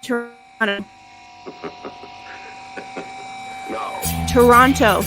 Toronto. No. Toronto.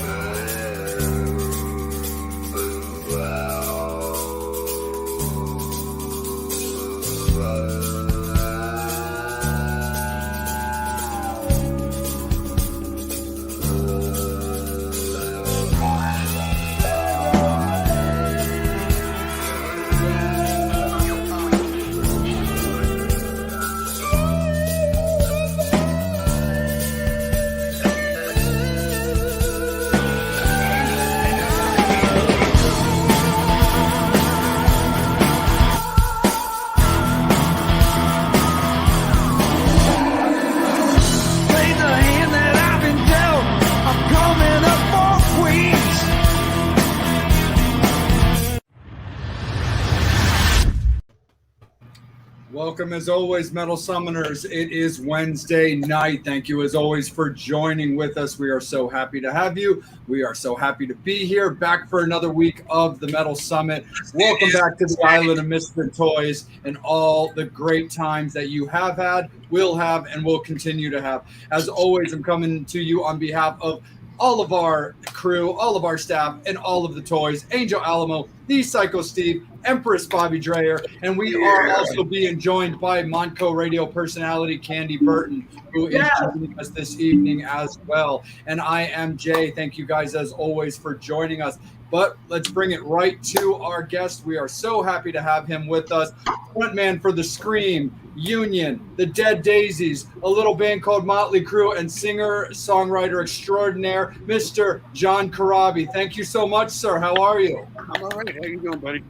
Welcome as always, Metal Summoners. It is Wednesday night. Thank you as always for joining with us. We are so happy to have you. We are so happy to be here, back for another week of the Metal Summit. Welcome back to the Island of Misfit Toys and all the great times that you have had, will have, and will continue to have. As always, I'm coming to you on behalf of all of our crew, all of our staff, and all of the toys. Angel Alamo, the Psycho Steve, Empress Bobby Dreyer, and we are also being joined by Montco radio personality Candy Burton, who is joining us this evening as well. And I am Jay. Thank you guys as always for joining us. But let's bring it right to our guest. We are so happy to have him with us. Frontman for the Scream, Union, the Dead Daisies, a little band called Motley Crue, and singer-songwriter extraordinaire, Mr. John Corabi. Thank you so much, sir. How are you? I'm all right. How you doing, buddy?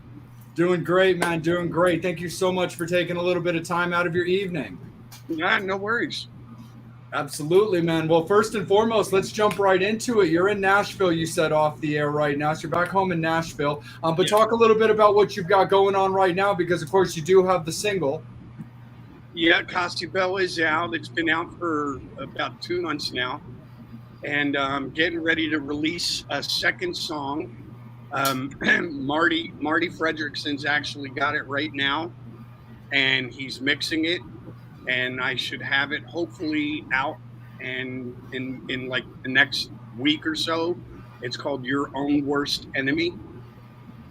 Doing great, man. Doing great. Thank you so much for taking a little bit of time out of your evening. Yeah, no worries. Absolutely, man. Well, first and foremost, let's jump right into it. You're in Nashville, you said off the air right now. So you're back home in Nashville. But talk a little bit about what you've got going on right now, because, of course, you do have the single. Yeah, Costibella is out. It's been out for about 2 months now. And I'm getting ready to release a second song. Marty Fredrickson's actually got it right now, and he's mixing it. And I should have it hopefully out and in like the next week or so. It's called Your Own Worst Enemy.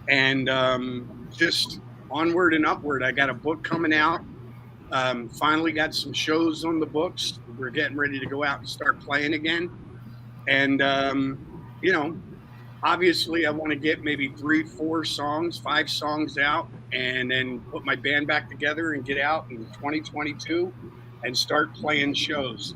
And just onward and upward. I got a book coming out. Finally got some shows on the books. We're getting ready to go out and start playing again. And, you know, obviously I want to get maybe 3, 4 songs, 5 songs out, and then put my band back together and get out in 2022 and start playing shows.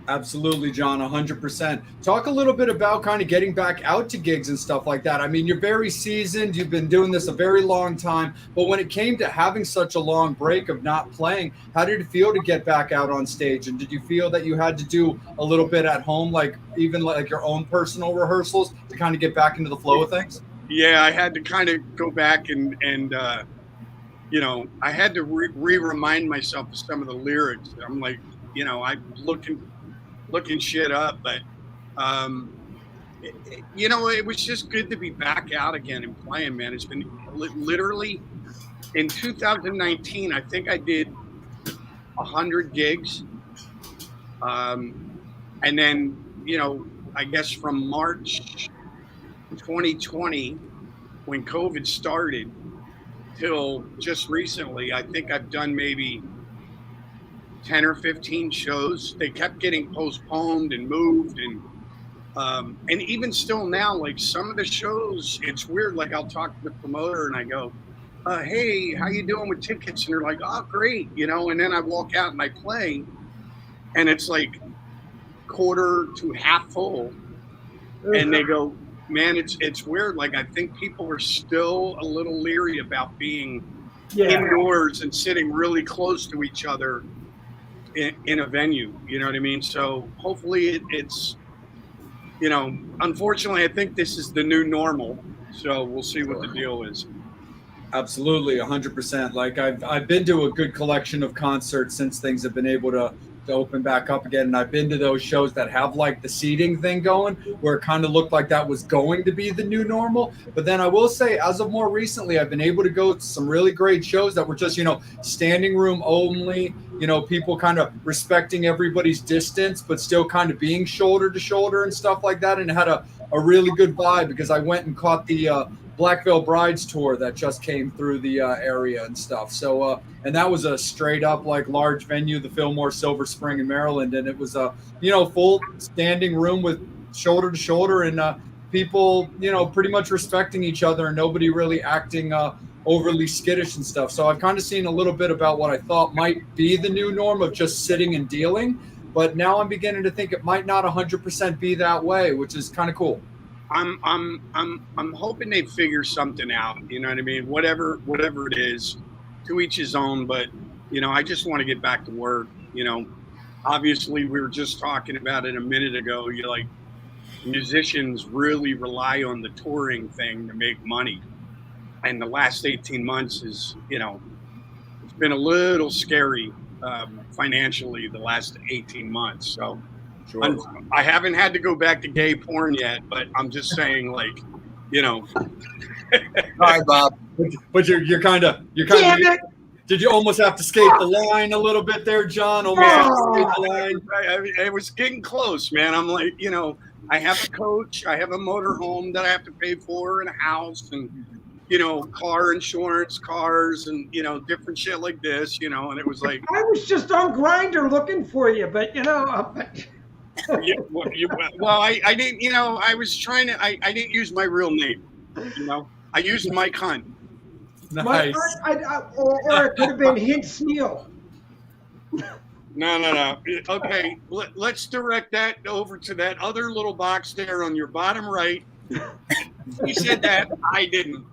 Absolutely, John, 100%. Talk a little bit about kind of getting back out to gigs and stuff like that. I mean, you're very seasoned. You've been doing this a very long time. But when it came to having such a long break of not playing, how did it feel to get back out on stage? And did you feel that you had to do a little bit at home, like even like your own personal rehearsals to kind of get back into the flow of things? Yeah, I had to kind of go back and you know, I had to remind myself of some of the lyrics. I'm like, you know, I'm looking shit up, but you know, it was just good to be back out again and playing, man. It's been literally in 2019, I think I did 100 gigs, and then, you know, I guess from March 2020 when COVID started till just recently, I think I've done maybe 10 or 15 shows. They kept getting postponed and moved, and even still now, like some of the shows, it's weird. Like I'll talk to the promoter and I go, hey, how you doing with tickets? And they're like, oh, great, you know. And then I walk out and I play, and it's like quarter to half full, and they go, man, it's weird. Like I think people are still a little leery about being indoors and sitting really close to each other in a venue, you know what I mean? So hopefully it's, you know, unfortunately, I think this is the new normal. So we'll see what the deal is. Absolutely, 100%. Like I've been to a good collection of concerts since things have been able to to open back up again. And I've been to those shows that have like the seating thing going, where it kind of looked like that was going to be the new normal. But then I will say, as of more recently, I've been able to go to some really great shows that were just, standing room only, people kind of respecting everybody's distance, but still kind of being shoulder to shoulder and stuff like that. And it had a really good vibe, because I went and caught the Black Veil Brides tour that just came through the area and stuff. So, and that was a straight up like large venue, the Fillmore Silver Spring in Maryland. And it was a, full standing room with shoulder to shoulder, and people, pretty much respecting each other, and nobody really acting overly skittish and stuff. So I've kind of seen a little bit about what I thought might be the new norm of just sitting and dealing. But now I'm beginning to think it might not 100% be that way, which is kind of cool. I'm hoping they figure something out. You know what I mean? Whatever it is, to each his own. But I just want to get back to work. Obviously we were just talking about it a minute ago. Musicians really rely on the touring thing to make money, and the last 18 months is it's been a little scary financially. The last 18 months, so. Sure. I haven't had to go back to gay porn yet, but I'm just saying, Sorry, Bob. But you're kind of. Did you almost have to skate the line a little bit there, John? Almost have to skate the line. I was getting close, man. I'm like, I have a coach, I have a motorhome that I have to pay for, and a house, and car insurance, cars, and different shit like this, and it was like I was just on Grindr looking for you, but yeah, well, I didn't, I was trying to, I didn't use my real name, I used Mike Hunt. Nice. Or it could have been Hint Steele. No. Okay, let's direct that over to that other little box there on your bottom right. You said that, I didn't.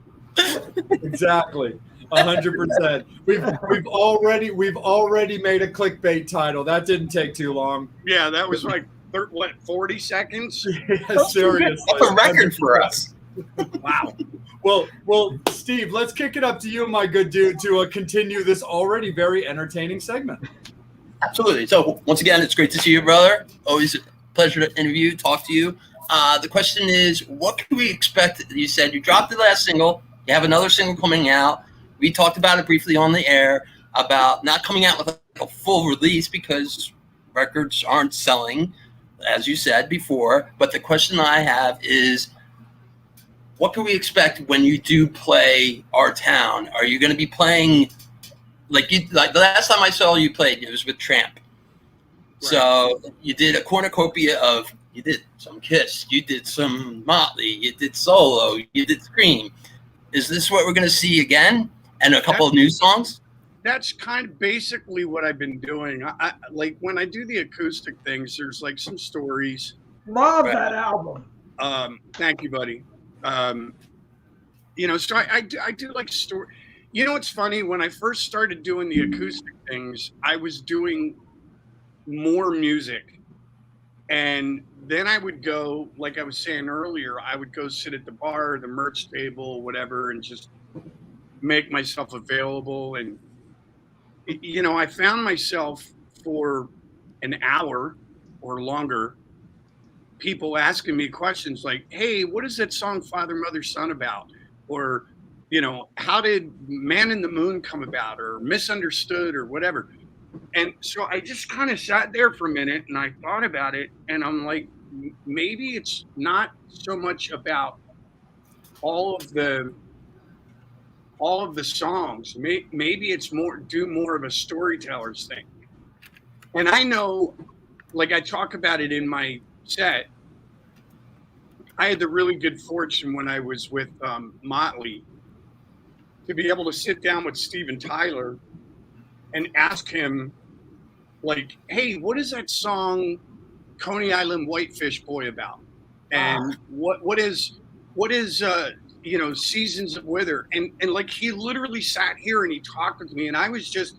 Exactly. 100%. We've already made a clickbait title. That didn't take too long. Yeah, that was like 40 seconds. Yeah, seriously. That's a record for us. Wow. Well, Steve, let's kick it up to you, my good dude, to continue this already very entertaining segment. Absolutely. So once again, it's great to see you, brother. Always a pleasure to interview, talk to you. The question is, what can we expect? You said you dropped the last single. You have another single coming out. We talked about it briefly on the air about not coming out with a full release because records aren't selling, as you said before. But the question I have is, what can we expect when you do play our town? Are you going to be playing like the last time I saw you played? It was with Tramp. Right. So you did a cornucopia of. You did some Kiss. You did some Motley. You did solo. You did Scream. Is this what we're going to see again? And a couple of new songs? That's kind of basically what I've been doing. I like when I do the acoustic things, there's like some stories. Love that album. Thank you, buddy. So I do like story. It's funny, when I first started doing the acoustic things, I was doing more music. And then I would go, like I was saying earlier, I would go sit at the bar, the merch table, whatever, and just make myself available. And, I found myself for an hour or longer, people asking me questions like, hey, what is that song Father, Mother, Son about? Or, how did Man in the Moon come about, or Misunderstood, or whatever. And so I just kind of sat there for a minute and I thought about it, and I'm like, maybe it's not so much about all of the songs. Maybe it's more of a storyteller's thing. And I know, like I talk about it in my set, I had the really good fortune when I was with Motley to be able to sit down with Steven Tyler and ask him, like, hey, what is that song Coney Island Whitefish Boy about? And what is Seasons of Wither? And like, he literally sat here and he talked with me, and I was just,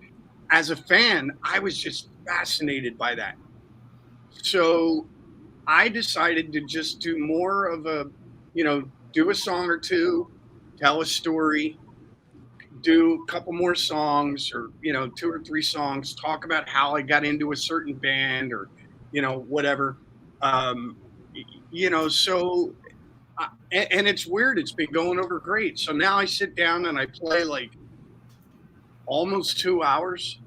as a fan, I was just fascinated by that. So I decided to just do more of a, do a song or two, tell a story, do a couple more songs, or 2 or 3 songs, talk about how I got into a certain band, or whatever. um so and it's weird, it's been going over great. So now I sit down and I play like almost 2 hours,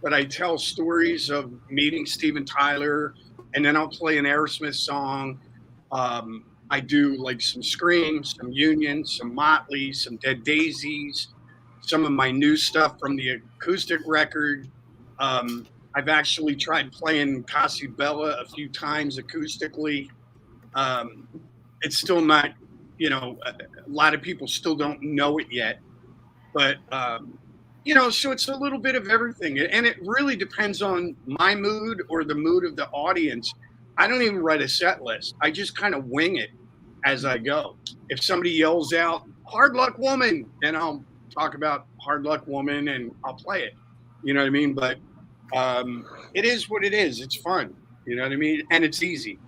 but I tell stories of meeting Steven Tyler, and then I'll play an Aerosmith song. I do like some Scream, some Union, some Motley, some Dead Daisies, some of my new stuff from the acoustic record. I've actually tried playing Casa Bella a few times acoustically. It's still not, a lot of people still don't know it yet, but so it's a little bit of everything, and it really depends on my mood or the mood of the audience. I don't even write a set list. I just kind of wing it as I go. If somebody yells out "Hard Luck Woman," then I'll talk about Hard Luck Woman and I'll play it. You know what I mean? But it is what it is. It's fun. You know what I mean? And it's easy.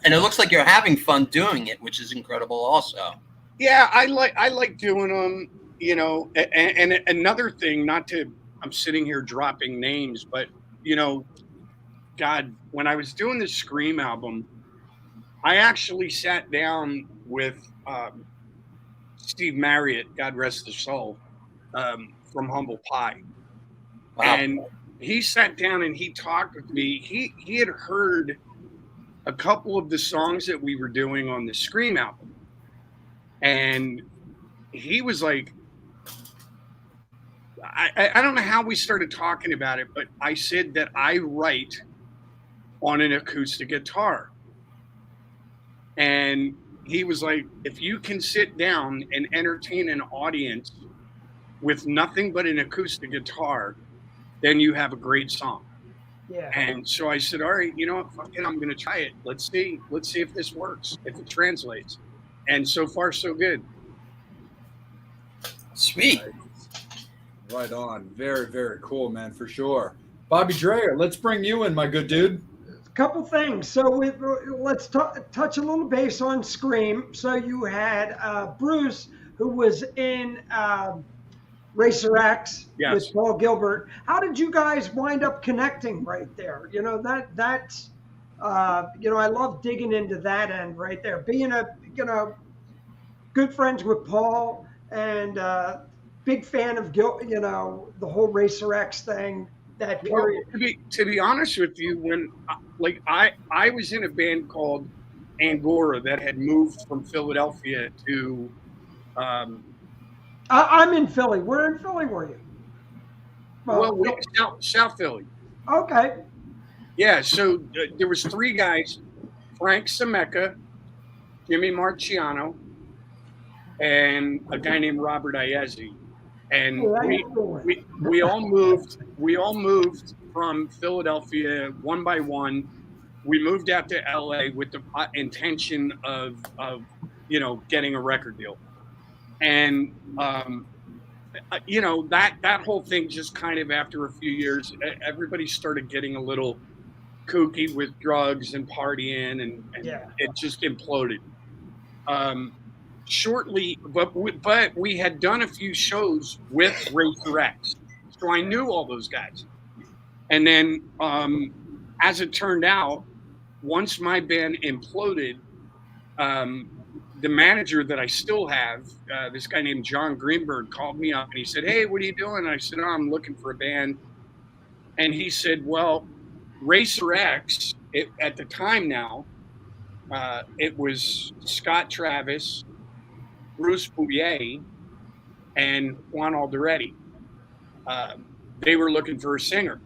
And it looks like you're having fun doing it, which is incredible also. Yeah, I like doing them, and another thing, I'm sitting here dropping names, but God, when I was doing this Scream album, I actually sat down with Steve Marriott, God rest his soul, from Humble Pie. Wow. And he sat down and he talked with me. He had heard a couple of the songs that we were doing on the Scream album. And he was like, I don't know how we started talking about it, but I said that I write on an acoustic guitar. And he was like, if you can sit down and entertain an audience with nothing but an acoustic guitar, then you have a great song. Yeah. And so I said, all right, you know what, fuck it, I'm going to try it. Let's see if this works, if it translates. And so far, so good. Sweet. Right on. Very, very cool, man, for sure. Bobby Dreyer, let's bring you in, my good dude. A couple things. So let's touch a little base on Scream. So you had Bruce, who was in Racer X, yes, with Paul Gilbert. How did you guys wind up connecting right there? That's I love digging into that end right there. Being good friends with Paul, and big fan of the whole Racer X thing. That period. Well, to be honest with you, when I was in a band called Angora that had moved from Philadelphia to. I'm in Philly. Where in Philly were you? Well, South Philly. Okay. Yeah, so there was 3 guys: Frank Semeka, Jimmy Marciano, and a guy named Robert Iezzi. And we all moved. We all moved from Philadelphia one by one. We moved out to LA with the intention of getting a record deal. And that whole thing just kind of, after a few years, everybody started getting a little kooky with drugs and partying, and it just imploded. Shortly, but we had done a few shows with Racer X, so I knew all those guys. And then, as it turned out, once my band imploded, the manager that I still have, this guy named John Greenberg, called me up and he said, "Hey, what are you doing?" And I said, "Oh, I'm looking for a band." And he said, "Well, Racer X, at the time now, it was Scott Travis, Bruce Bouillet, and Juan Alderetti. They were looking for a singer."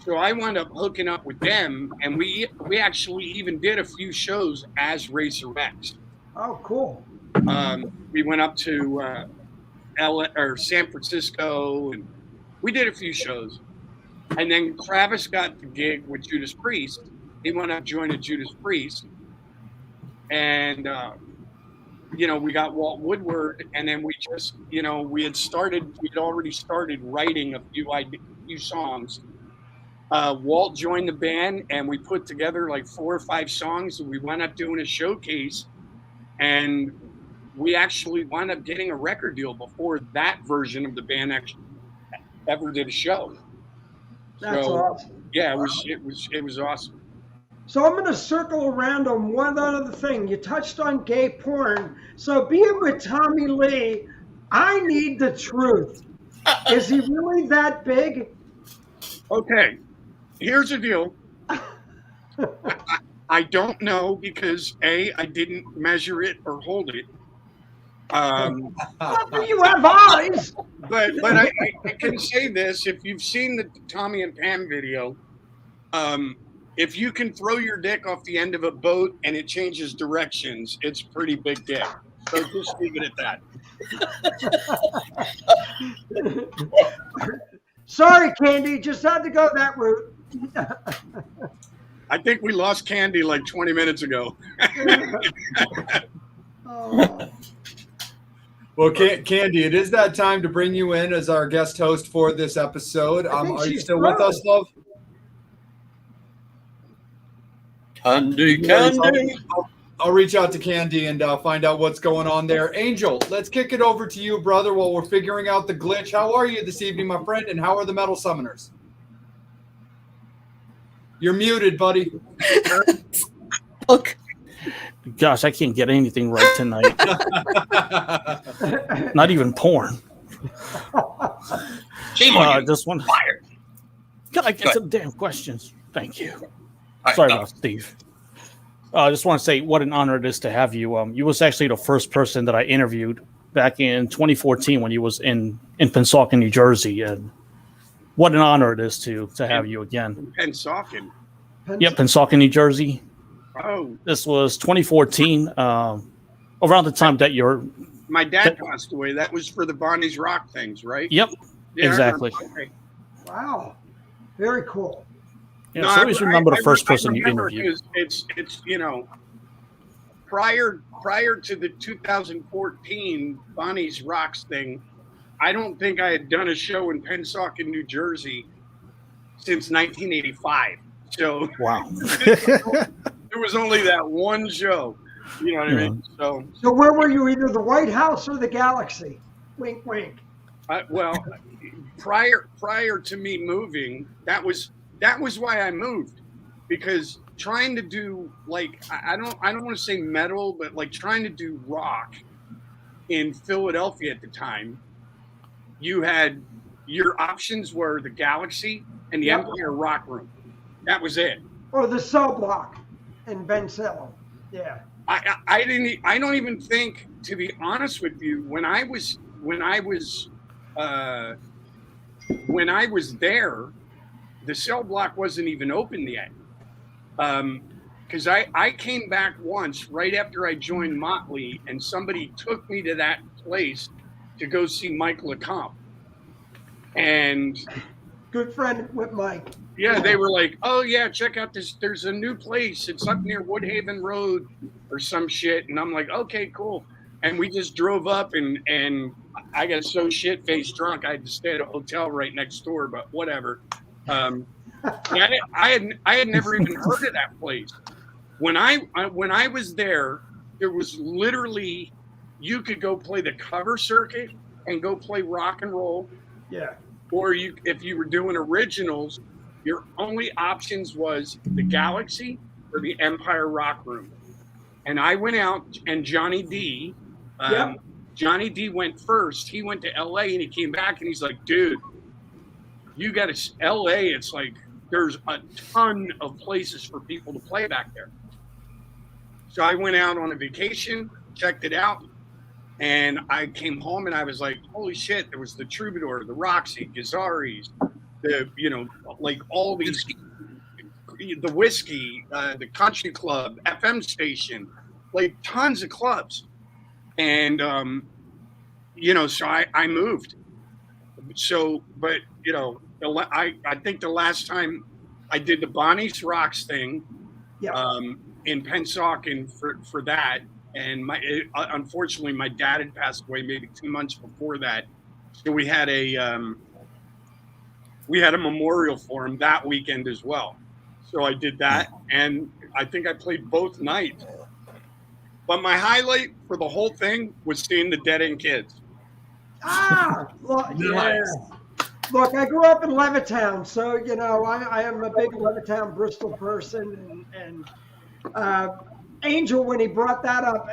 So I wound up hooking up with them, and we actually even did a few shows as Racer X. Oh, cool. We went up to LA or San Francisco, and we did a few shows. And then Travis got the gig with Judas Priest. He went up joining Judas Priest, and we got Walt Woodward, and then we just we had already started writing a few songs. Walt joined the band, and we put together like 4 or 5 songs, and we went up doing a showcase. And we actually wound up getting a record deal before that version of the band actually ever did a show. That's awesome. Yeah, it was awesome. So I'm going to circle around on one other thing. You touched on gay porn. So being with Tommy Lee, I need the truth. Is he really that big? Okay, here's the deal. I don't know because I didn't measure it or hold it. But you have eyes. But I can say this: if you've seen the Tommy and Pam video, if you can throw your dick off the end of a boat and it changes directions, it's a pretty big dick. So just leave it at that. Sorry, Candy, just had to go that route. I think we lost Candy like 20 minutes ago. Oh. Well, Candy, it is that time to bring you in as our guest host for this episode. Are you still with us, love? Candy. I'll reach out to Candy and find out what's going on there. Angel, let's kick it over to you, brother, while we're figuring out the glitch. How are you this evening, my friend, and how are the Metal Summoners? You're muted, buddy. Look. Gosh, I can't get anything right tonight. Not even porn. Shame on you. Just one. Fired. Can I get some damn questions? Thank you. Right, Sorry about Steve. I just want to say what an honor it is to have you. You was actually the first person that I interviewed back in 2014 when you was in Pennsauken, New Jersey, and what an honor it is to have you again. Pennsauken. Yep, Pennsauken, New Jersey. Oh, this was 2014. Around the time that my dad passed away. That was for the Bonnie's Rock things, right? Yep, yeah, exactly. Okay. Wow, very cool. Yeah, no, so I always remember the first person you interviewed. It's prior to the 2014 Bonnie's Rocks thing, I don't think I had done a show in Pennsauken, New Jersey since 1985. So wow. There was only that one show. You know what I mean? So where were you, either the White House or the Galaxy? Wink, wink. Well, prior to me moving, that was why I moved, because trying to do I don't want to say metal, but like trying to do rock in Philadelphia at the time, you had your options were the Galaxy and the Empire Rock Room. That was it. Or the Cell Block in Ben Salem. Yeah. I don't even think, to be honest with you, when I was there, the Cell Block wasn't even open yet. Because I came back once right after I joined Motley, and somebody took me to that place to go see Mike LeComp. And good friend with Mike. Yeah, they were like, "Oh yeah, check out this. There's a new place. It's up near Woodhaven Road or some shit." And I'm like, "Okay, cool." And we just drove up, and I got so shit-faced drunk I had to stay at a hotel right next door. But whatever. I had never even heard of that place. When I was there was literally, you could go play the cover circuit and go play rock and roll. Yeah. Or if you were doing originals, your only options was the Galaxy or the Empire Rock Room. And I went out, and Johnny D went first. He went to LA, and he came back, and he's like, "Dude, you got to LA. It's like there's a ton of places for people to play back there." So I went out on a vacation, checked it out, and I came home, and I was like, "Holy shit!" There was the Troubadour, the Roxy, Gazzari's, like all these, the Whiskey, the Country Club, FM station, like tons of clubs. And, so I moved. So, but, I think the last time I did the Bonnie's Rocks thing in Pennsauken for that. And unfortunately, my dad had passed away maybe 2 months before that. So we had a memorial for him that weekend as well. So I did that, and I think I played both nights. But my highlight for the whole thing was seeing the Dead End Kids. Look, yeah. Nice. Look, I grew up in Levittown, so you know I am a big Levittown, Bristol person, and Angel, when he brought that up,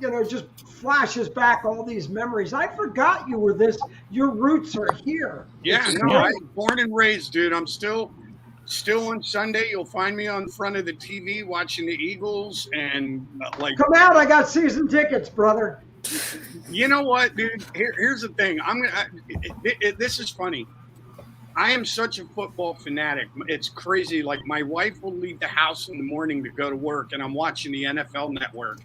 you know, just flashes back all these memories. I forgot you were this. Your roots are here. Yeah, no, I was born and raised, dude. I'm still on Sunday. You'll find me on front of the TV watching the Eagles and like. Come out! I got season tickets, brother. You know what, dude? Here's the thing. This is funny. I am such a football fanatic. It's crazy. Like my wife will leave the house in the morning to go to work, and I'm watching the NFL Network,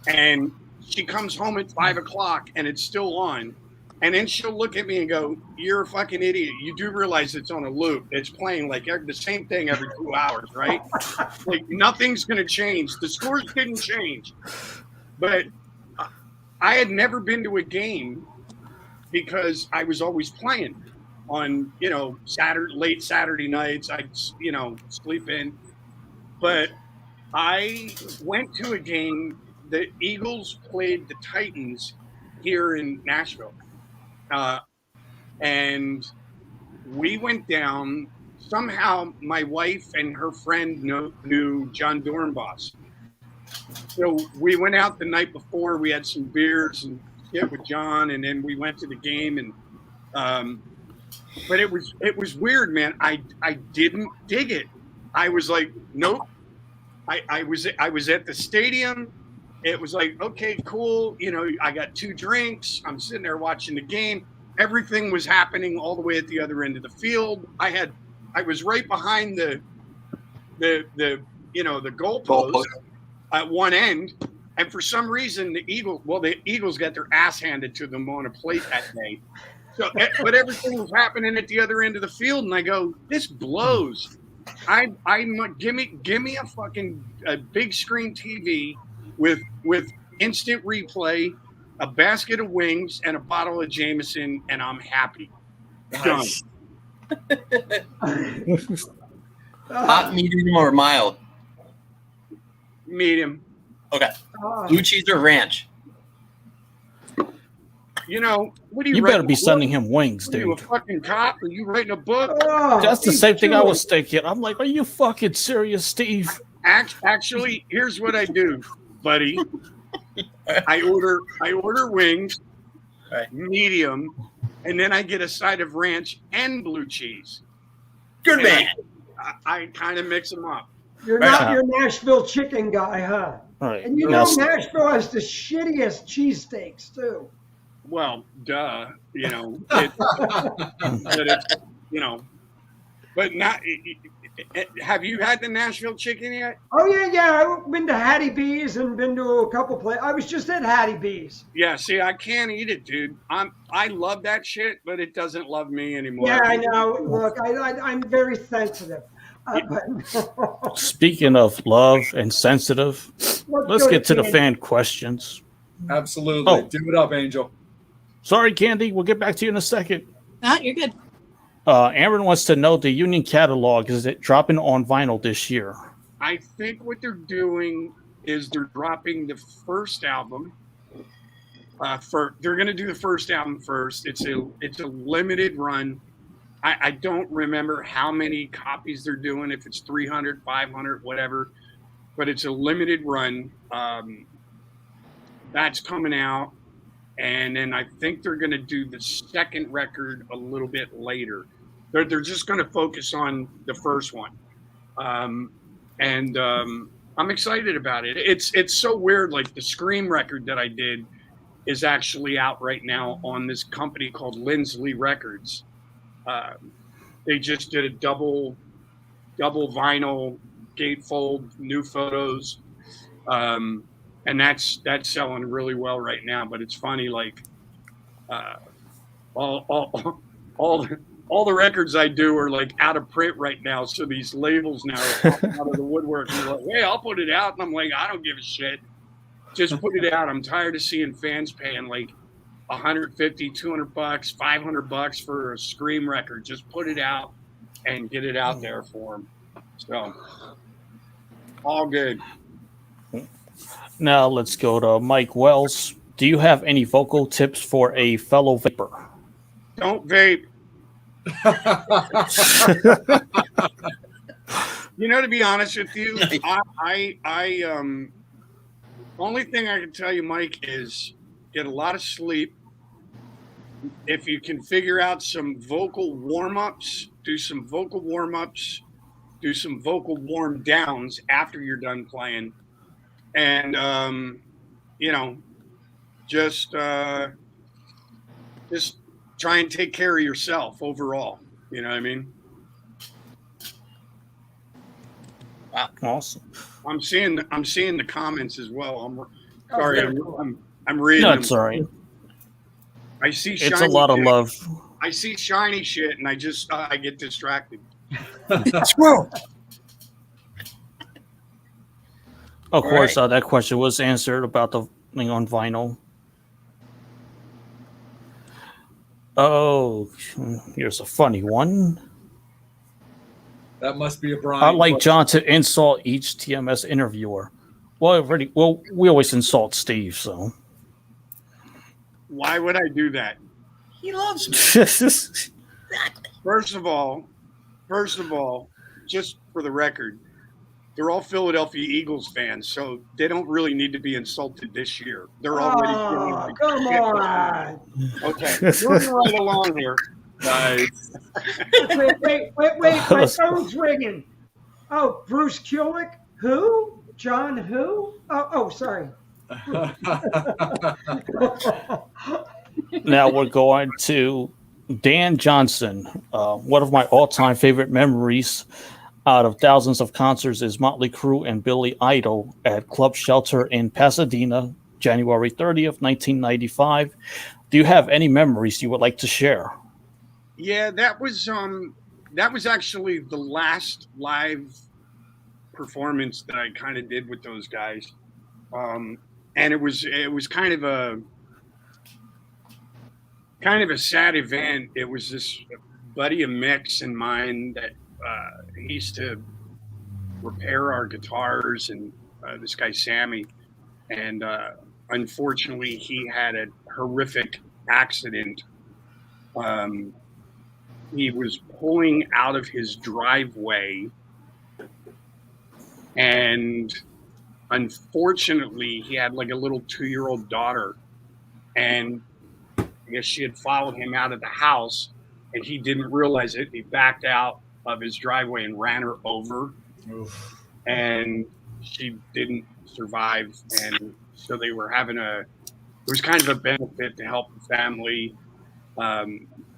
and she comes home at 5 o'clock, and it's still on, and then she'll look at me and go, "You're a fucking idiot. You do realize it's on a loop. It's playing like the same thing every 2 hours, right? Like nothing's gonna change. The scores didn't change, but." I had never been to a game because I was always playing on, you know, late Saturday nights. I'd, you know, sleep in. But I went to a game. The Eagles played the Titans here in Nashville. And we went down. Somehow my wife and her friend knew John Dornbos. So we went out the night before. We had some beers and shit with John, and then we went to the game. And but it was weird, man. I didn't dig it. I was like, nope. I was at the stadium. It was like, okay, cool. You know, I got 2 drinks. I'm sitting there watching the game. Everything was happening all the way at the other end of the field. I was right behind the goalpost. At one end, and for some reason the Eagles got their ass handed to them on a plate that day. So, but everything was happening at the other end of the field, and I go, this blows. Give me a big screen TV with instant replay, a basket of wings, and a bottle of Jameson, and I'm happy. Nice. Hot, medium, or mild? Medium. Okay. Blue cheese or ranch? You know, what do you? You better be sending him wings, dude. Are you a fucking cop? Are you writing a book? That's the same thing I was thinking. I'm like, are you fucking serious, Steve? Actually, here's what I do, buddy. I order wings, right, medium, and then I get a side of ranch and blue cheese. Good man. I kind of mix them up. You're not your Nashville chicken guy, huh? All right. And you know Nashville has the shittiest cheesesteaks too. Well, duh. You know, but not. Have you had the Nashville chicken yet? Oh yeah. I've been to Hattie B's and been to a couple places. I was just at Hattie B's. Yeah. See, I can't eat it, dude. I love that shit, but it doesn't love me anymore. Yeah, I know. Look, I'm very sensitive. Speaking of love and sensitive, let's get to the fan questions. Absolutely. Oh. Do it up, Angel. Sorry, Candy. We'll get back to you in a second. You're good. Aaron wants to know the Union catalog. Is it dropping on vinyl this year? I think what they're doing is they're dropping the first album. They're going to do the first album first. It's a limited run. I don't remember how many copies they're doing, if it's 300, 500, whatever, but it's a limited run. That's coming out. And then I think they're going to do the second record a little bit later. They're just going to focus on the first one. I'm excited about it. It's so weird. Like the Scream record that I did is actually out right now on this company called Lindsley Records. They just did a double vinyl gatefold, new photos, and that's selling really well right now. But it's funny, like all the records I do are like out of print right now. So these labels now are popping out of the woodwork. And like, hey, I'll put it out, and I'm like, I don't give a shit. Just put it out. I'm tired of seeing fans paying like $150, $200, $500 for a Scream record. Just put it out and get it out there for them. So all good. Now let's go to Mike Wells. Do you have any vocal tips for a fellow vapor? Don't vape. You know, to be honest with you, only thing I can tell you, Mike, is get a lot of sleep. If you can figure out some vocal warm-ups, do some vocal warm-ups, do some vocal warm-downs after you're done playing. And, you know, just try and take care of yourself overall. You know what I mean? Wow, awesome. I'm seeing the comments as well. I'm sorry, I'm reading. No, them. it's all right. I see. It's a lot of love. I see shiny shit, and I get distracted. Squirrel. Of All course, right. that question was answered about the thing on vinyl. Oh, here's a funny one. That must be a Brian. I'd like John to insult each TMS interviewer. Well, we always insult Steve, so. Why would I do that? He loves me. First of all, just for the record, they're all Philadelphia Eagles fans, so they don't really need to be insulted this year. They're already feeling like come shit. on. Okay, moving right along here. Nice. Wait. My phone's ringing. Oh, Bruce Kulick? Who? John who? Oh, sorry. Now we're going to Dan Johnson. One of my all-time favorite memories out of thousands of concerts is Motley Crue and Billy Idol at Club Shelter in Pasadena, January 30th, 1995. Do you have any memories you would like to share? Yeah, that was actually the last live performance that I kind of did with those guys, and it was kind of a sad event. It was this buddy of Mick's and mine that he used to repair our guitars, and this guy Sammy, and unfortunately he had a horrific accident. He was pulling out of his driveway, and unfortunately he had like a little 2-year-old daughter, and I guess she had followed him out of the house, and he didn't realize it. He backed out of his driveway and ran her over. Oof. And she didn't survive. And so they were having it was kind of a benefit to help the family.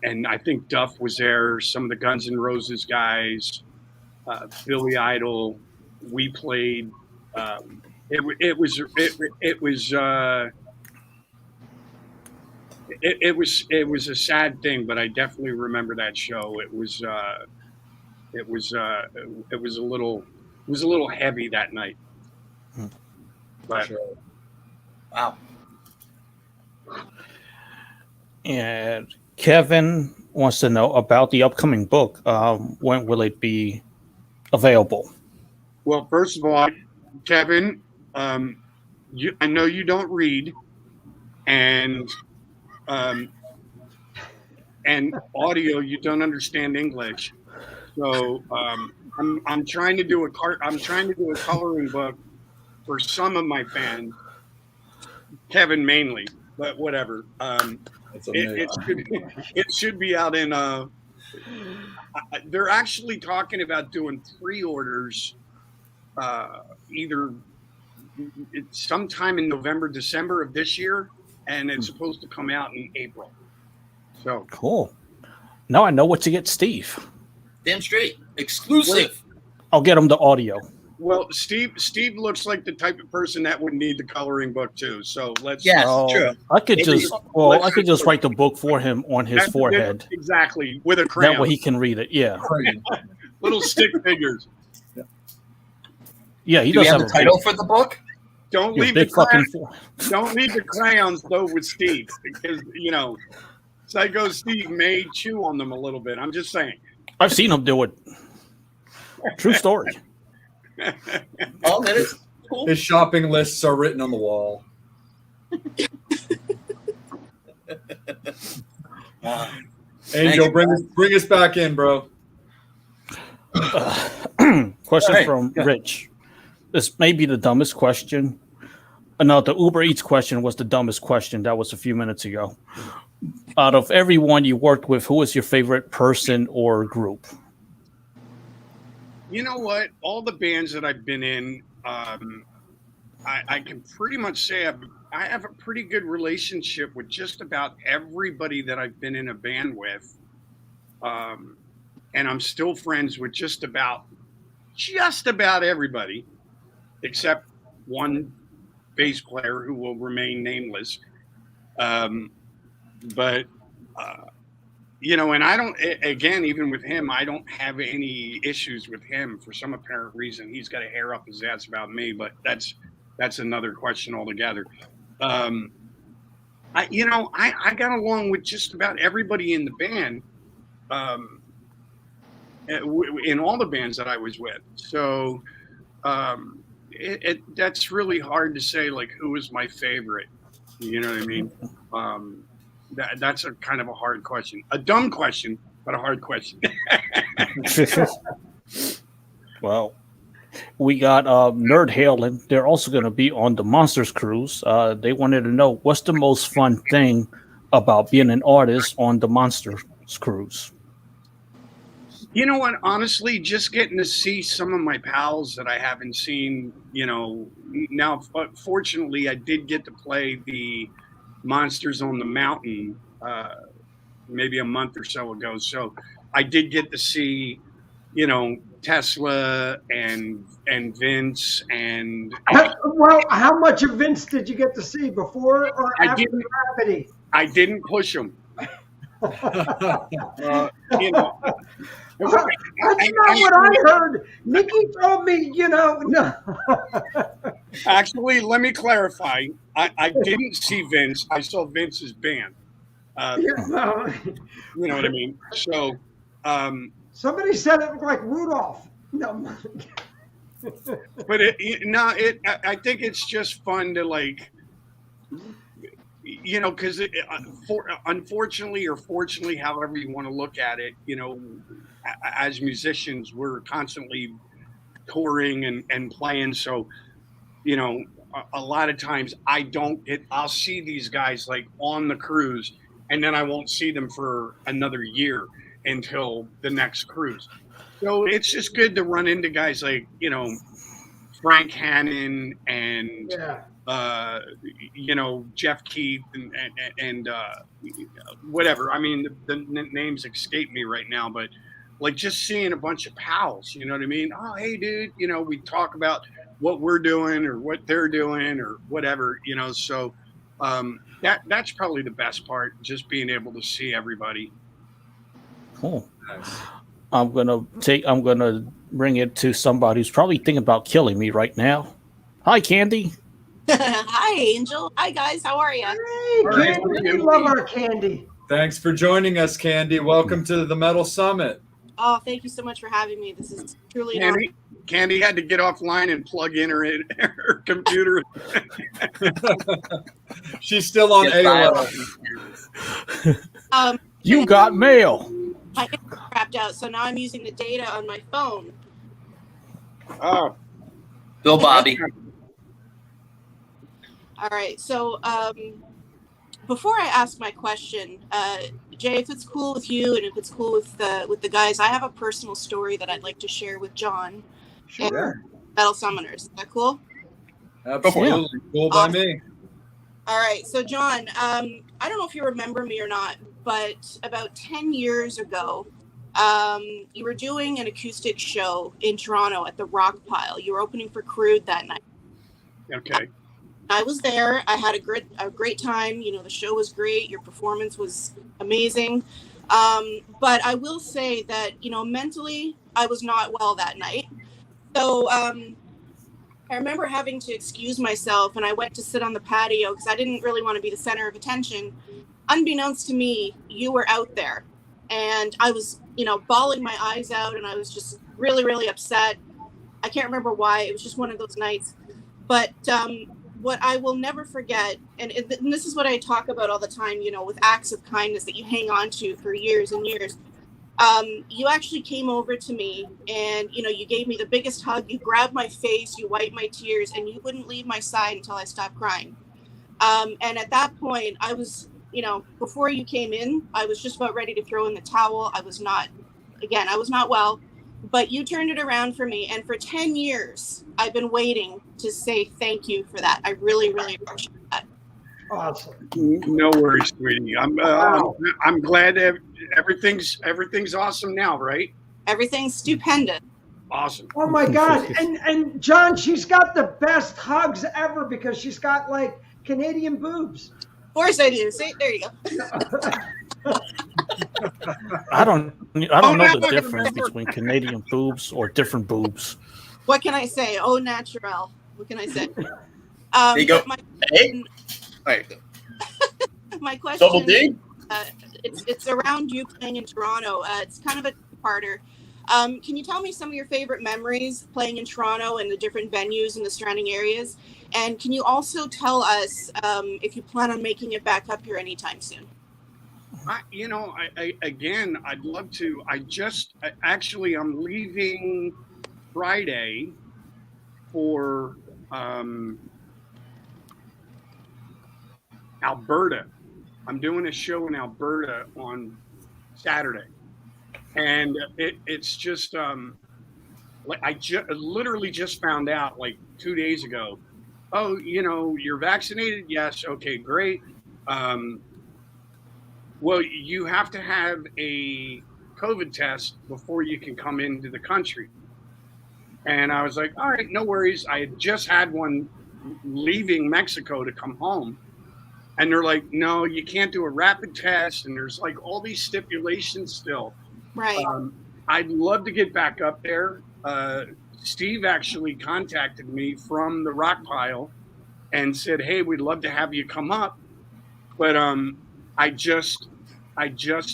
And I think Duff was there, some of the Guns N' Roses guys, Billy Idol. We played. It was a sad thing, but I definitely remember that show. It was a little heavy that night. But Sure. Wow. And Kevin wants to know about the upcoming book. When will it be available? Well, first of all, Kevin, I know you don't read, and audio, you don't understand English. So I'm trying to do a coloring book for some of my fans, Kevin mainly, but whatever. It should be out in. They're actually talking about doing pre-orders, either sometime in November, December of this year, and it's supposed to come out in April. So cool. Now I know what to get Steve. Damn straight. Exclusive. I'll get him the audio. Well, Steve looks like the type of person that would need the coloring book too. So let's. Yes, true. I could just write the book for him on his forehead. Exactly, with a crayon. That way he can read it. Yeah. Little stick figures. Yeah, he Do does we have have the title for the book? Don't leave the crayons though with Steve, because Psycho Steve may chew on them a little bit. I'm just saying. I've seen him do it. True story. All minutes. Cool. His shopping lists are written on the wall. Angel, bring us back in, bro. Question Right. from Rich. This may be the dumbest question. No, the Uber Eats question was the dumbest question. That was a few minutes ago. Out of everyone you worked with, who is your favorite person or group? You know what? All the bands that I've been in, I can pretty much say I have a pretty good relationship with just about everybody that I've been in a band with. And I'm still friends with just about everybody, except one bass player who will remain nameless. But you know, and I don't, again, even with him, I don't have any issues with him for some apparent reason. He's got a hair up his ass about me, but that's another question altogether. I got along with just about everybody in the band, in all the bands that I was with. So that's really hard to say, like, who is my favorite. You know what I mean? That's a kind of a hard question, a dumb question, but a hard question. Well, we got Nerd Halen. They're also going to be on the Monsters cruise. They wanted to know, what's the most fun thing about being an artist on the Monsters cruise? You know what? Honestly, just getting to see some of my pals that I haven't seen, you know, now, fortunately, I did get to play the Monsters on the Mountain maybe a month or so ago. So I did get to see, you know, Tesla and Vince and Well, how much of Vince did you get to see before or after Gravity? I didn't push him. You know, That's not what I heard. Nikki told me, you know, no. Actually, let me clarify. I didn't see Vince. I saw Vince's band. You know what I mean? So, Somebody said it looked like Rudolph. No. but I think it's just fun to, like, you know, because unfortunately or fortunately, however you want to look at it, you know, as musicians, we're constantly touring and playing. So, you know, a lot of times I'll see these guys like on the cruise, and then I won't see them for another year until the next cruise. So it's just good to run into guys like, you know, Frank Hannon and you know, Jeff Keith and whatever. I mean, the names escape me right now, but like just seeing a bunch of pals, you know what I mean? Oh, hey, dude, you know, we talk about what we're doing or what they're doing or whatever, you know. So that's probably the best part, just being able to see everybody. Cool. Nice. I'm gonna bring it to somebody who's probably thinking about killing me right now. Hi, Candy. Hi, Angel. Hi, guys. How are you? Hey, Candy. We love our Candy. Thanks for joining us, Candy. Welcome to the Metal Summit. Oh, thank you so much for having me. This is truly an honor. Candy had to get offline and plug in her computer. She's still on AOL. You got mail. My internet crapped out, so now I'm using the data on my phone. Oh, Bill Bobby. All right, so before I ask my question, Jay, if it's cool with you and if it's cool with the guys, I have a personal story that I'd like to share with John. Sure. Metal Summoners. Is that cool? Absolutely. Cool by me. All right, so John, I don't know if you remember me or not, but about 10 years ago, you were doing an acoustic show in Toronto at the Rock Pile. You were opening for Crüe that night. Okay. I was there. I had a great time. You know, the show was great. Your performance was amazing. But I will say that, you know, mentally, I was not well that night. So I remember having to excuse myself, and I went to sit on the patio because I didn't really want to be the center of attention. Unbeknownst to me, you were out there, and I was, you know, bawling my eyes out, and I was just really, really upset. I can't remember why. It was just one of those nights. But what I will never forget, and this is what I talk about all the time, you know, with acts of kindness that you hang on to for years and years. You actually came over to me and, you know, you gave me the biggest hug. You grabbed my face, you wiped my tears, and you wouldn't leave my side until I stopped crying. And at that point, I was, you know, before you came in, I was just about ready to throw in the towel. I was not well, but you turned it around for me. And for 10 years, I've been waiting to say thank you for that. I really, really appreciate that. Awesome. No worries, sweetie. I'm glad that everything's awesome now, right? Everything's stupendous. Awesome. Oh my God. And John, she's got the best hugs ever because she's got like Canadian boobs. Of course I do. See, there you go. I don't know the difference between Canadian boobs or different boobs. What can I say? Oh, natural. What can I say? There you go. Hey. All right. My question. Double D. It's around you playing in Toronto. It's kind of a two-parter. Can you tell me some of your favorite memories playing in Toronto and the different venues in the surrounding areas? And can you also tell us if you plan on making it back up here anytime soon? I'd love to. I'm leaving Friday for Alberta. I'm doing a show in Alberta on Saturday, and it's just like I literally just found out like 2 days ago. Oh, you know, you're vaccinated? Yes. Okay, great. Well, you have to have a COVID test before you can come into the country. And I was like, all right, no worries. I had just had one leaving Mexico to come home. And they're like, no, you can't do a rapid test. And there's like all these stipulations still. Right. I'd love to get back up there. Steve actually contacted me from the rock pile and said, hey, we'd love to have you come up. But I just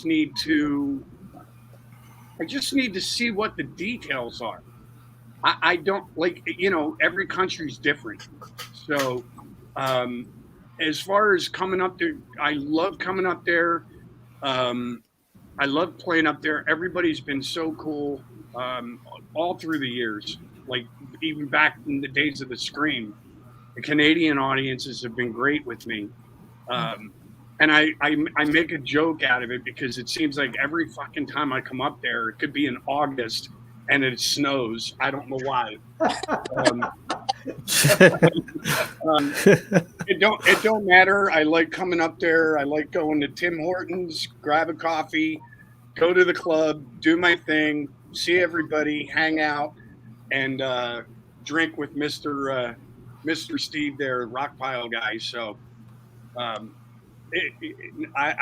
need to see what the details are. I don't like, you know, every country's different. So as far as coming up there, I love coming up there. I love playing up there. Everybody's been so cool all through the years, like even back in the days of the Scream. The Canadian audiences have been great with me. And I make a joke out of it because it seems like every fucking time I come up there, it could be in August and it snows. I don't know why. It don't matter. I like coming up there. I like going to Tim Hortons, grab a coffee, go to the club, do my thing, see everybody, hang out, and drink with Mr. Steve there, rock pile guy. So I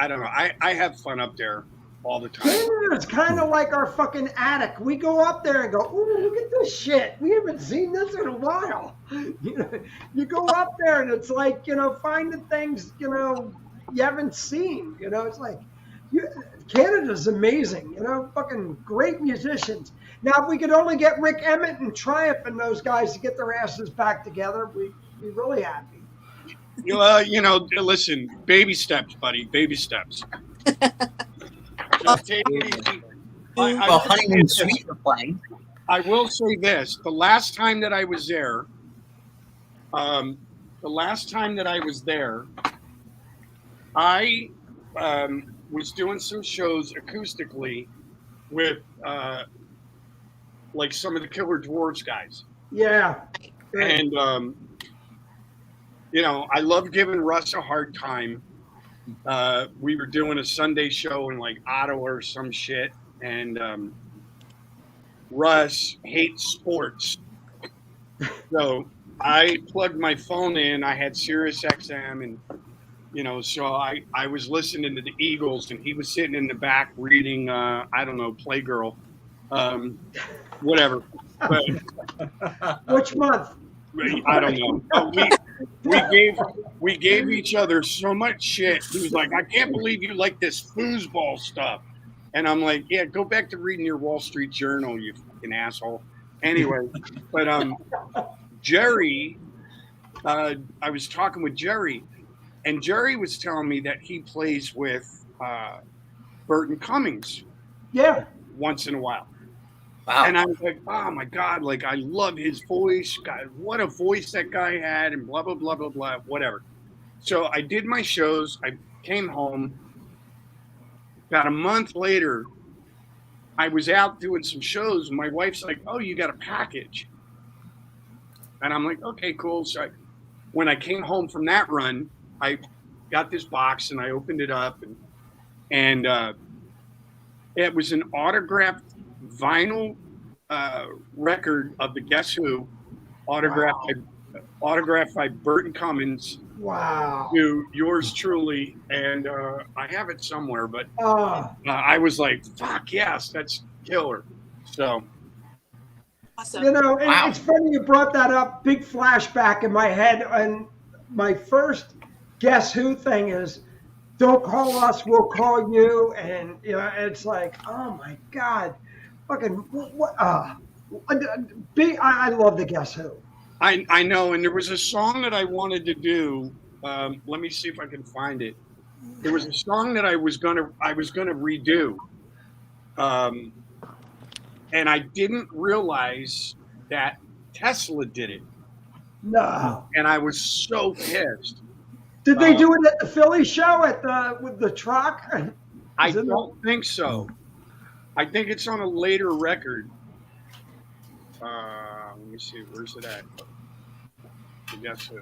don't know. I have fun up there all the time. It's kind of like our fucking attic. We go up there and go, ooh, look at this shit. We haven't seen this in a while. You go up there and it's like, you know, finding things, you know, you haven't seen. You know, it's like, Canada's amazing. You know, fucking great musicians. Now, if we could only get Rick Emmett and Triumph and those guys to get their asses back together, we'd be really happy. Well, you know, listen, baby steps, buddy, baby steps. Take it easy. Honeymoon Suite are playing. I will say this: the last time that I was there, I was doing some shows acoustically with like some of the Killer Dwarfs guys. Yeah. And you know, I love giving Russ a hard time. We were doing a Sunday show in like Ottawa or some shit, and Russ hates sports. So I plugged my phone in. I had Sirius XM, and you know, so I was listening to the Eagles, and he was sitting in the back reading I don't know, Playgirl, whatever. But, which month? I don't know. We gave each other so much shit. He was like, I can't believe you like this foosball stuff. And I'm like, yeah, go back to reading your Wall Street Journal, you fucking asshole. Anyway, but Jerry I was talking with Jerry, and Jerry was telling me that he plays with Burton Cummings once in a while. Wow. And I was like, oh my God, like I love his voice. God, what a voice that guy had, and blah, blah, blah, blah, blah, whatever. So I did my shows. I came home. About a month later, I was out doing some shows, and my wife's like, oh, you got a package. And I'm like, okay, cool. So when I came home from that run, I got this box and I opened it up, and it was an autographed vinyl record of the Guess Who, autographed by Burton Cummings. Wow. To yours truly, and I have it somewhere, but I was like, fuck yes, that's killer. So Awesome. You know, and it's funny you brought that up. Big flashback in my head, and my first Guess Who thing is, "Don't call us, we'll call you," and you know, it's like, oh my God, fucking what? I love the Guess Who. I know, and there was a song that I wanted to do. Let me see if I can find it. There was a song that I was gonna redo, and I didn't realize that Tesla did it. No. And I was so pissed. Did they do it at the Philly show with the truck? I don't think so. I think it's on a later record. Let me see. Where's it at? I guess so.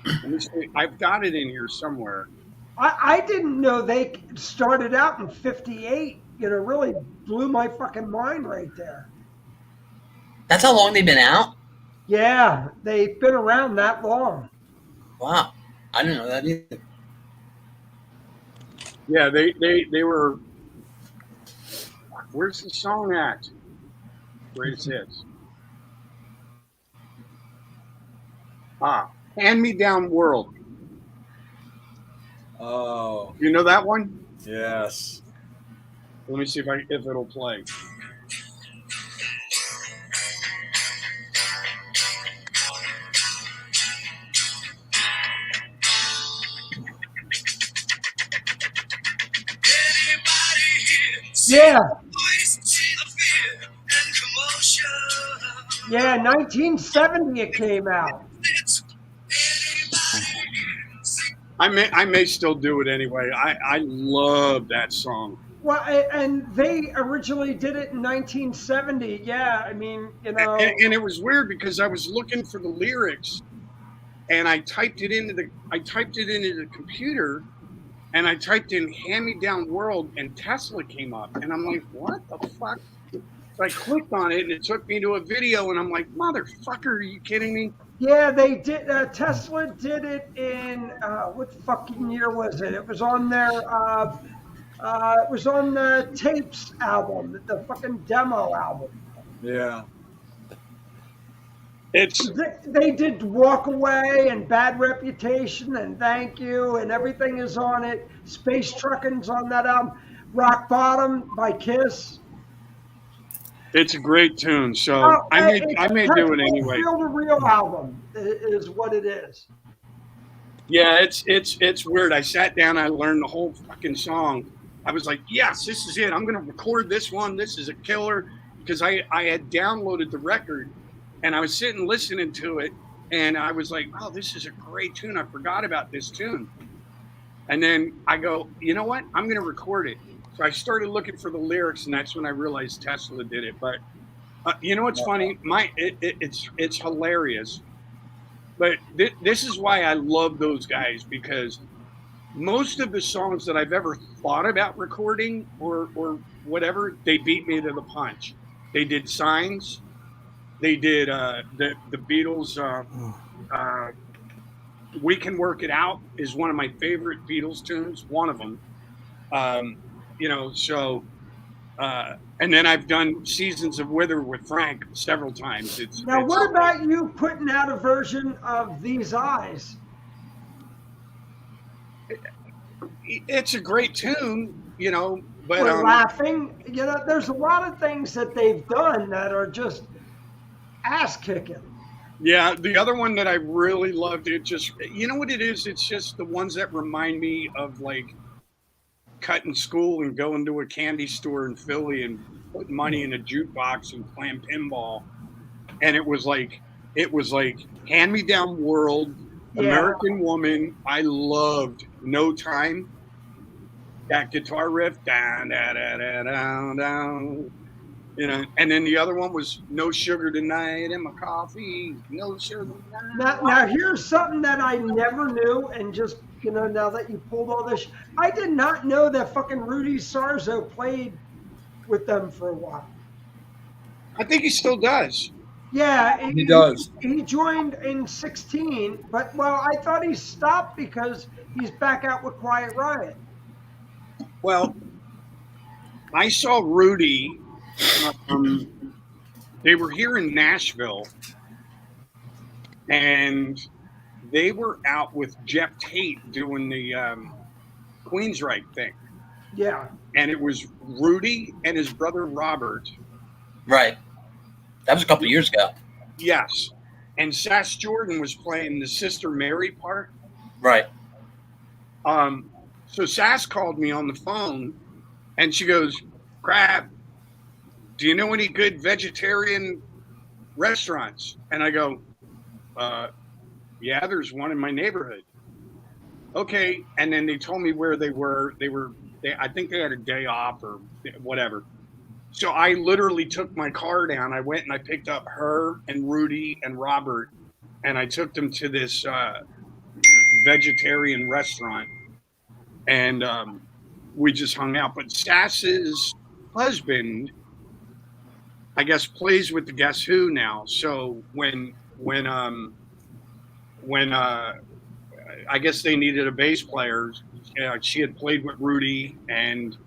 Let me see. I've got it in here somewhere. I didn't know they started out in '58. You know, really blew my fucking mind right there. That's how long they've been out? Yeah, they've been around that long. Wow. I didn't know that either. Yeah, they were. Where's the song at? Where is this? Hand Me Down World. Oh, You know that one? yes. Let me see if it'll play. Yeah. Yeah, 1970 it came out. I may still do it anyway. I love that song. Well, and they originally did it in 1970. Yeah, I mean, you know. And it was weird because I was looking for the lyrics, and I typed it into the computer, and I typed in "Hand Me Down World," and Tesla came up, and I'm like, what the fuck? So I clicked on it, and it took me to a video, and I'm like, motherfucker, are you kidding me? Yeah, they did. Tesla did it in what fucking year was it? It was on their. It was on the Tapes album, the fucking demo album. Yeah. They did Walk Away and Bad Reputation and Thank You, and everything is on it. Space Trucking's on that album. Rock Bottom by Kiss. It's a great tune, so I may do it anyway. Feel the Real album is what it is. Yeah, it's weird. I sat down, I learned the whole fucking song. I was like, yes, this is it. I'm going to record this one. This is a killer. Because I had downloaded the record, and I was sitting listening to it, and I was like, oh, this is a great tune. I forgot about this tune. And then I go, you know what? I'm going to record it. So I started looking for the lyrics, and that's when I realized Tesla did it. But you know what's funny? It's hilarious. But this is why I love those guys, because most of the songs that I've ever thought about recording or whatever, they beat me to the punch. They did Signs. They did the Beatles. We Can Work It Out is one of my favorite Beatles tunes. One of them. You know, so and then I've done Seasons of Wither with Frank several times. Now, what about you putting out a version of These Eyes? It's a great tune, you know, But we're laughing. You know, there's a lot of things that they've done that are just ass kicking. yeah, the other one that I really loved, it just, you know what it is? It's just the ones that remind me of like cutting school and going to a candy store in Philly and putting money in a jukebox and playing pinball. And it was like Hand Me Down World, Yeah. American Woman. I loved No Time. That guitar riff, down, down, down, down, down, down. You know, and then the other one was No Sugar Tonight in My Coffee. No sugar tonight. Now here's something that I never knew, and just, you know, now that you pulled all this, I did not know that fucking Rudy Sarzo played with them for a while. I think he still does. Yeah, He does. He joined in 16, but well, I thought he stopped because he's back out with Quiet Riot. Well, I saw Rudy. They were here in Nashville, and they were out with Jeff Tate doing the Queensryche thing. Yeah. And it was Rudy and his brother Robert. Right. That was a couple of years ago. Yes. And Sass Jordan was playing the Sister Mary part. Right. So Sass called me on the phone, and she goes, "Crab, do you know any good vegetarian restaurants?" And I go, "Yeah, there's one in my neighborhood." Okay. And then they told me where they were. I think they had a day off or whatever. So I literally took my car down. I went and I picked up her and Rudy and Robert, and I took them to this vegetarian restaurant, and we just hung out. But Sass's husband, I guess, plays with the Guess Who now. So when I guess they needed a bass player, she had played with Rudy, and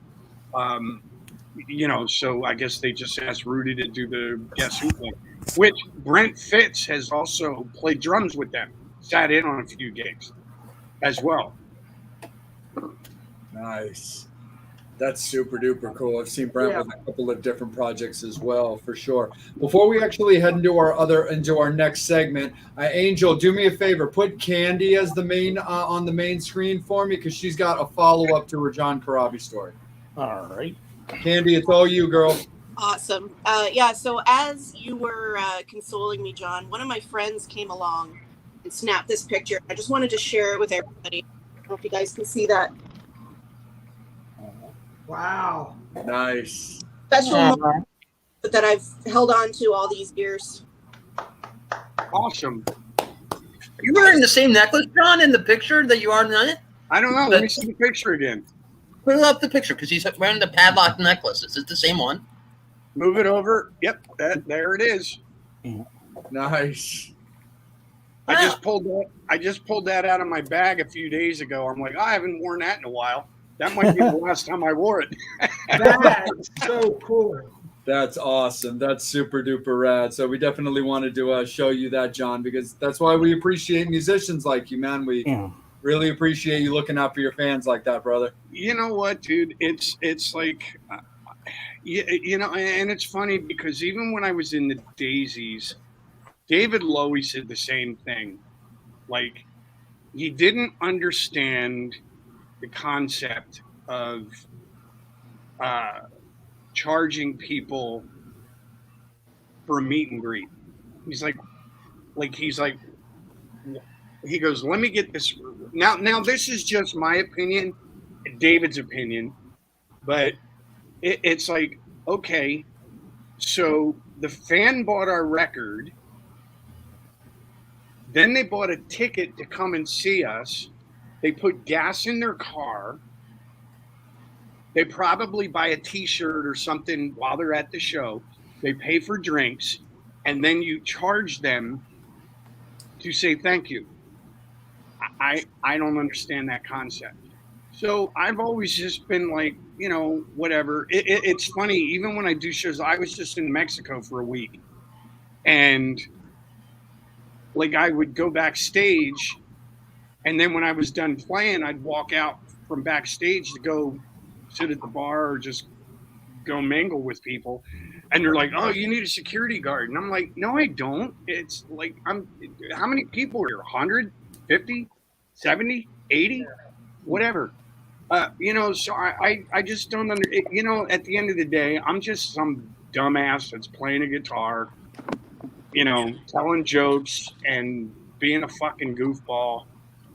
you know, so I guess they just asked Rudy to do the Guess Who thing, which Brent Fitz has also played drums with them, sat in on a few gigs as well. Nice. That's super duper cool. I've seen Brent with a couple of different projects as well, for sure. Before we actually head into our next segment, Angel, do me a favor, put Candy as the main on the main screen for me, because she's got a follow up to her John Corabi story. All right. Candy, it's all you, girl. Awesome. Yeah, so as you were consoling me, John, one of my friends came along and snapped this picture. I just wanted to share it with everybody. I don't know if you guys can see that. Wow. Nice. Special moment that I've held on to all these years. Awesome. Are you wearing the same necklace, John, in the picture that you are tonight? I don't know. Let me see the picture again. Put up the picture, because he's wearing the padlock necklace. Is it the same one? Move it over. Yep, there it is. Nice. I just pulled that out of my bag a few days ago. I'm like, I haven't worn that in a while. That might be the last time I wore it. That's so cool. That's awesome. That's super duper rad. So we definitely wanted to show you that, John, because that's why we appreciate musicians like you, man. We really appreciate you looking out for your fans like that, brother. You know what, dude? It's like, you know, and it's funny because even when I was in the Daisies, David Lowy said the same thing. Like, he didn't understand the concept of charging people for a meet and greet. He goes, let me get this. Now this is just my opinion, David's opinion, but it's like, okay, so the fan bought our record, then they bought a ticket to come and see us. They put gas in their car. They probably buy a T-shirt or something while they're at the show. They pay for drinks, and then you charge them to say thank you. I don't understand that concept. So I've always just been like, you know, whatever. It's funny, even when I do shows, I was just in Mexico for a week. And like I would go backstage, and then when I was done playing, I'd walk out from backstage to go sit at the bar or just go mingle with people. And they're like, oh, you need a security guard. And I'm like, no, I don't. It's like, how many people are here? 100, 50, 70, 80, whatever. So I just don't at the end of the day, I'm just some dumbass that's playing a guitar, telling jokes and being a fucking goofball.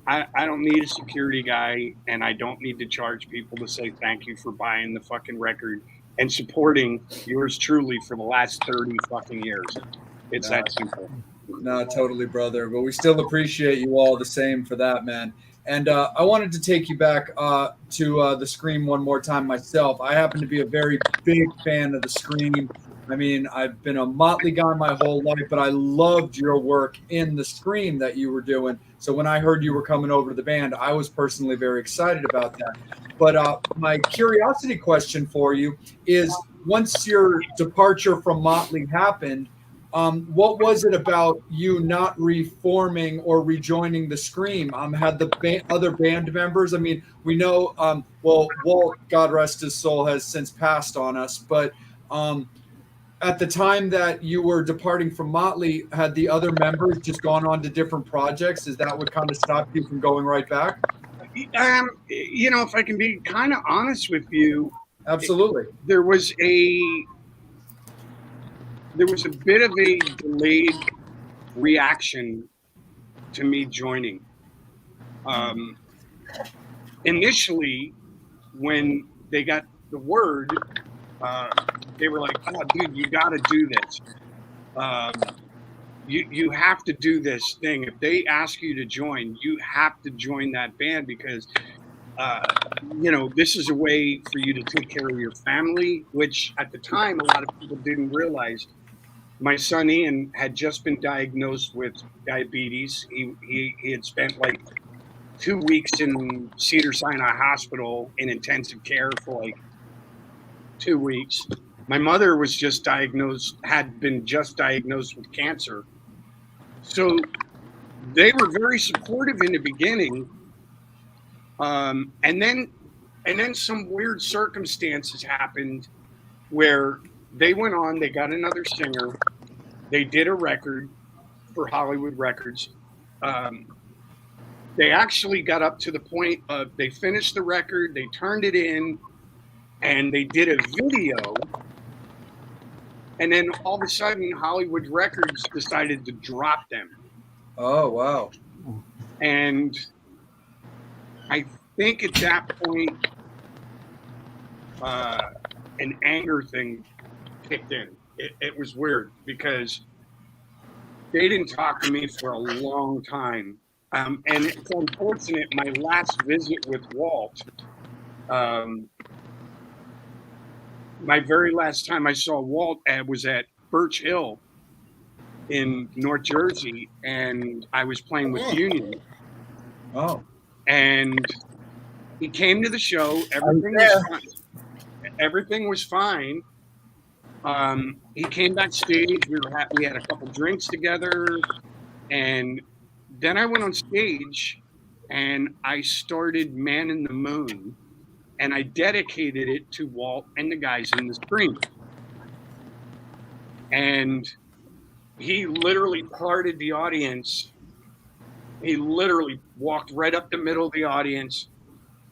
I don't need a security guy, and I don't need to charge people to say thank you for buying the fucking record and supporting yours truly for the last 30 fucking years. It's that simple. No, totally, brother. But we still appreciate you all the same for that, man. And I wanted to take you back to the Scream one more time myself. I happen to be a very big fan of the Scream. I mean, I've been a Motley guy my whole life, but I loved your work in the Scream that you were doing. So when I heard you were coming over to the band, I was personally very excited about that. But my curiosity question for you is, once your departure from Motley happened, what was it about you not reforming or rejoining the Scream? Had the other band members? I mean, we know, Walt, God rest his soul, has since passed on us, but at the time that you were departing from Motley, had the other members just gone on to different projects? Is that what kind of stopped you from going right back? If I can be kind of honest with you, absolutely. There was a bit of a delayed reaction to me joining. Initially, when they got the word, they were like, "Oh, dude, you got to do this. You have to do this thing. If they ask you to join, you have to join that band because, this is a way for you to take care of your family," which at the time, a lot of people didn't realize. My son Ian had just been diagnosed with diabetes. He had spent like 2 weeks in Cedars-Sinai Hospital in intensive care for like 2 weeks. My mother was had been just diagnosed with cancer. So they were very supportive in the beginning. And then some weird circumstances happened where they went on, they got another singer, they did a record for Hollywood Records. They actually got up to the point of, they finished the record, they turned it in, and they did a video. And then all of a sudden, Hollywood Records decided to drop them. Oh, wow. And I think at that point, an anger thing kicked in. It was weird because they didn't talk to me for a long time. And it's unfortunate, my last visit with Walt, my very last time I saw Walt was at Birch Hill in North Jersey, and I was playing with Union. Oh. And he came to the show. Everything was fine. He came backstage. We had a couple drinks together, and then I went on stage, and I started "Man in the Moon," and I dedicated it to Walt and the guys in the Scream. And he literally parted the audience. He literally walked right up the middle of the audience,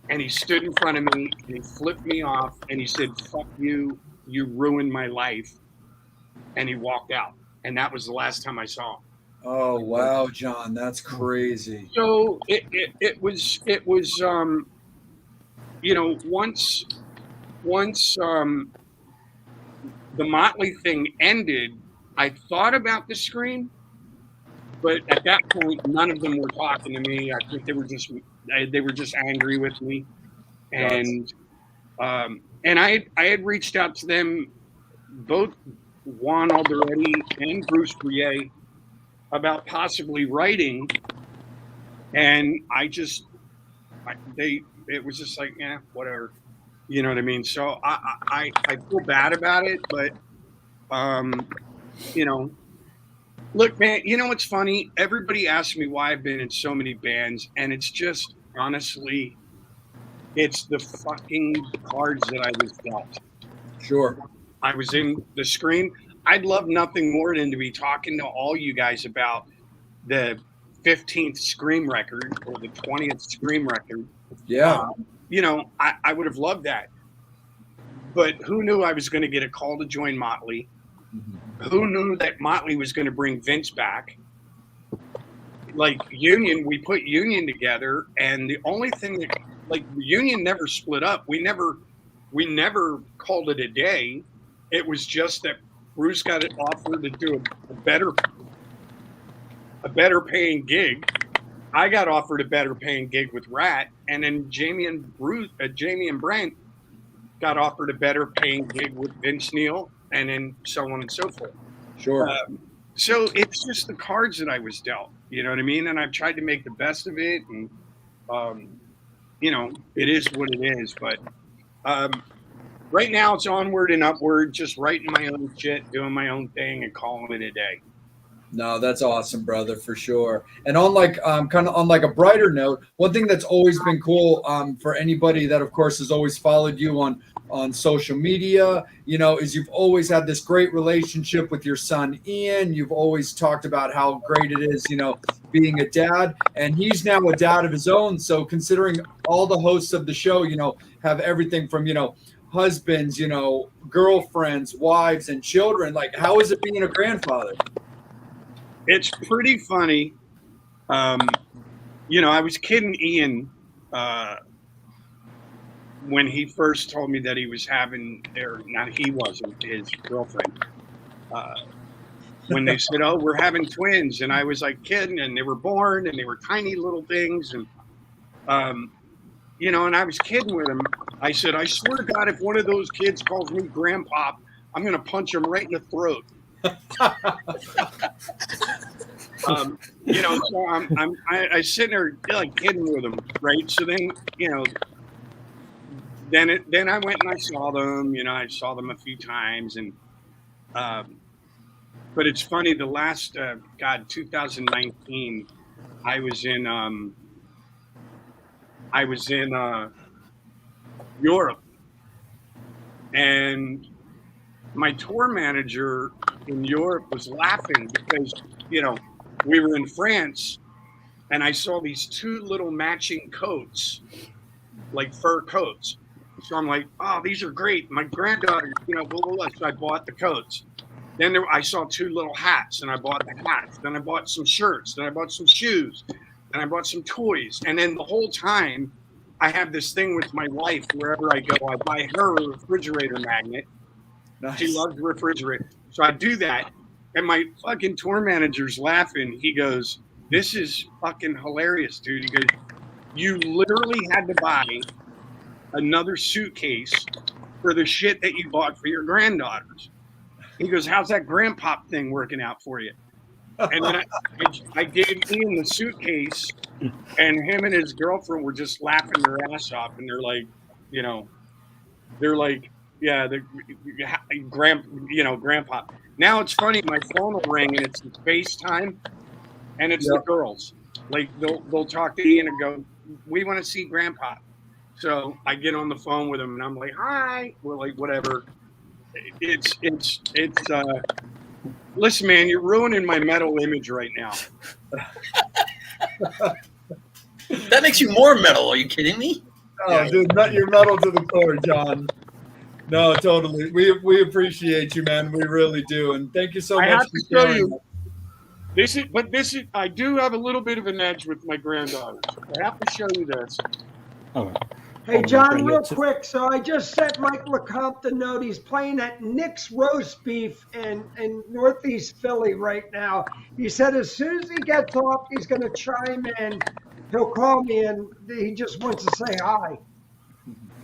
and he stood in front of me, and he flipped me off, and he said, "Fuck you, you ruined my life." And he walked out. And that was the last time I saw him. Oh, wow, John, that's crazy. So it was once the Motley thing ended, I thought about the Scream, but at that point, none of them were talking to me. I think they were just angry with me, and I had reached out to them, both Juan Alderete and Bruce Bruyere, about possibly writing, and it was just like, yeah, whatever, you know what I mean? So I feel bad about it, but look, man, you know what's funny? Everybody asks me why I've been in so many bands, and it's just honestly, It's the fucking cards that I was dealt. Sure. I was in the screen. I'd love nothing more than to be talking to all you guys about the 15th Scream record or the 20th Scream record. Yeah. You know, I would have loved that. But who knew I was going to get a call to join Motley? Mm-hmm. Who knew that Motley was going to bring Vince back? Like Union, we put Union together, and the only thing that, like, Union never split up. We never called it a day. It was just that Bruce got it offered to do a better paying gig. I got offered a better paying gig with Rat, and then Jamie and Brent got offered a better paying gig with Vince Neil, and then so on and so forth. Sure. So it's just the cards that I was dealt. You know what I mean? And I've tried to make the best of it, and you know, it is what it is. But right now, it's onward and upward. Just writing my own shit, doing my own thing, and calling it a day. No, that's awesome, brother, for sure. And on like kind of on like a brighter note, one thing that's always been cool for anybody that, of course, has always followed you on social media, you know, is you've always had this great relationship with your son, Ian. You've always talked about how great it is, you know, being a dad, and he's now a dad of his own. So considering all the hosts of the show, you know, have everything from, you know, husbands, you know, girlfriends, wives, and children, like, how is it being a grandfather? It's pretty funny. You know, I was kidding Ian when he first told me that he was having, or not, he wasn't, his girlfriend. When they said, "Oh, we're having twins," and I was like kidding, and they were born, and they were tiny little things, and you know, and I was kidding with him. I said, "I swear to God, if one of those kids calls me grandpa, I'm going to punch him right in the throat." You know, so I sit there like kidding with him, right? So then, you know, then I went and I saw them. You know, I saw them a few times, and but it's funny. The last 2019, I was in Europe, and my tour manager in Europe was laughing because, you know, we were in France, and I saw these two little matching coats, like fur coats. So I'm like, "Oh, these are great. My granddaughter, you know, blah, blah, blah." So I bought the coats. Then I saw two little hats, and I bought the hats. Then I bought some shirts. Then I bought some shoes. Then I bought some toys. And then the whole time, I have this thing with my wife. Wherever I go, I buy her a refrigerator magnet. Nice. She loves refrigerator. So I do that. And my fucking tour manager's laughing. He goes, "This is fucking hilarious, dude." He goes, "You literally had to buy another suitcase for the shit that you bought for your granddaughters." He goes, "How's that grandpa thing working out for you?" And then I gave Ian the suitcase, and him and his girlfriend were just laughing their ass off. And they're like, you know, they're like, "Yeah, grandpa." Now it's funny. My phone will ring, and it's FaceTime, and it's the girls. Like they'll talk to Ian and go, "We want to see grandpa." So I get on the phone with him, and I'm like, "Hi." We're like, whatever. It's listen, man, you're ruining my metal image right now. That makes you more metal. Are you kidding me? Oh, yeah. Dude, you're metal to the core, John. No, totally. We appreciate you, man. We really do. And thank you so much. I have to show you. This is. I do have a little bit of an edge with my granddaughters. I have to show you this. Okay. Hey, John, real quick. So I just sent Mike LeCompte the note. He's playing at Nick's Roast Beef in Northeast Philly right now. He said as soon as he gets off, he's going to chime in. He'll call me, and he just wants to say hi.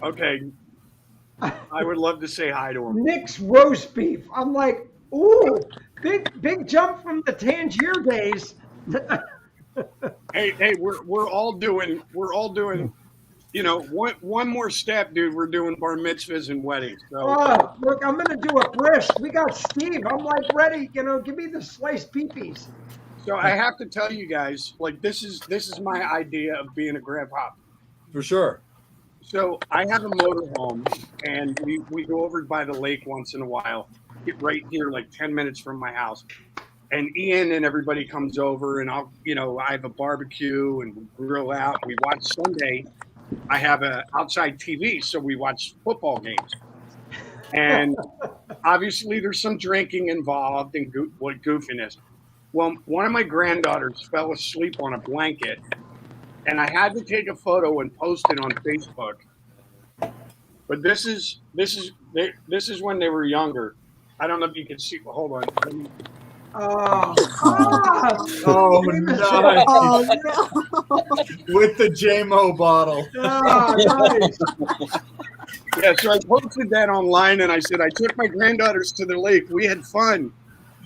Okay. I would love to say hi to him. Nick's Roast Beef. I'm like, ooh, big jump from the Tangier days. Hey, we're all doing. You know, one more step, dude. We're doing bar mitzvahs and weddings. So. Oh, look, I'm gonna do a brisket. We got Steve. I'm like ready. You know, give me the sliced peepees. So I have to tell you guys, like this is my idea of being a grandpa. For sure. So I have a motorhome, and we go over by the lake once in a while. Get right here, like 10 minutes from my house. And Ian and everybody comes over, and I have a barbecue and we grill out. We watch Sunday. I have an outside TV, so we watch football games. And obviously, there's some drinking involved and goofiness. Well, one of my granddaughters fell asleep on a blanket, and I had to take a photo and post it on Facebook. But this is when they were younger. I don't know if you can see. Hold on. Oh, nice. Oh, no. With the JMO bottle. nice. Yeah, so I posted that online, and I said I took my granddaughters to the lake. We had fun,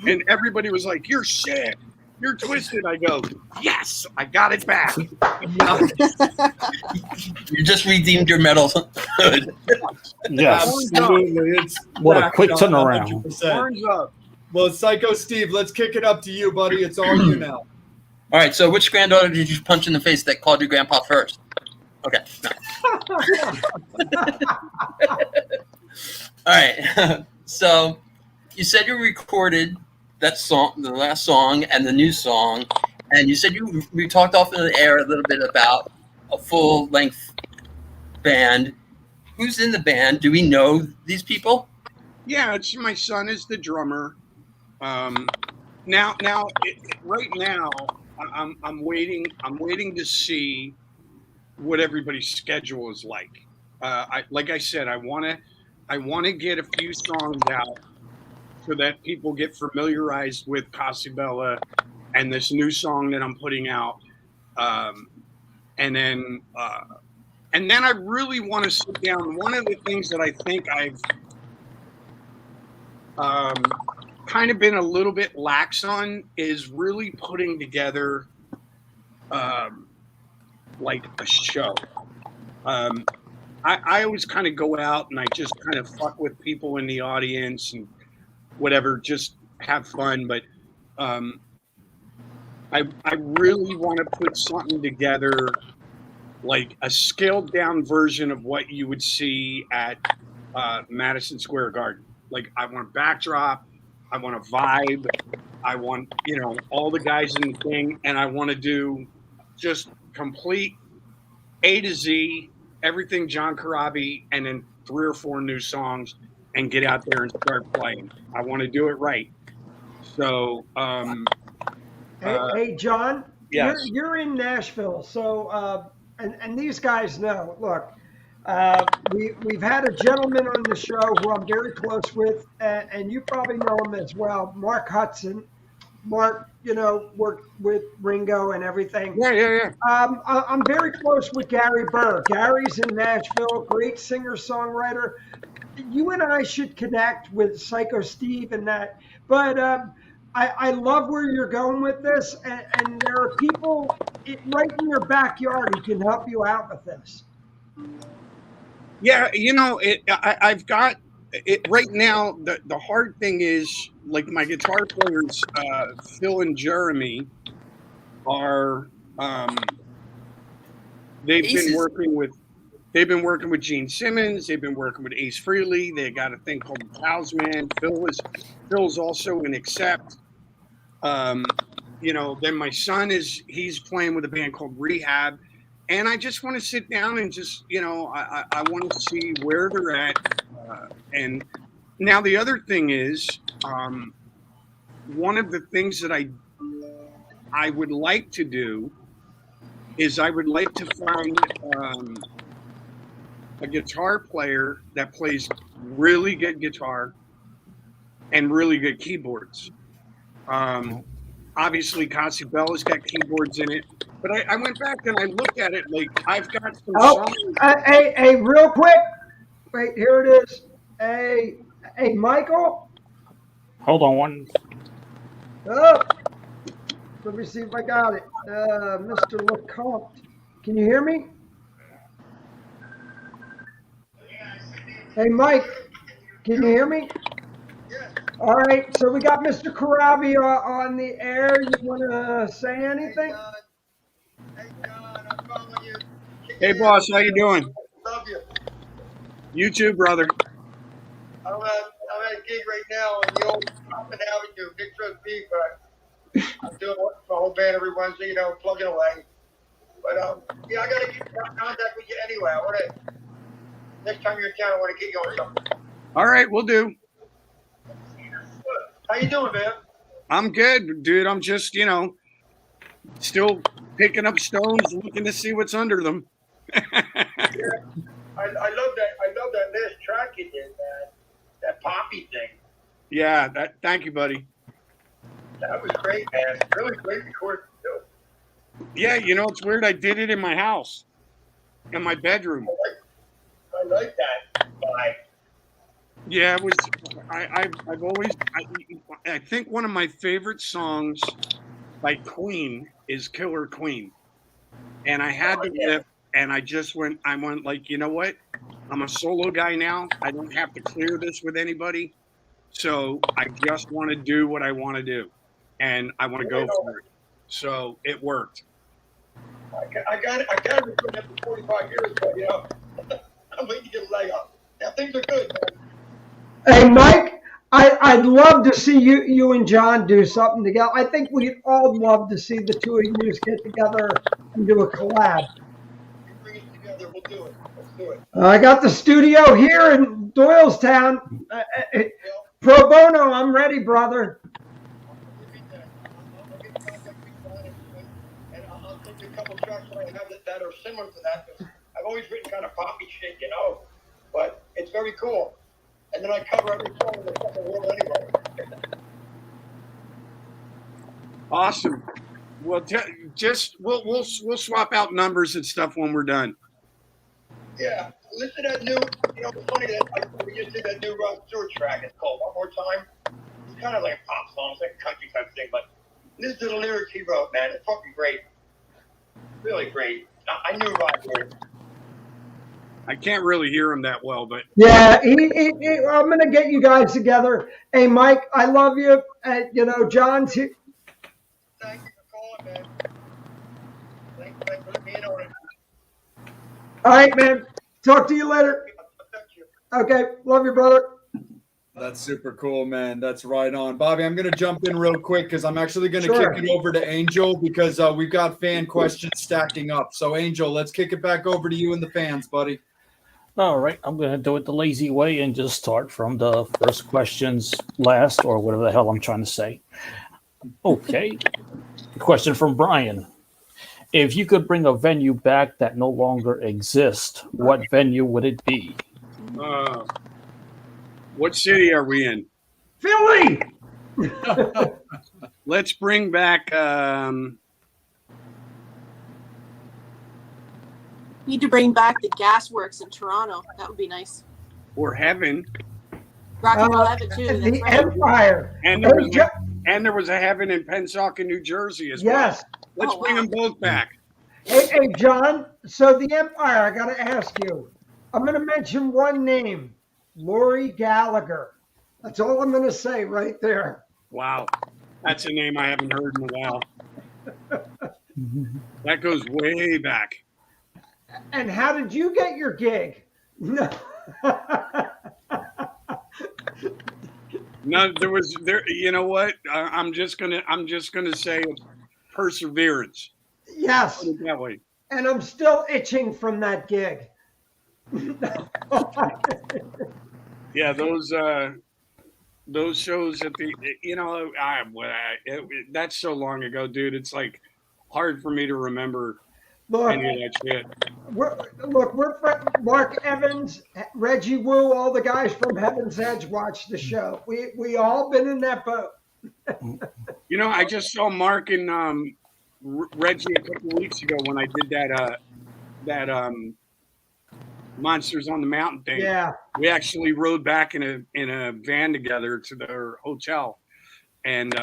and everybody was like, "You're sick. You're twisted." I go, "Yes, I got it back." You just redeemed your medal. Yes. Absolutely. It's What a back quick on turnaround. 100%. Horns up. Well, Psycho Steve, let's kick it up to you, buddy. It's all you now. All right. So, which granddaughter did you punch in the face that called you grandpa first? Okay. No. All right. So, you said you recorded that song, the last song, and the new song, and you said we talked off in the air a little bit about a full-length band. Who's in the band? Do we know these people? Yeah, it's my son is the drummer. Right now, I'm waiting to see what everybody's schedule is like. Like I said, I want to get a few songs out so that people get familiarized with Casibella and this new song that I'm putting out. And then I really want to sit down. One of the things that I think I've kind of been a little bit lax on is really putting together like a show. I always kind of go out and I just kind of fuck with people in the audience and whatever, just have fun. But I really want to put something together, like a scaled down version of what you would see at Madison Square Garden. Like, I want a backdrop, I want a vibe, I want, all the guys in the thing, and I want to do just complete A to Z, everything John Corabi, and then 3 or 4 new songs, and get out there and start playing. I want to do it right. So, Hey, John. Yes. You're in Nashville, so and these guys know. Look, we've had a gentleman on the show who I'm very close with, and you probably know him as well, Mark Hudson. Mark, worked with Ringo and everything. Yeah. I'm very close with Gary Burr. Gary's in Nashville, great singer-songwriter. You and I should connect with Psycho Steve and that. But I love where you're going with this, and there are people right in your backyard who can help you out with this. Yeah, I've got it right now. The hard thing is, like, my guitar players, Phil and Jeremy, are they've been working with Gene Simmons. They've been working with Ace Frehley. They got a thing called the Talisman. Phil's also in Accept. Then my son he's playing with a band called Rehab. And I just want to sit down and just, I want to see where they're at. And now the other thing is, one of the things that I would like to do is I would like to find a guitar player that plays really good guitar and really good keyboards. Obviously, Casibella's got keyboards in it. But I went back and I looked at it, like, I've got some songs. Hey, real quick. Wait, here it is. Hey, Michael. Hold on one. Oh, let me see if I got it. Mr. LeCompte. Can you hear me? Hey, Mike. Can you hear me? Yeah. All right. So we got Mr. Corabi on the air. You want to say anything? Hey, boss, how you doing? Love you. You too, brother. I'm at a gig right now in the old Common Avenue, Nick Truck Beef. I'm doing my whole band every Wednesday, you know, plugging away. But yeah, I gotta get in contact with you anyway. Next time you're in town, I want to get you on something. All right, we'll do. How you doing, man? I'm good, dude. I'm just, you know, still picking up stones, looking to see what's under them. Yeah. I love that. I love that last track you did, man. That poppy thing. Yeah. Thank you, buddy. That was great, man. Really great recording too. Yeah, you know, it's weird. I did it in my house, in my bedroom. I like that vibe. Yeah, it was. I've always. I think one of my favorite songs by Queen is "Killer Queen," and I had to rip, and I just went. I went like, you know what? I'm a solo guy now. I don't have to clear this with anybody, so I just want to do what I want to do, and I want to go for it. So it worked. I got it. Been doing that for 45 years, but you know, I'm waiting to get a leg up. Now things are good, man. Hey, Mike, I'd love to see you and John do something together. I think we'd all love to see the two of you get together and do a collab. You bring it together, we'll do it. Let's do it. I got the studio here in Doylestown. Pro bono, I'm ready, brother. I'll take a couple tracks that I have that are similar to that. I've always written kind of poppy shit, you know, but it's very cool. And then I cover every song in the fucking world anyway. Awesome. Well, we'll swap out numbers and stuff when we're done. Yeah, listen to that new. You know, it's funny that we just did that new Rod Stewart track. It's called "One More Time." It's kind of like a pop song, it's like a country type thing, but listen to the lyrics he wrote, man. It's fucking great. Really great. I knew Rod Stewart. I can't really hear him that well, but Yeah, I'm gonna get you guys together. Hey, Mike, I love you. You know, John's here. Thank you for calling, man. Thanks for being on it. All right, man. Talk to you later. Thank you. Okay, love you, brother. That's super cool, man. That's right on. Bobby, I'm going to jump in real quick because I'm actually going to Sure. kick it over to Angel because we've got fan questions stacking up. So, Angel, let's kick it back over to you and the fans, buddy. All right, I'm going to do it the lazy way and just start from the first questions last, or whatever the hell I'm trying to say. Okay. Question from Brian. If you could bring a venue back that no longer exists, what venue would it be? what city are we in? Philly. Let's bring back. Need to bring back the Gasworks in Toronto. That would be nice. Or Heaven. Rock and Roll Heaven too. The That's right. Empire. And there was a Heaven in Pennsauken, New Jersey as well. Yes. Let's bring them both back. Hey, John. So the Empire, I got to ask you. I'm going to mention one name, Lori Gallagher. That's all I'm going to say right there. Wow. That's a name I haven't heard in a while. That goes way back. And how did you get your gig? No. No, there. You know what? I'm just gonna say perseverance. Yes. Put it that way. And I'm still itching from that gig. Yeah, those shows at the, you know, that's so long ago, dude. It's like hard for me to remember any of that shit. We're Mark Evans, Reggie Wu, all the guys from Heaven's Edge watched the show. We all been in that boat. You know, I just saw Mark and Reggie a couple of weeks ago when I did that Monsters on the Mountain thing. Yeah. We actually rode back in a van together to their hotel, and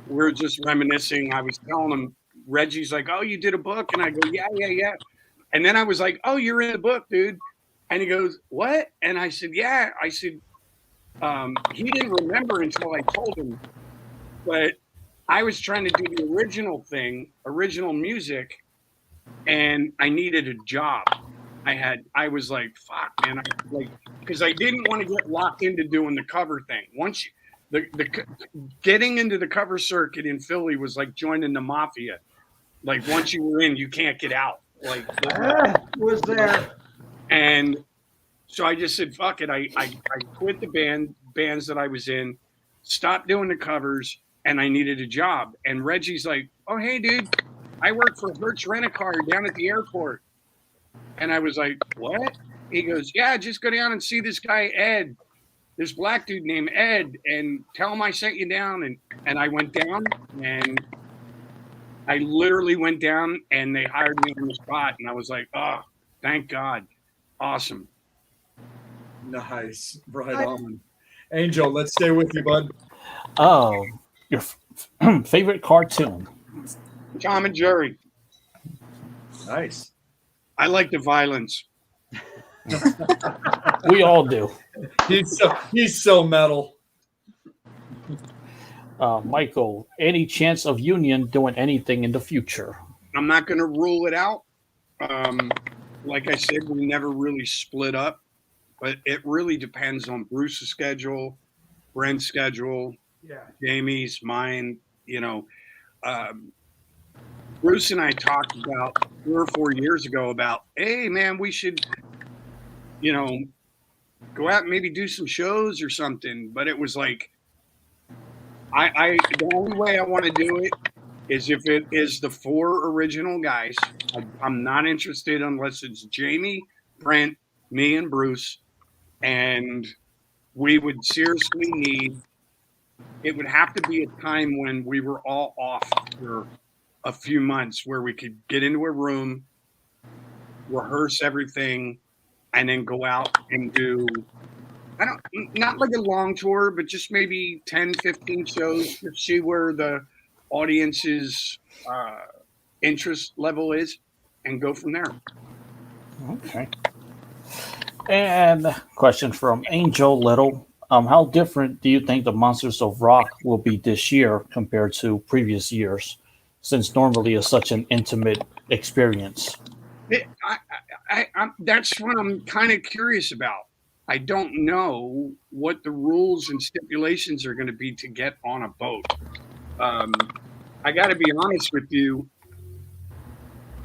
we were just reminiscing. I was telling him, Reggie's like, "Oh, you did a book," and I go, "Yeah." And then I was like, "Oh, you're in the book, dude." And he goes, "What?" And I said, "Yeah." I said, he didn't remember until I told him, but I was trying to do the original thing, original music, and I needed a job. I was like, fuck, not, man. Because I didn't want to get locked into doing the cover thing. Once getting into the cover circuit in Philly was like joining the mafia. Like once you were in, you can't get out. Like was there. And so I just said, fuck it. I quit the bands that I was in, stopped doing the covers, and I needed a job. And Reggie's like, oh, hey, dude, I work for Hertz Rent-A-Car down at the airport. And I was like, what? He goes, yeah, just go down and see this guy, Ed, this black dude named Ed, and tell him I sent you down. And I went down, and I literally went down, and they hired me on the spot. And I was like, oh, thank God. Awesome. Nice. Right on. Angel, let's stay with you, bud. Oh, your favorite cartoon? Tom and Jerry. Nice. I like the violence. We all do. He's so metal. Michael, any chance of Union doing anything in the future? I'm not going to rule it out. Like I said, we never really split up, but it really depends on Bruce's schedule, Brent's schedule, Jamie's, mine. Bruce and I talked about 3 or 4 years ago about, hey, man, we should, go out and maybe do some shows or something. But it was like, the only way I want to do it is if it is the 4 original guys. I'm not interested unless it's Jamie, Brent, me, and Bruce. And we would seriously it would have to be a time when we were all off for a few months where we could get into a room, rehearse everything, and then go out and do, not like a long tour, but just maybe 10, 15 shows to see where the audience's interest level is and go from there. Okay. And question from Angel Little. How different do you think the Monsters of Rock will be this year compared to previous years, since normally it's such an intimate experience? That's what I'm kind of curious about. I don't know what the rules and stipulations are going to be to get on a boat. I got to be honest with you.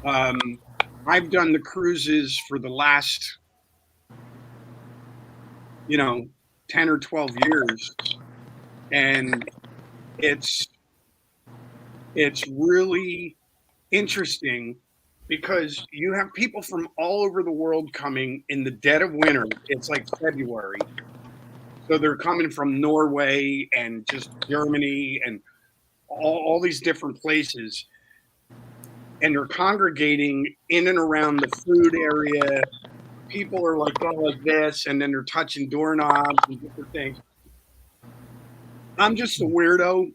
I've done the cruises for the last, 10 or 12 years. And it's really interesting because you have people from all over the world coming in the dead of winter. It's like February. So they're coming from Norway and just Germany and all these different places. And they're congregating in and around the food area. People are like going like this, and then they're touching doorknobs and different things. I'm just a weirdo.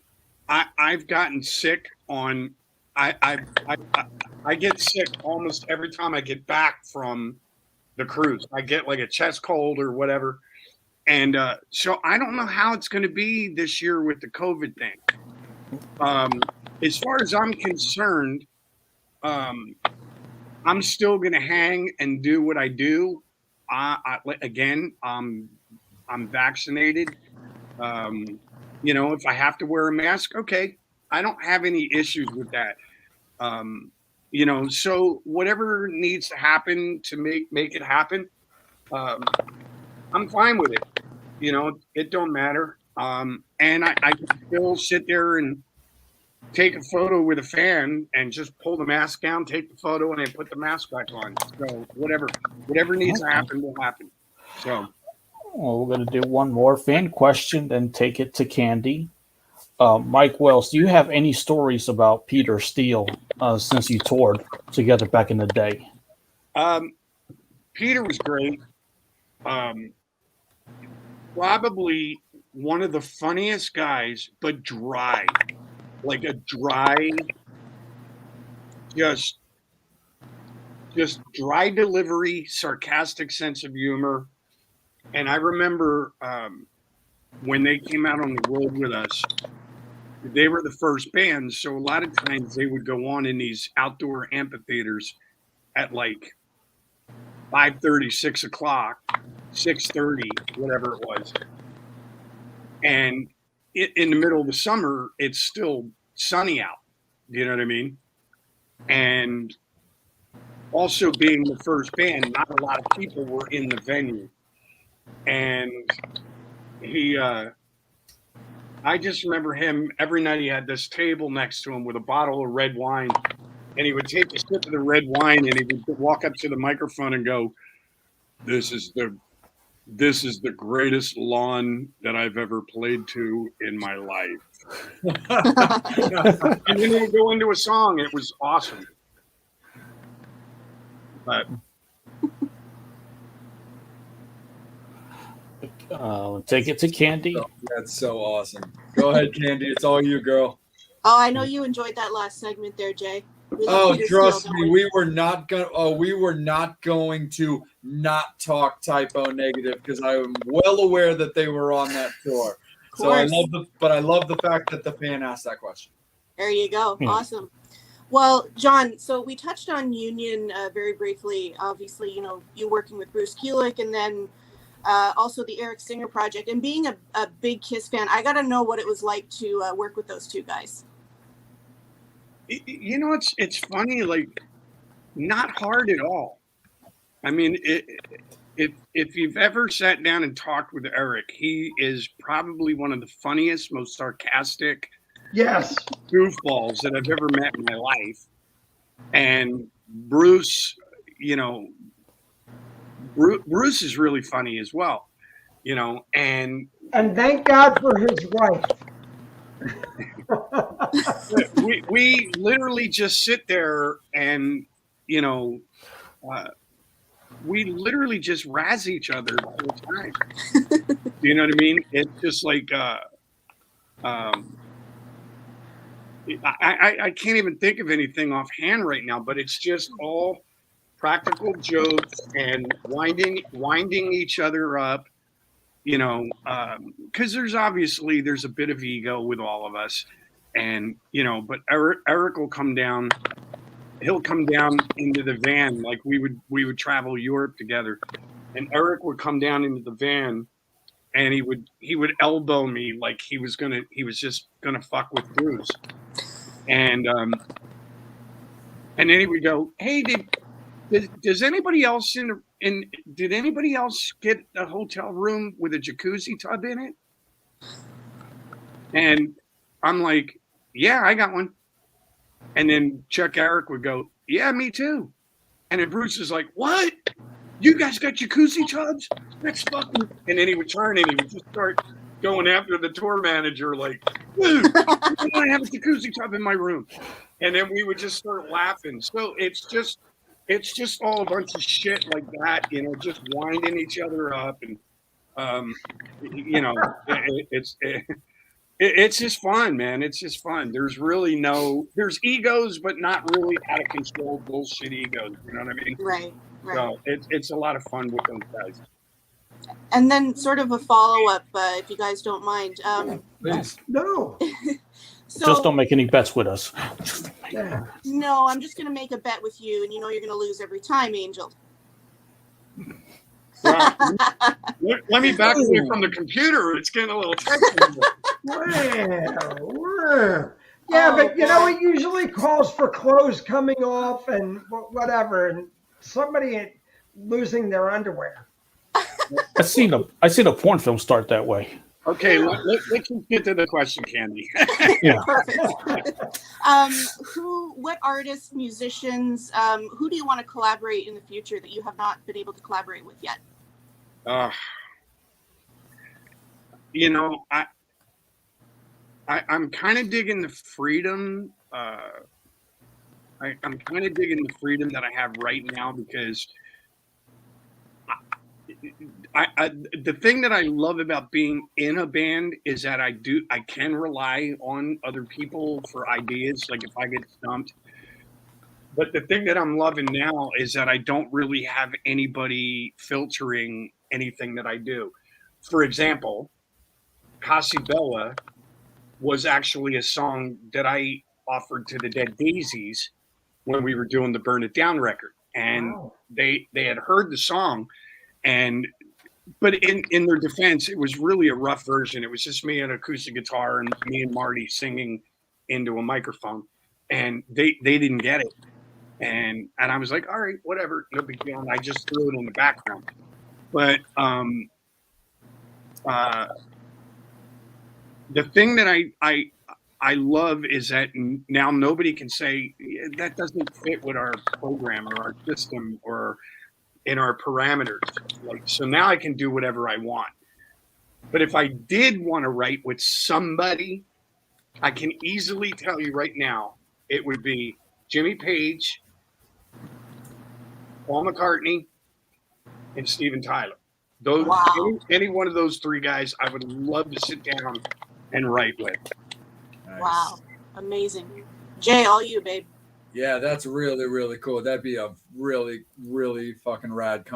I've gotten sick on. I get sick almost every time I get back from the cruise. I get like a chest cold or whatever, and so I don't know how it's going to be this year with the COVID thing. As far as I'm concerned, I'm still going to hang and do what I do. Again, I'm vaccinated. If I have to wear a mask, okay. I don't have any issues with that. So whatever needs to happen to make it happen, I'm fine with it. It don't matter. And I can still sit there and take a photo with a fan and just pull the mask down, take the photo, and then put the mask back on. So whatever needs to happen will happen. So, well, we're going to do one more fan question, then take it to Candy. Mike Wells, do you have any stories about Peter Steele since you toured together back in the day? Peter was great. Probably one of the funniest guys, but dry. Like a dry, just dry delivery, sarcastic sense of humor. And I remember when they came out on the road with us, they were the first band. So a lot of times they would go on in these outdoor amphitheaters at like 5:30, 6 o'clock, 6:30, whatever it was. And in the middle of the summer, it's still sunny out. You know what I mean? And also being the first band, not a lot of people were in the venue. And I just remember him, every night he had this table next to him with a bottle of red wine, and he would take a sip of the red wine and he would walk up to the microphone and go, this is the greatest lawn that I've ever played to in my life. And then he would go into a song. It was awesome. But take it to Candy. That's so awesome. Go ahead, Candy. It's all you, girl. Oh, I know you enjoyed that last segment there, Jay. Oh, trust me, we were not going to not talk Typo Negative because I am well aware that they were on that tour. So I love the fact that the fan asked that question. There you go. Awesome. Well, John, so we touched on Union very briefly. Obviously, you know, you working with Bruce Kulick, and then also the Eric Singer project. And being a big Kiss fan, I got to know what it was like to work with those two guys. You know, it's funny, like, not hard at all. I mean, if you've ever sat down and talked with Eric, he is probably one of the funniest, most sarcastic goofballs that I've ever met in my life. And Bruce, you know, Bruce is really funny as well, you know, and thank God for his wife. we literally just sit there and, you know, we literally just razz each other the whole time. You know what I mean? It's just like I can't even think of anything offhand right now, but it's just all practical jokes and winding each other up, you know, because there's a bit of ego with all of us. And, you know, but Eric will come down. He'll come down into the van. Like we would travel Europe together, and Eric would come down into the van, and he would elbow me like he was just gonna fuck with Bruce. And then he would go, "Hey, does anybody else did anybody else get a hotel room with a jacuzzi tub in it?" And I'm like, "Yeah, I got one." And then Chuck Eric would go, "Yeah, me too." And then Bruce is like, "What? You guys got jacuzzi tubs? That's fucking..." And then he would turn and he would just start going after the tour manager like, "Dude, I have a jacuzzi tub in my room." And then we would just start laughing. So it's just all a bunch of shit like that, you know, just winding each other up. And, you know, it's just fun, man. It's just fun. There's egos, but not really out of control bullshit egos. You know what I mean? Right. So it's a lot of fun with those guys. And then sort of a follow-up, if you guys don't mind. Please. No. So, just don't make any bets with us. No, I'm just going to make a bet with you, and you know you're going to lose every time, Angel. Let me back away from the computer. It's getting a little tricky. Yeah, but you know, it usually calls for clothes coming off and whatever, and somebody losing their underwear. I seen a porn film start that way. Okay, let's get to the question, Candy. Yeah. Perfect. What artists, musicians, who do you want to collaborate in the future that you have not been able to collaborate with yet? You know, I'm kind of digging the freedom. I'm kind of digging the freedom that I have right now because the thing that I love about being in a band is that I can rely on other people for ideas, like if I get stumped. But the thing that I'm loving now is that I don't really have anybody filtering anything that I do. For example, Casa Bella was actually a song that I offered to the Dead Daisies when we were doing the Burn It Down record. and Wow. they had heard the song, but in their defense, it was really a rough version. It was just me and an acoustic guitar and me and Marty singing into a microphone, and they didn't get it. And I was like, all right, whatever, no big deal. And I just threw it in the background. But the thing that I love is that now nobody can say that doesn't fit with our program or our system or in our parameters. Like, so now I can do whatever I want. But if I did want to write with somebody, I can easily tell you right now, it would be Jimmy Page, Paul McCartney, and Steven Tyler. Those any one of those three guys, I would love to sit down and write with. Nice. Wow, amazing. Jay, all you, babe. Yeah, that's really, really cool. That'd be a really, really fucking rad,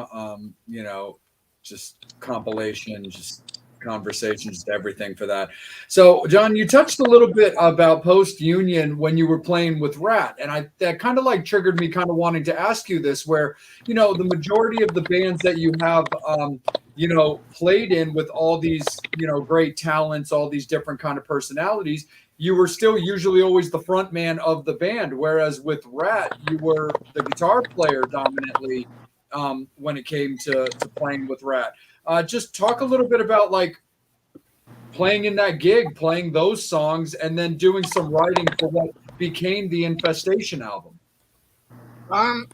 just compilation, just conversation, just everything for that. So, John, you touched a little bit about Post-Union when you were playing with Rat, and that kind of like triggered me kind of wanting to ask you this, where, the majority of the bands that you have, played in with all these, great talents, all these different kind of personalities, you were still usually always the front man of the band, whereas with Rat, you were the guitar player dominantly when it came to playing with Rat. Just talk a little bit about like playing in that gig, playing those songs, and then doing some writing for what became the Infestation album. To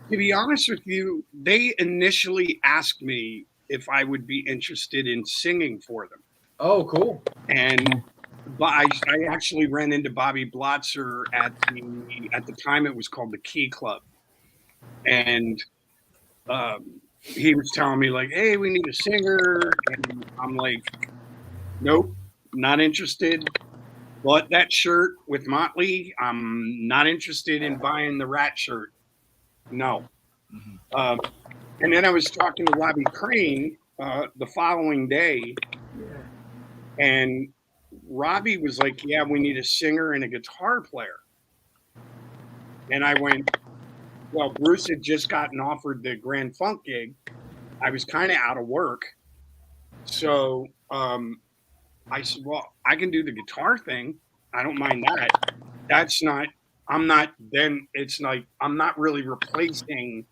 be honest with you, they initially asked me if I would be interested in singing for them. Oh, cool. But I actually ran into Bobby Blotzer at the time it was called the Key Club, and he was telling me like, "Hey, we need a singer," and I'm like, "Nope, not interested." Bought that shirt with Motley. I'm not interested in buying the Rat shirt. No. Mm-hmm. And then I was talking to Robbie Crane the following day, and Robbie was like, "Yeah, we need a singer and a guitar player." And I went, well, Bruce had just gotten offered the Grand Funk gig. I was kind of out of work. So I said, well, I can do the guitar thing. I don't mind that. I'm not really replacing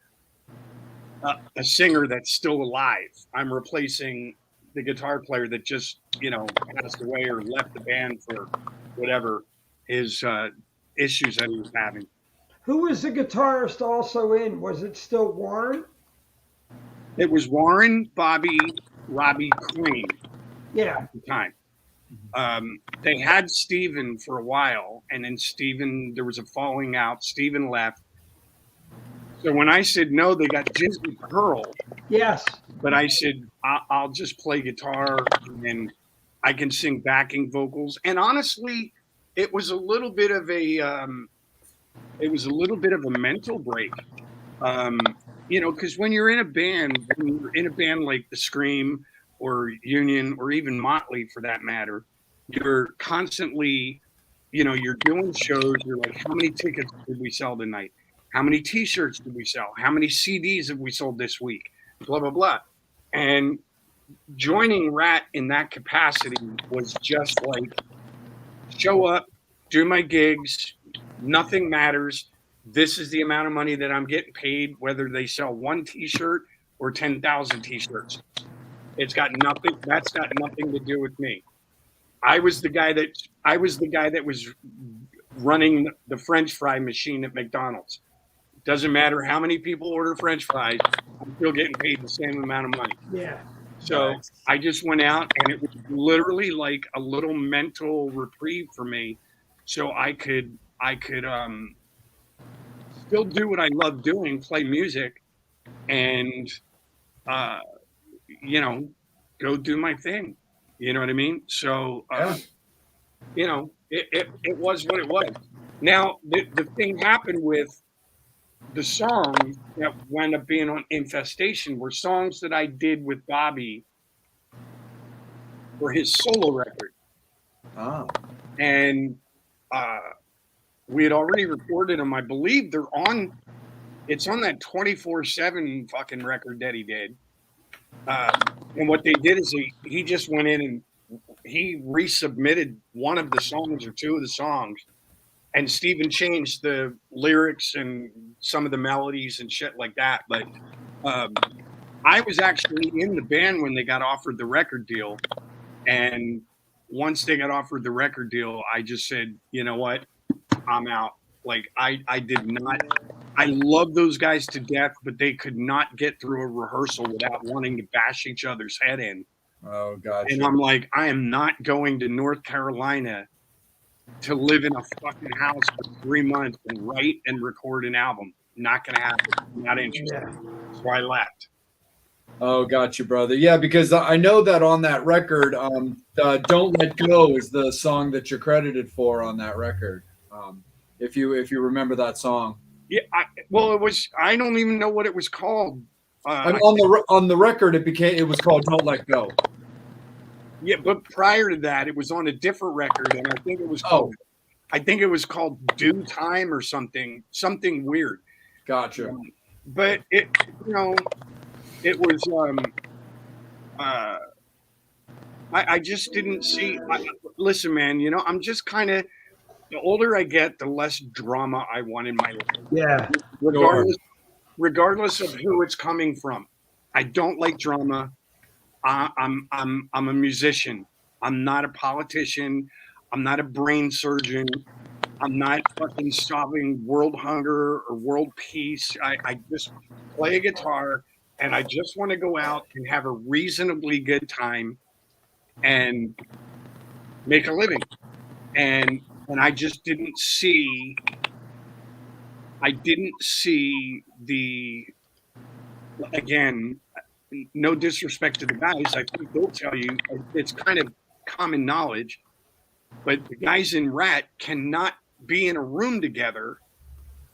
a singer that's still alive. I'm replacing the guitar player that just, passed away or left the band for whatever his issues that he was having. Who was the guitarist also in? Was it still Warren? It was Warren, Bobby, Robbie Crane. Yeah. At the time. They had Steven for a while, and then there was a falling out. Steven left. So when I said no, they got Jizzy Pearl. Yes. But I said, I'll just play guitar and I can sing backing vocals. And honestly, it was a little bit of a mental break. Because when you're in a band like the Scream or Union or even Motley for that matter, you're constantly, you're doing shows. You're like, how many tickets did we sell tonight? How many T-shirts did we sell? How many CDs have we sold this week? Blah, blah, blah. And joining Rat in that capacity was just like, show up, do my gigs, nothing matters. This is the amount of money that I'm getting paid, whether they sell one T-shirt or 10,000 T-shirts. That's got nothing to do with me. I was the guy that was running the French fry machine at McDonald's. Doesn't matter how many people order French fries, I'm still getting paid the same amount of money. Yeah. So I just went out, and it was literally like a little mental reprieve for me, so I could still do what I love doing, play music, and go do my thing. You know what I mean? So it was what it was. Now the thing happened with the songs that wound up being on Infestation were songs that I did with Bobby for his solo record. Oh. And we had already recorded them. I believe they're on It's on that 24/7 fucking record that he did. And what they did is he just went in and he resubmitted one of the songs or two of the songs, and Steven changed the lyrics and some of the melodies and shit like that. But I was actually in the band when they got offered the record deal, and once they got offered the record deal, I just said, you know what, I'm out. Like I did not. I love those guys to death, but they could not get through a rehearsal without wanting to bash each other's head in. Oh, gotcha. And I'm like, I am not going to North Carolina to live in a fucking house for 3 months and write and record an album. Not going to happen. Not interested. Yeah. So I left. Oh, gotcha, brother. Yeah, because I know that on that record, "Don't Let Go" is the song that you're credited for on that record. If you remember that song. Yeah. Well, it was. I don't even know what it was called. On the record, it was called "Don't Let Go." Yeah, but prior to that, it was on a different record, and I think it was called. I think it was called "Due Time" or something weird. Gotcha. But it, it was. I just didn't see. Listen, man. I'm just kind of. The older I get, the less drama I want in my life. Yeah. Regardless of who it's coming from, I don't like drama. I'm a musician. I'm not a politician. I'm not a brain surgeon. I'm not fucking solving world hunger or world peace. I just play a guitar, and I just want to go out and have a reasonably good time and make a living. And I just didn't see. I didn't see the. Again, no disrespect to the guys. I think they'll tell you it's kind of common knowledge, but the guys in Rat cannot be in a room together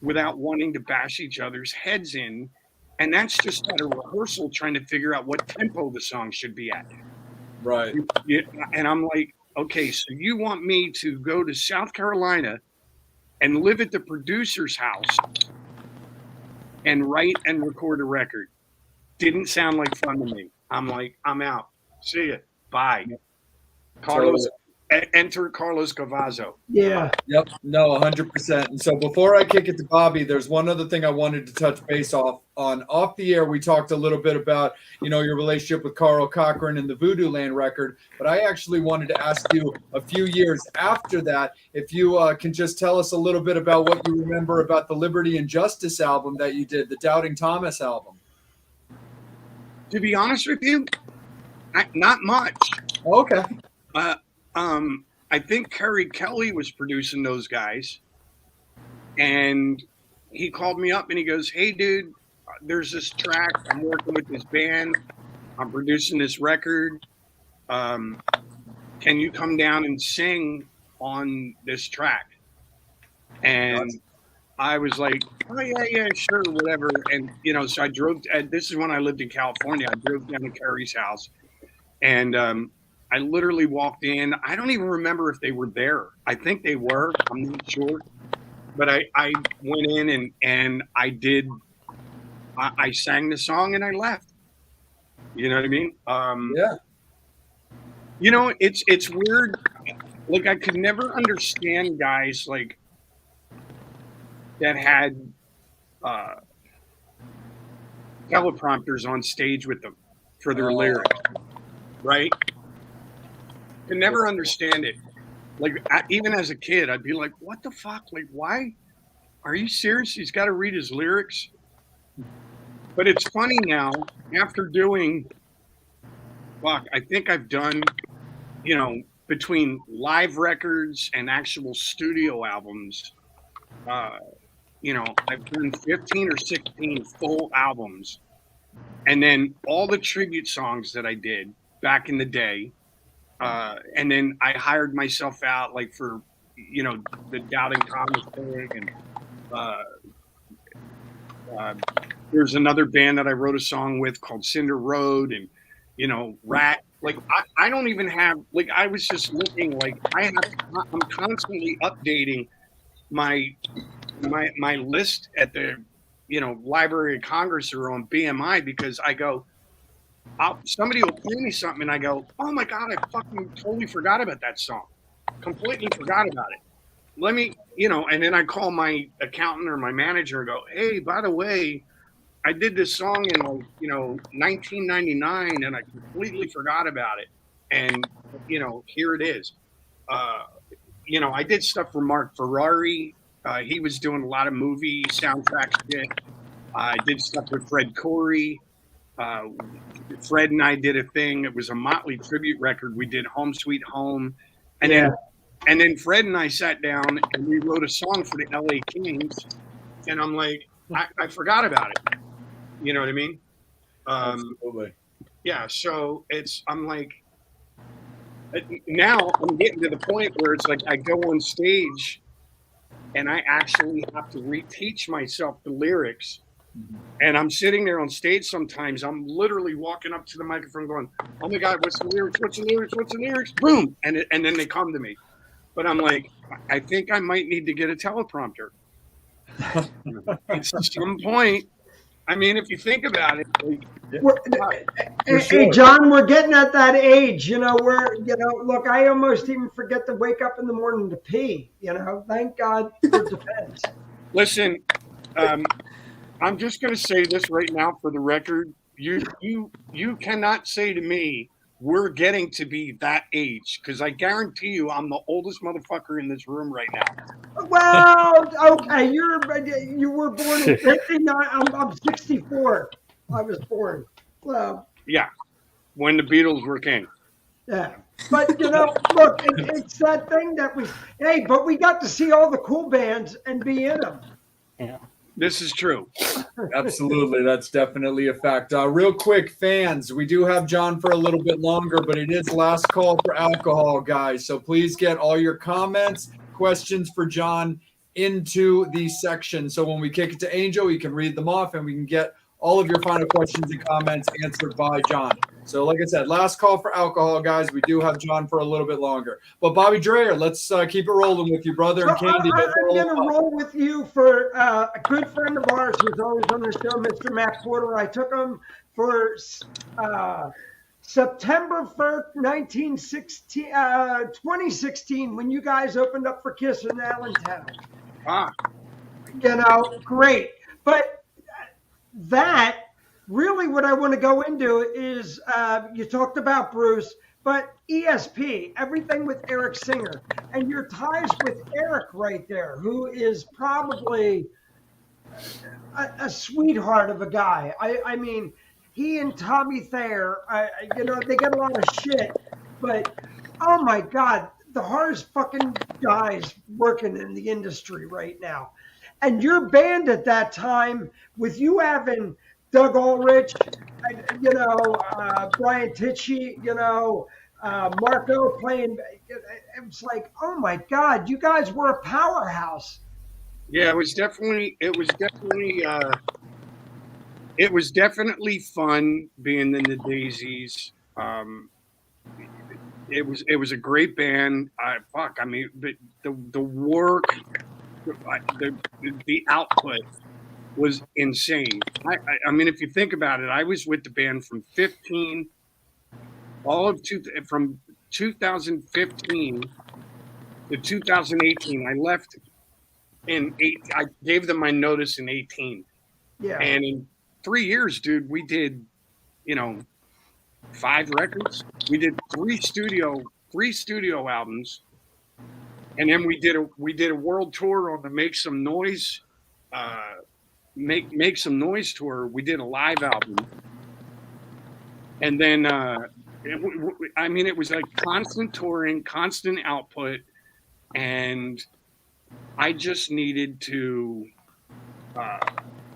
without wanting to bash each other's heads in, and that's just at a rehearsal trying to figure out what tempo the song should be at. Right. And I'm like, okay, so you want me to go to South Carolina and live at the producer's house and write and record a record? Didn't sound like fun to me. I'm like, I'm out. See ya. Bye. Carlos, enter Carlos Cavazzo. Yeah. Yep. No, 100%. And so before I kick it to Bobby, there's one other thing I wanted to touch base on. Off the air, we talked a little bit about, your relationship with Carl Cochran and the Voodoo Land record. But I actually wanted to ask you a few years after that, if you can just tell us a little bit about what you remember about the Liberty and Justice album that you did, the Doubting Thomas album. To be honest with you, not much. Okay. I think Kerry Kelly was producing those guys, and he called me up and he goes, "Hey, dude, there's this track. I'm working with this band. I'm producing this record. Can you come down and sing on this track?" And I was like, "Oh yeah, sure, whatever." And so I drove. This is when I lived in California. I drove down to Kerry's house, and I literally walked in. I don't even remember if they were there. I think they were. I'm not sure. But I went in and I did. I sang the song and I left. You know what I mean? Yeah. It's weird. Like I could never understand guys like that had teleprompters on stage with them for their lyrics, right? Could never understand it. Like even as a kid, I'd be like, "What the fuck? Like, why? Are you serious? He's got to read his lyrics." But it's funny now. After doing, I think I've done, between live records and actual studio albums. I've done 15 or 16 full albums, and then all the tribute songs that I did back in the day. And then I hired myself out like for, the Doubting Thomas thing. And there's another band that I wrote a song with called Cinder Road and, Rat. Like, I don't even have, like, I was just looking like I'm constantly updating my list at the Library of Congress or on BMI because I go, somebody will play me something and I go, oh my God, I fucking totally forgot about that song. Completely forgot about it. Let me, and then I call my accountant or my manager and go, hey, by the way, I did this song in 1999 and I completely forgot about it. And, here it is. I did stuff for Mark Ferrari. He was doing a lot of movie soundtrack shit. I did stuff with Fred Corey. Fred and I did a thing. It was a Motley tribute record. We did Home Sweet Home. And then Fred and I sat down and we wrote a song for the LA Kings. And I'm like, I forgot about it. You know what I mean? Absolutely. Yeah. So I'm like, now I'm getting to the point where it's like I go on stage and I actually have to reteach myself the lyrics. And I'm sitting there on stage sometimes. I'm literally walking up to the microphone going, oh my God, what's the lyrics? What's the lyrics? What's the lyrics? Boom. And then they come to me. But I'm like, I think I might need to get a teleprompter. At some point, I mean, if you think about it. Hey, John, we're getting at that age, look, I almost even forget to wake up in the morning to pee, thank God for defense. Listen, I'm just going to say this right now for the record. You cannot say to me, we're getting to be that age, because I guarantee you I'm the oldest motherfucker in this room right now. Well, okay, you were born in 59. I'm 64. I was born. Yeah, when the Beatles were king. Yeah, but look, it's that thing that but we got to see all the cool bands and be in them. Yeah. This is true. Absolutely. That's definitely a fact. Real quick, fans, we do have John for a little bit longer, but it is last call for alcohol, guys. So please get all your comments, questions for John into the section. So when we kick it to Angel, you can read them off and we can get all of your final questions and comments answered by John. So like I said, last call for alcohol, guys. We do have John for a little bit longer. But Bobby Dreyer, let's keep it rolling with you, brother. And Candy. I'm going to roll with you for a good friend of ours who's always on the show, Mr. Matt Porter. I took him for September 1st, 2016, when you guys opened up for Kiss in Allentown. Great. But that really what I want to go into is you talked about Bruce, but ESP, everything with Eric Singer, and your ties with Eric right there, who is probably a sweetheart of a guy. I mean, he and Tommy Thayer, they get a lot of shit, but oh my God, the hardest fucking guys working in the industry right now. And your band at that time, with you having Doug Ulrich, Brian Tichy, Marco playing, it was like, oh my God, you guys were a powerhouse. Yeah, it was definitely fun being in the Daisies. It was a great band. But the work, the output was insane. I mean, if you think about it, I was with the band from 2015 to 2018. I left I gave them my notice in 18. Yeah. And in 3 years, dude, we did, 5 records. We did three studio albums. And then we did a world tour on the Make Some Noise Make Some Noise tour. We did a live album. And then it was like constant touring, constant output, and I just needed to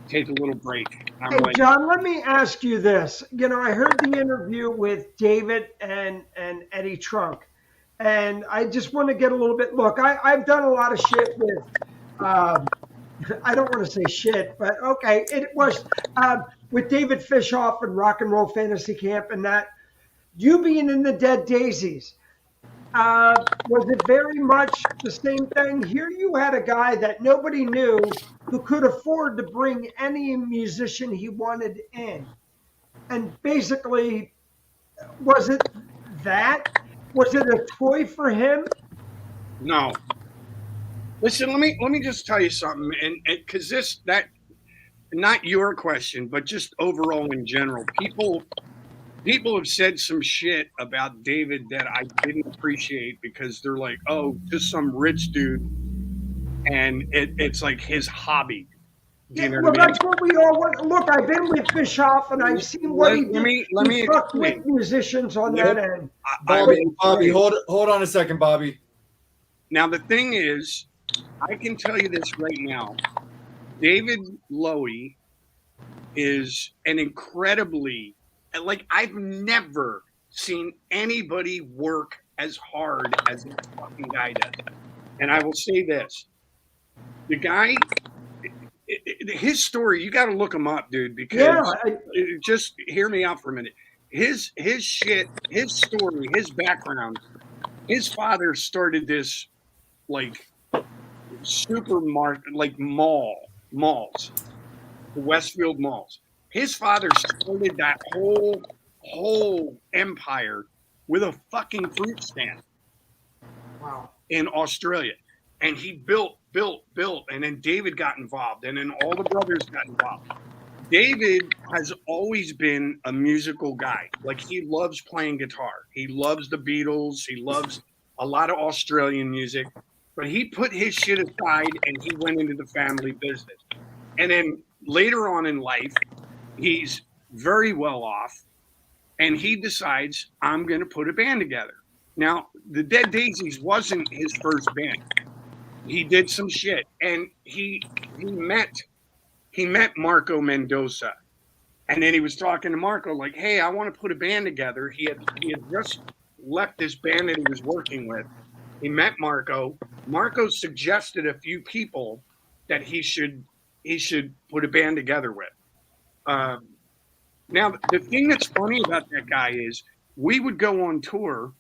take a little break. Hey, John, let me ask you this. I heard the interview with David and Eddie Trunk, and I just want to get a little bit. Look, I've done a lot of shit with. I don't want to say shit, but okay, it was with David Fishoff and Rock and Roll Fantasy Camp, and that you being in the Dead Daisies. Was it very much the same thing? Here you had a guy that nobody knew who could afford to bring any musician he wanted in. And basically, was it that? Was it a toy for him? No. Listen, let me just tell you something, and because that not your question, but just overall in general, people have said some shit about David that I didn't appreciate because they're like, oh, just some rich dude, and it's like his hobby. Do you know Well, what I mean? that's what we all want. Look, I've been with Bischoff, and I've seen what he did. Let me He fucked explain. with musicians on that end. Bobby, hold on a second, Bobby. Now the thing is, I can tell you this right now. David Lowy is an incredibly, like, I've never seen anybody work as hard as this fucking guy does. And I will say this. The guy, his story, you got to look him up, dude, because just hear me out for a minute. His shit, his story, his background, his father started this, like, supermarket, like malls, the Westfield malls. His father started that whole empire with a fucking fruit stand. Wow. In Australia. And he built, and then David got involved, and then all the brothers got involved. David has always been a musical guy. Like, he loves playing guitar. He loves the Beatles. He loves a lot of Australian music. But he put his shit aside and he went into the family business. And then later on in life, he's very well off, and he decides, I'm going to put a band together. Now, the Dead Daisies wasn't his first band. He did some shit, and he met Marco Mendoza. And then he was talking to Marco like, hey, I want to put a band together. He had just left this band that he was working with. He met Marco. Marco suggested a few people that he should put a band together with. Now, the thing that's funny about that guy is we would go on tour.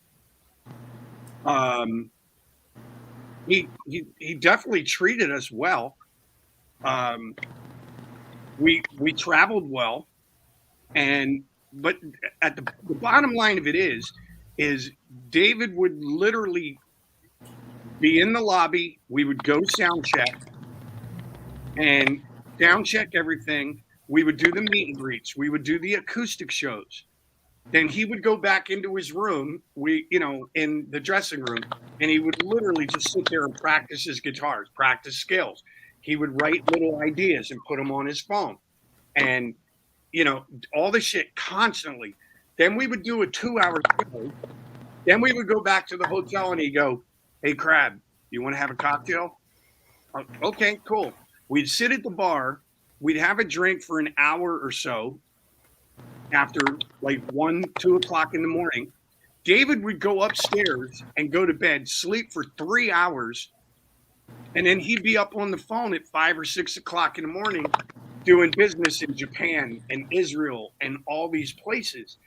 He definitely treated us well. We traveled well, but at the bottom line of it is David would literally be in the lobby. We would go sound check and sound check everything. We would do the meet and greets. We would do the acoustic shows. Then he would go back into his room, in the dressing room, and he would literally just sit there and practice his guitars, practice scales. He would write little ideas and put them on his phone, and all the shit constantly. Then we would do a 2-hour show. Then we would go back to the hotel, and he'd go, hey, Crab, you want to have a cocktail? Okay, cool. We'd sit at the bar. We'd have a drink for an hour or so after like 1, 2 o'clock in the morning. David would go upstairs and go to bed, sleep for 3 hours, and then he'd be up on the phone at 5 or 6 o'clock in the morning doing business in Japan and Israel and all these places.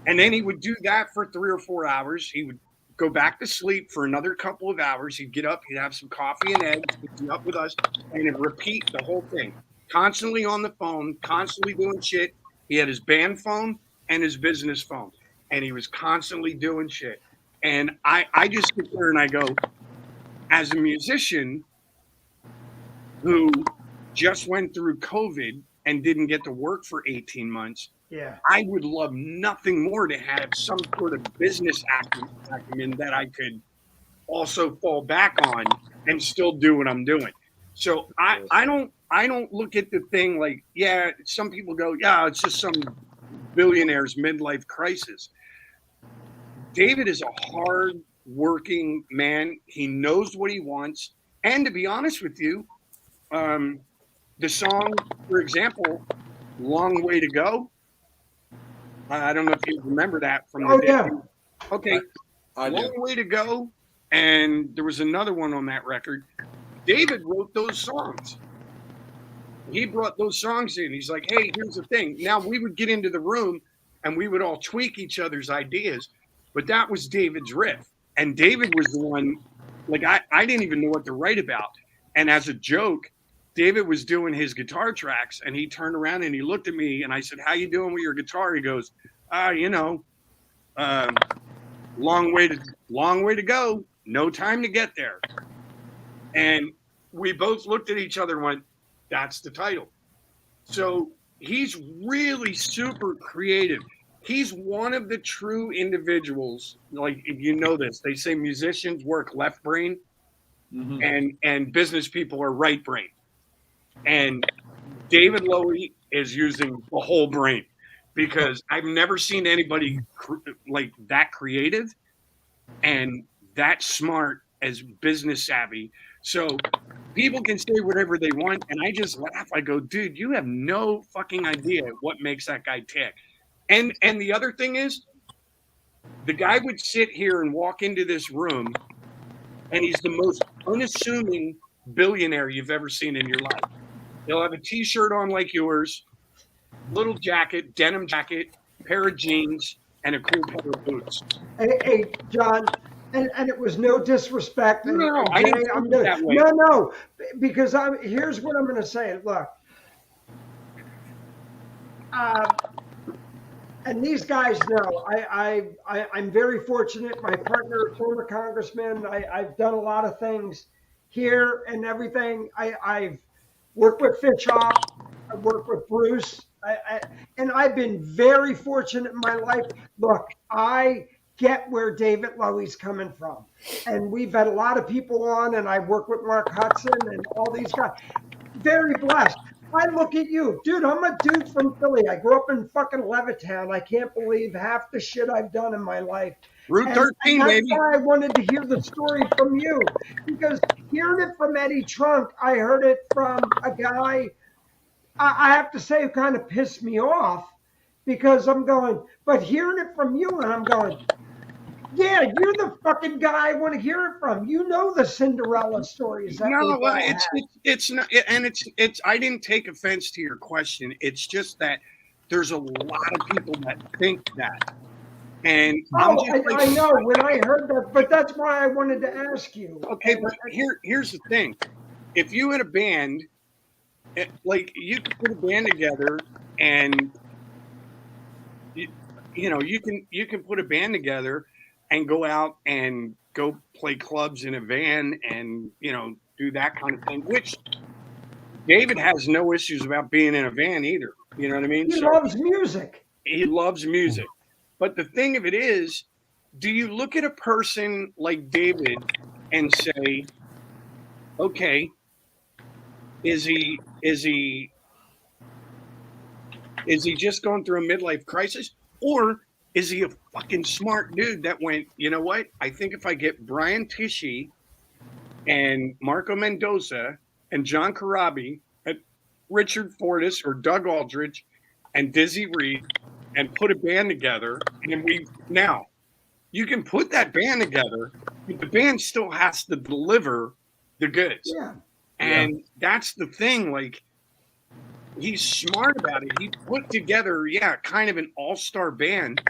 And then he would do that for 3 or 4 hours. He would go back to sleep for another couple of hours. He'd get up, he'd have some coffee and eggs, he'd be up with us, and he'd repeat the whole thing. Constantly on the phone, constantly doing shit. He had his band phone and his business phone, and he was constantly doing shit. And I just sit there and I go, as a musician who just went through COVID and didn't get to work for 18 months, I would love nothing more to have some sort of business acumen that I could also fall back on and still do what I'm doing. So I don't look at the thing like, some people go, it's just some billionaire's midlife crisis. David is a hard working man. He knows what he wants. And to be honest with you, the song, for example, Long Way to Go, I don't know if you remember that from the day. Yeah. Okay. Long Way to Go. And there was another one on that record. David wrote those songs. He brought those songs in. He's like, hey, here's the thing. Now we would get into the room and we would all tweak each other's ideas, but that was David's riff. And David was the one, like, I didn't even know what to write about. And as a joke, David was doing his guitar tracks, and he turned around and he looked at me, and I said, "How you doing with your guitar?" He goes, long way to go. No time to get there." And we both looked at each other and went, "That's the title." So he's really super creative. He's one of the true individuals. Like, you know this, they say musicians work left brain, and business people are right brain. And David Lowy is using the whole brain, because I've never seen anybody like that creative and that smart as business savvy. So people can say whatever they want, and I just laugh. I go, "Dude, you have no fucking idea what makes that guy tick." And the other thing is, the guy would sit here and walk into this room, and he's the most unassuming billionaire you've ever seen in your life. He'll have a T-shirt on like yours, little jacket, denim jacket, pair of jeans, and a cool pair of boots. Hey, John, and it was no disrespect. No, I didn't think it that way. No, because here's what I'm going to say. Look, and these guys know I'm very fortunate. My partner, former congressman, I've done a lot of things here and everything. I've worked with Fitchoff. I've worked with Bruce. And I've been very fortunate in my life. Look, I get where David Lowy's coming from. And we've had a lot of people on, and I work with Mark Hudson and all these guys. Very blessed. I look at you. Dude, I'm a dude from Philly. I grew up in fucking Levittown. I can't believe half the shit I've done in my life. Route 13, and that's baby. why I wanted to hear the story from you. Because hearing it from Eddie Trunk, I heard it from a guy, I have to say, it kind of pissed me off, because I'm going, but hearing it from you, and I'm going, yeah, you're the fucking guy I want to hear it from. You know the Cinderella stories. That No, it's not, and it's. I didn't take offense to your question. It's just that there's a lot of people that think that, and I know when I heard that, but that's why I wanted to ask you. Okay, but here's the thing: if you had a band, like, you could put a band together, and you can put a band together and go out and go play clubs in a van and, do that kind of thing, which David has no issues about being in a van either. You know what I mean? He loves music. He loves music. But the thing of it is, do you look at a person like David and say, okay, is he just going through a midlife crisis? Or is he a fucking smart dude that went, you know what? I think if I get Brian Tichy and Marco Mendoza and John Corabi and Richard Fortas or Doug Aldridge and Dizzy Reed and put a band together, and now you can put that band together, but the band still has to deliver the goods. Yeah. And that's the thing, like, he's smart about it. He put together, kind of an all-star band,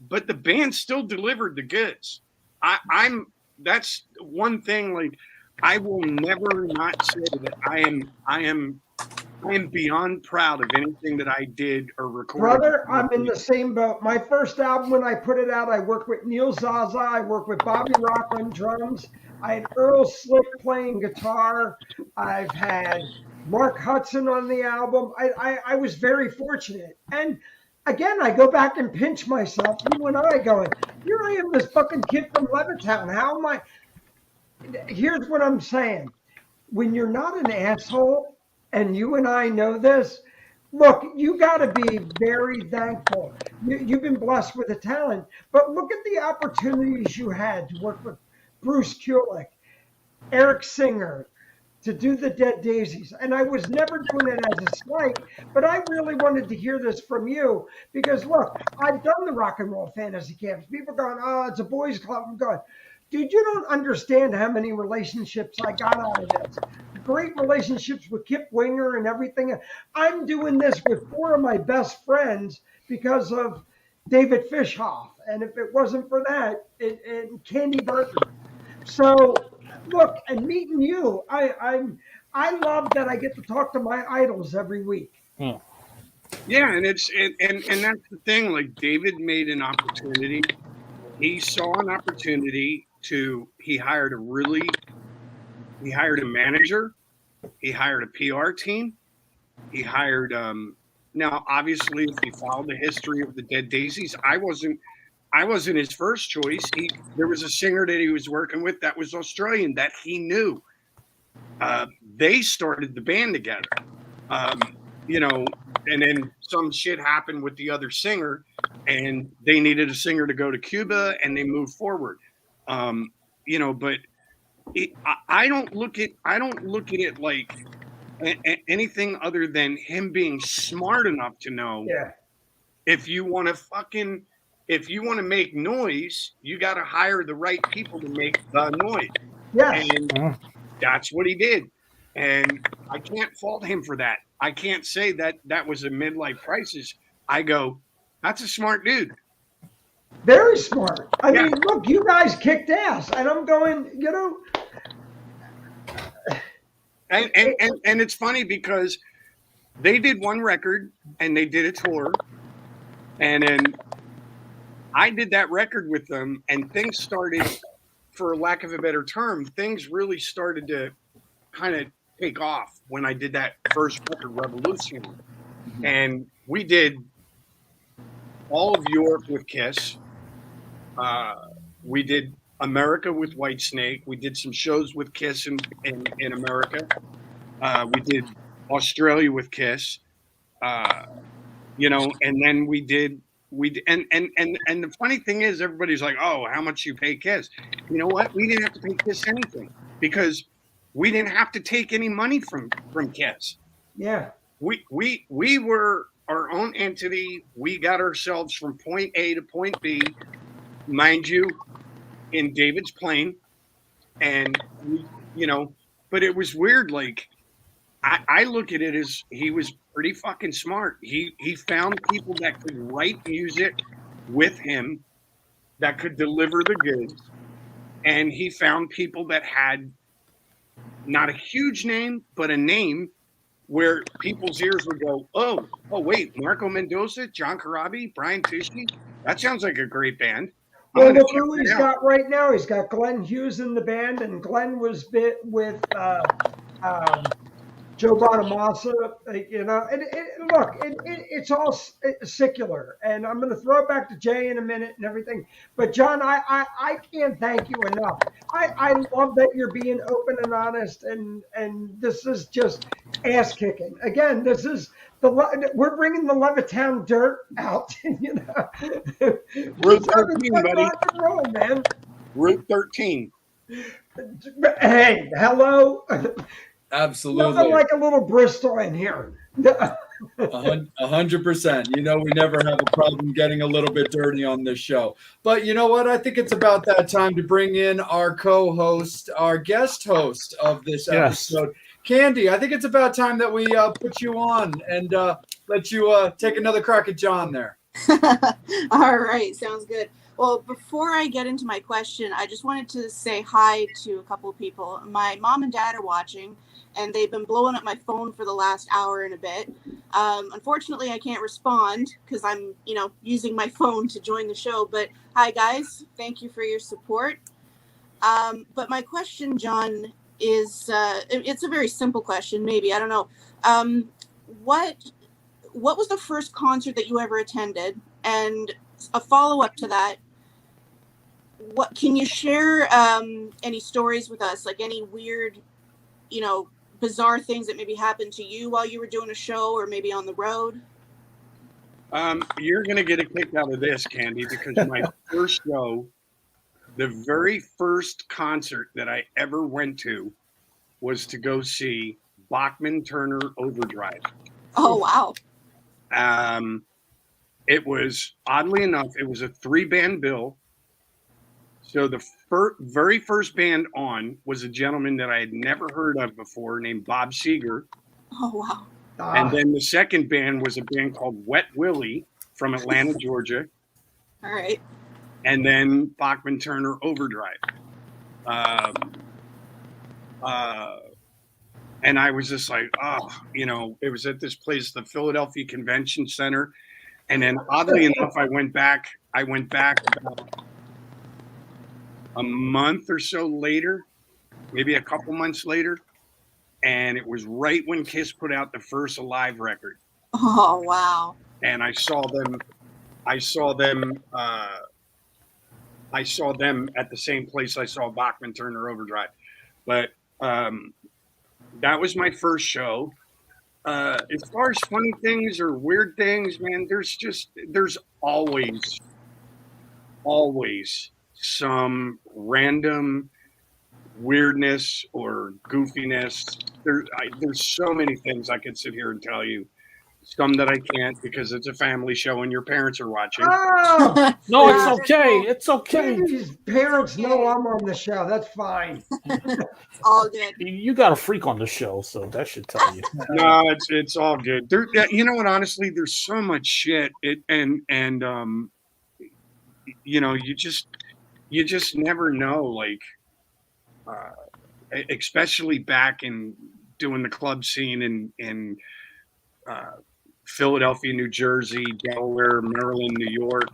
but the band still delivered the goods. That's one thing, like, I will never not say that I am beyond proud of anything that I did or recorded. Brother, I'm in the same boat. My first album, when I put it out, I worked with Neil Zaza. I worked with Bobby Rock on drums. I had Earl Slick playing guitar. I've had Mark Hudson on the album. I was very fortunate. And again, I go back and pinch myself. You and I going, here I am, this fucking kid from Levittown. How am I? Here's what I'm saying. When you're not an asshole, and you and I know this, look, you got to be very thankful. You've been blessed with a talent, but look at the opportunities you had to work with Bruce Kulick, Eric Singer, to do the Dead Daisies. And I was never doing it as a slight, but I really wanted to hear this from you, because look, I've done the rock and roll fantasy camps. People going, oh, it's a boys club. I'm going, dude, you don't understand how many relationships I got out of this. Great relationships with Kip Winger and everything. I'm doing this with 4 of my best friends because of, David Fishhoff, and if it wasn't for that, and Candy Burton. So look, and meeting you, I love that I get to talk to my idols every week. Yeah, and that's the thing. Like, David made an opportunity. He saw an opportunity he hired a manager, he hired a PR team, he hired now obviously if you follow the history of the Dead Daisies, I wasn't his first choice. There was a singer that he was working with that was Australian that he knew. They started the band together. You know, and then some shit happened with the other singer, and they needed a singer to go to Cuba, and they moved forward. You know, but I don't look at it like anything other than him being smart enough to know if you want to make noise, you got to hire the right people to make the noise. Yes. And that's what he did. And I can't fault him for that. I can't say that was a midlife crisis. I go, that's a smart dude. Very smart. I mean, look, you guys kicked ass, and I'm going, you know. And it's funny because they did one record and they did a tour, and then I did that record with them, and things started, for lack of a better term, things really started to kind of take off when I did that first record, Revolution. And we did all of Europe with Kiss. We did America with Whitesnake. We did some shows with Kiss in America. We did Australia with Kiss. You know, and then we did and the funny thing is, everybody's like, oh, how much you pay Kiss? You know what? We didn't have to pay Kiss anything because we didn't have to take any money from Kiss. Yeah. We were our own entity. We got ourselves from point A to point B, mind you, in David's plane. And you know, but it was weird. Like, I look at it as he was pretty fucking smart. He found people that could write music with him, that could deliver the goods, and he found people that had not a huge name, but a name where people's ears would go, oh wait, Marco Mendoza, John Corabi, Brian Tichy, that sounds like a great band. Well, look who he's got right now. He's got Glenn Hughes in the band, and Glenn was with Joe Bonamassa, you know. And look, it's all secular, and I'm going to throw it back to Jay in a minute and everything. But John, I can't thank you enough. I love that you're being open and honest, and this is just ass kicking. Again, this is we're bringing the Levittown dirt out. You know, Route 13, buddy. Roll, man. Route 13. Hey, hello. Absolutely. Nothing like a little Bristol in here. 100%. You know, we never have a problem getting a little bit dirty on this show. But you know what? I think it's about that time to bring in our co-host, our guest host of this episode, Candy. I think it's about time that we put you on and let you take another crack at John there. All right. Sounds good. Well, before I get into my question, I just wanted to say hi to a couple of people. My mom and dad are watching, and they've been blowing up my phone for the last hour and a bit. Unfortunately, I can't respond because I'm, you know, using my phone to join the show. But hi, guys. Thank you for your support. But my question, John, is it's a very simple question, maybe. I don't know. What was the first concert that you ever attended? And a follow-up to that, what can you share any stories with us, like any weird, you know, bizarre things that maybe happened to you while you were doing a show or maybe on the road? You're going to get a kick out of this, Candy, because my first show, the very first concert that I ever went to was to go see Bachman Turner Overdrive. Oh, wow. It was, oddly enough, it was a 3-band bill. So the very first band on was a gentleman that I had never heard of before named Bob Seger. Oh, wow. And then the second band was a band called Wet Willie from Atlanta, Georgia. All right. And then Bachman Turner Overdrive. And I was just like, oh, it was at this place, the Philadelphia Convention Center. And then oddly enough, I went back about a month or so later, maybe a couple months later. And it was right when Kiss put out the first Alive record. Oh, wow. And I saw them at the same place I saw Bachman Turner Overdrive. But that was my first show. As far as funny things or weird things, man, there's always some random weirdness or goofiness. There's so many things I could sit here and tell you. Some that I can't because it's a family show and your parents are watching. Oh, No, it's okay. It's okay. Katie's parents know I'm on the show. That's fine. All good. You got a freak on the show, so that should tell you. No, it's all good. You know what? Honestly, there's so much shit. You just never know. Like, especially back in doing the club scene in Philadelphia, New Jersey, Delaware, Maryland, New York.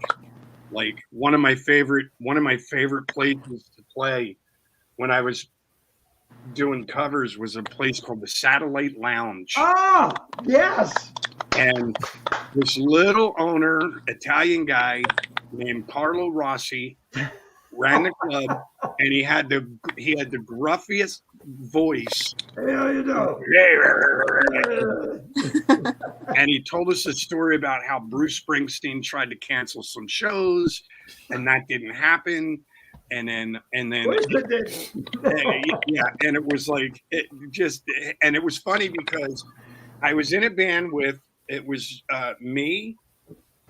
Like one of my favorite places to play when I was doing covers was a place called the Satellite Lounge. Oh, yes. And this little owner, Italian guy named Carlo Rossi, ran the club, and he had the gruffiest voice. Hell, you know. And he told us a story about how Bruce Springsteen tried to cancel some shows, and that didn't happen. And then yeah, and it was like and it was funny because I was in a band with me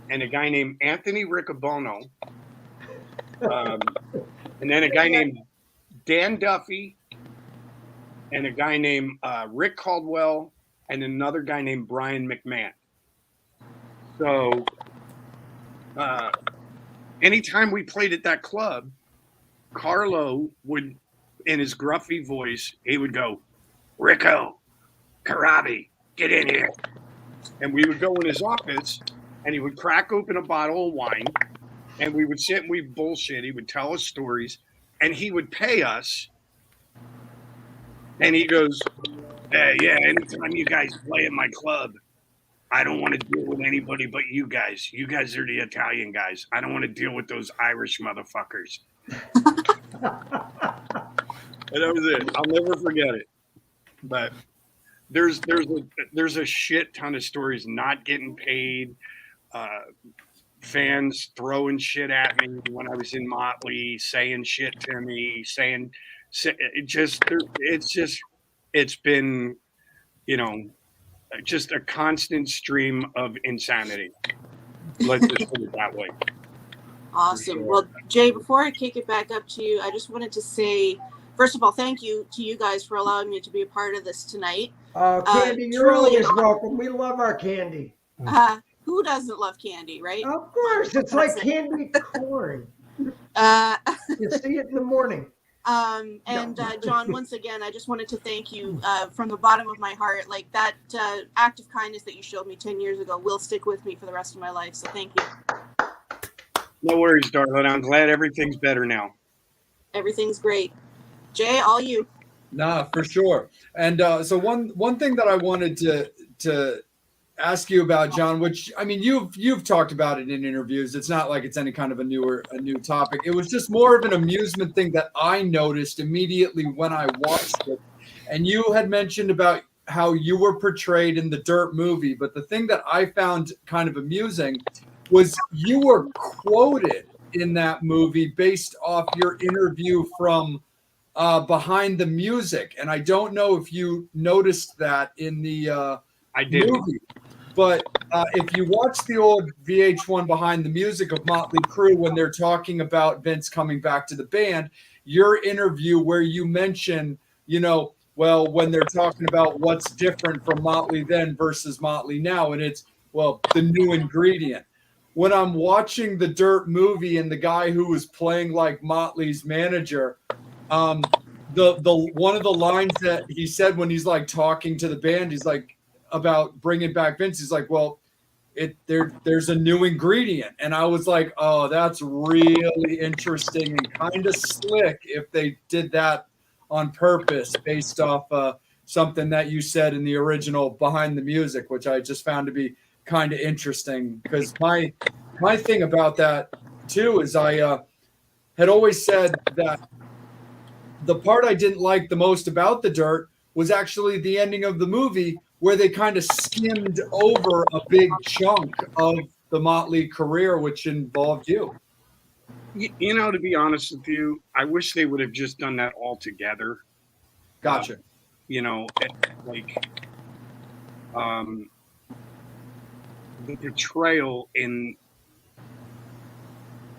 and a guy named Anthony Riccobono, and then a guy named Dan Duffy, and a guy named Rick Caldwell, and another guy named Brian McMahon. So anytime we played at that club, Carlo would, in his gruffy voice, he would go, "Rico, Corabi, get in here." And we would go in his office, and he would crack open a bottle of wine, and we would sit and we'd bullshit. He would tell us stories, and he would pay us. And he goes, yeah, anytime you guys play at my club, I don't want to deal with anybody but you guys. You guys are the Italian guys. I don't want to deal with those Irish motherfuckers. And that was it. I'll never forget it. But there's a shit ton of stories not getting paid, fans throwing shit at me when I was in Motley, saying shit to me, it's been, just a constant stream of insanity. Let's just put it that way. Awesome. Sure. Well, Jay, before I kick it back up to you, I just wanted to say, first of all, thank you to you guys for allowing me to be a part of this tonight. Candy, you're always welcome. We love our candy. Who doesn't love candy, right? Of course. It's like candy corn. You see it in the morning. John, once again, I just wanted to thank you from the bottom of my heart. Like that act of kindness that you showed me 10 years ago will stick with me for the rest of my life. So thank you. No worries, darling. I'm glad everything's better now. Everything's great. Jay, all you. Nah, for sure. And so one thing that I wanted to ask you about, John, which I mean you've talked about it in interviews. It's not like it's any kind of a new topic. It was just more of an amusement thing that I noticed immediately when I watched it. And you had mentioned about how you were portrayed in the Dirt movie, but the thing that I found kind of amusing was you were quoted in that movie based off your interview from Behind the Music. And I don't know if you noticed that in the I did. movie. But if you watch the old VH1 Behind the Music of Motley Crue when they're talking about Vince coming back to the band, your interview where you mention, when they're talking about what's different from Motley then versus Motley now, and it's, the new ingredient. when I'm watching the Dirt movie and the guy who was playing like Motley's manager, the one of the lines that he said when he's like talking to the band, he's like about bringing back Vince. He's like, well, there's a new ingredient, and I was like, oh, that's really interesting and kind of slick if they did that on purpose based off something that you said in the original Behind the Music, which I just found to be kind of interesting, because my thing about that too is I had always said that the part I didn't like the most about the Dirt was actually the ending of the movie, where they kind of skimmed over a big chunk of the Motley career, which involved you. You know, to be honest with you, I wish they would have just done that all together. Gotcha. You know, like the portrayal in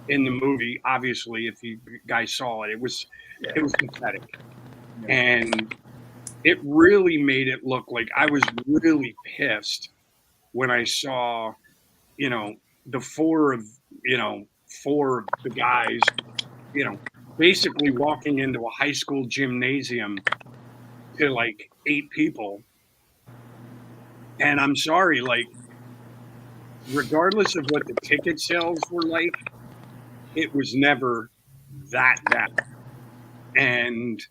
the movie, obviously, if you guys saw it, it was pathetic. Yeah. And it really made it look like I was really pissed when I saw, you know, the four of the guys, you know, basically walking into a high school gymnasium to like 8 people. And I'm sorry, like, regardless of what the ticket sales were like, it was never that bad. And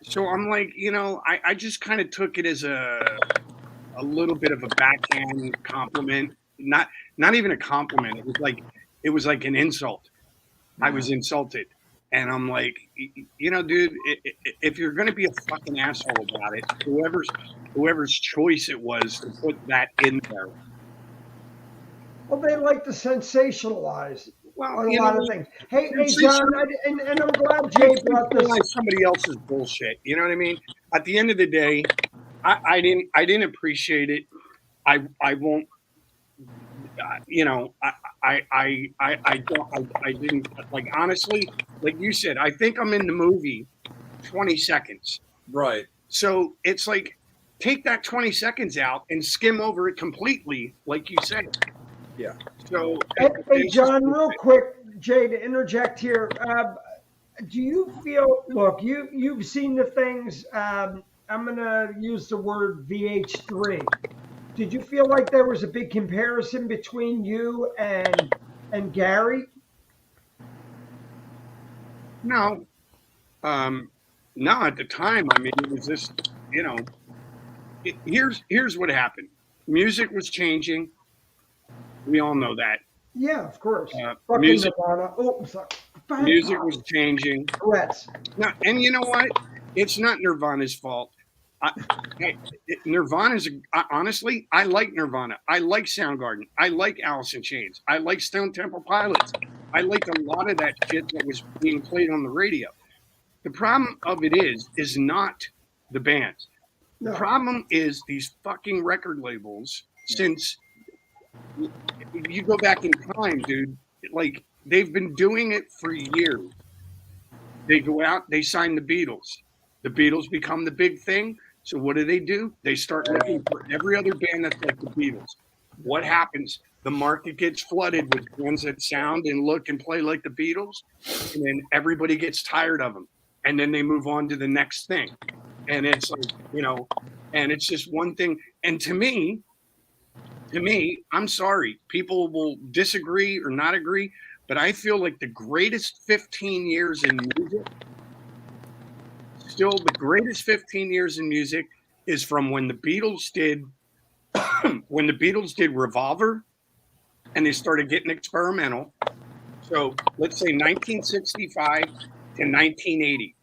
so I'm like, you know, I just kind of took it as a little bit of a backhand compliment, not even a compliment. It was like an insult. I was insulted, and I'm like, you know, dude, if you're gonna be a fucking asshole about it, whoever's choice it was to put that in there. Well, they like to sensationalize. Well, on a lot of things. Hey, John, and I'm glad Jay brought this. Like somebody else's bullshit. You know what I mean? At the end of the day, I didn't appreciate it. I won't. You know, I didn't, like, honestly, like you said, I think I'm in the movie 20 seconds. Right. So it's like, take that 20 seconds out and skim over it completely, like you said. Yeah. So, hey, John, real quick, Jay, to interject here. Do you feel? Look, you've seen the things. I'm gonna use the word VH3. Did you feel like there was a big comparison between you and Gary? No. No, at the time, I mean, it was just, you know, here's what happened. Music was changing. We all know that. Yeah, of course. Music sorry. Music was changing. Let's. No, and you know what? It's not Nirvana's fault. Nirvana's, honestly, I like Nirvana. I like Soundgarden. I like Alice in Chains. I like Stone Temple Pilots. I like a lot of that shit that was being played on the radio. The problem of it is not the bands. The problem is these fucking record labels. Since you go back in time, dude, like, they've been doing it for years. They go out, they sign the Beatles. The Beatles become the big thing. So what do? They start looking for every other band that's like the Beatles. What happens? The market gets flooded with bands that sound and look and play like the Beatles, and then everybody gets tired of them, and then they move on to the next thing. And it's like, you know, and it's just one thing. And to me, I'm sorry, people will disagree or not agree, but I feel like the greatest 15 years in music, still the greatest 15 years in music, is from when the Beatles did Revolver, and they started getting experimental. So let's say 1965 to 1980.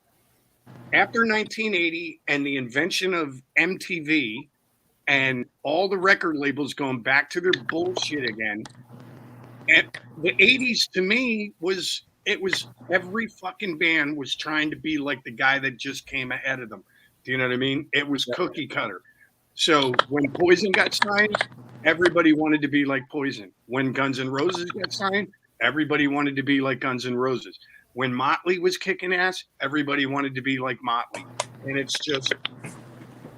After 1980 and the invention of MTV and all the record labels going back to their bullshit again, and the 80s to me was every fucking band was trying to be like the guy that just came ahead of them. Do you know what I mean? It was cookie cutter. So when Poison got signed, everybody wanted to be like Poison. When Guns N' Roses got signed, everybody wanted to be like Guns N' Roses. When Motley was kicking ass, everybody wanted to be like Motley. And it's just,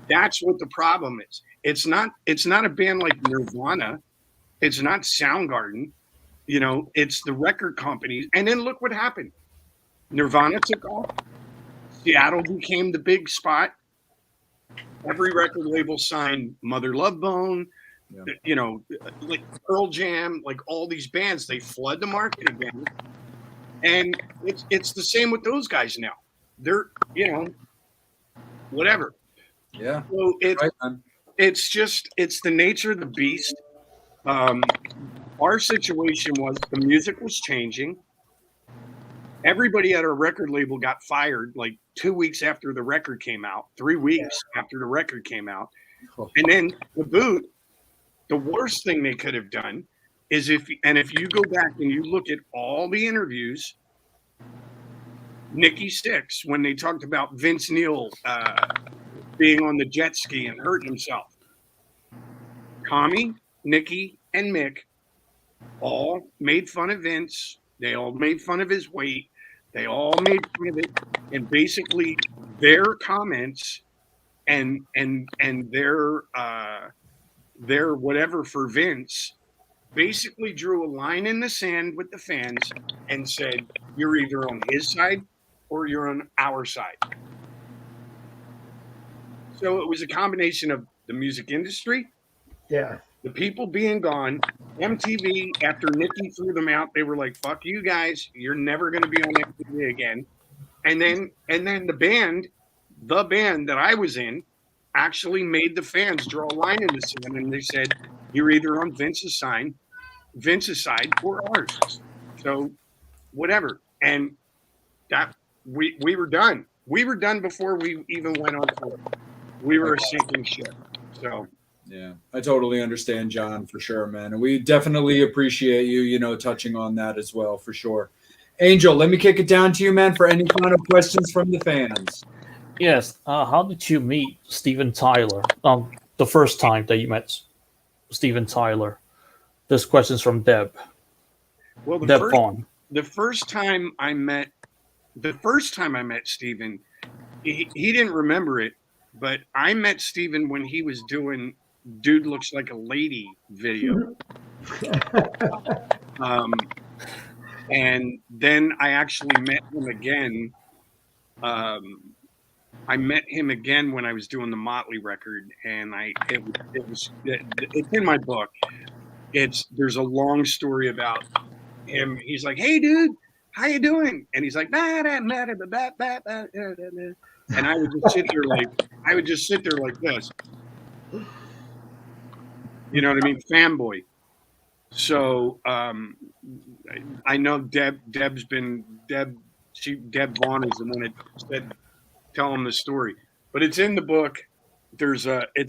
that's what the problem is. It's not a band like Nirvana It's not Soundgarden. You know, it's the record companies. And then look what happened. Nirvana took off. Seattle became the big spot. Every record label signed Mother Love Bone, you know, like Pearl Jam, like all these bands. They flood the market again. And it's the same with those guys now. They're, you know, whatever. Yeah. So it's the nature of the beast. Our situation was the music was changing. Everybody at our record label got fired like 2 weeks after the record came out, 3 weeks after the record came out. And then the boot, the worst thing they could have done is if you go back and you look at all the interviews, Nikki Sixx, when they talked about Vince Neil being on the jet ski and hurting himself, Tommy, Nikki, and Mick all made fun of Vince. They all made fun of his weight. They all made fun of it. And basically their comments and their whatever for Vince basically drew a line in the sand with the fans and said, you're either on his side or you're on our side. So it was a combination of the music industry, the people being gone, MTV, after Nikki threw them out, they were like, fuck you guys, you're never going to be on MTV again. And then the band that I was in actually made the fans draw a line in the sand, and they said, you're either on Vince's side or ours. So whatever. And that we were done. We were done before we even went on tour. We were a sinking ship. So yeah, I totally understand, John, for sure, man. And we definitely appreciate you, you know, touching on that as well, for sure. Angel, let me kick it down to you, man, for any final questions from the fans. Yes. How did you meet Steven Tyler? The first time that you met Steven Tyler. This question's from Deb. Well, the first time I met Steven, he didn't remember it, but I met Steven when he was doing Dude Looks Like a Lady video. And then I actually met him again. I met him again when I was doing the Motley record, and it's in my book. There's a long story about him. He's like, "Hey, dude, how you doing?" And he's like, and I would just sit there like this. You know what I mean? Fanboy. So I know Deb Vaughn is the one that said, tell him the story. But it's in the book. It's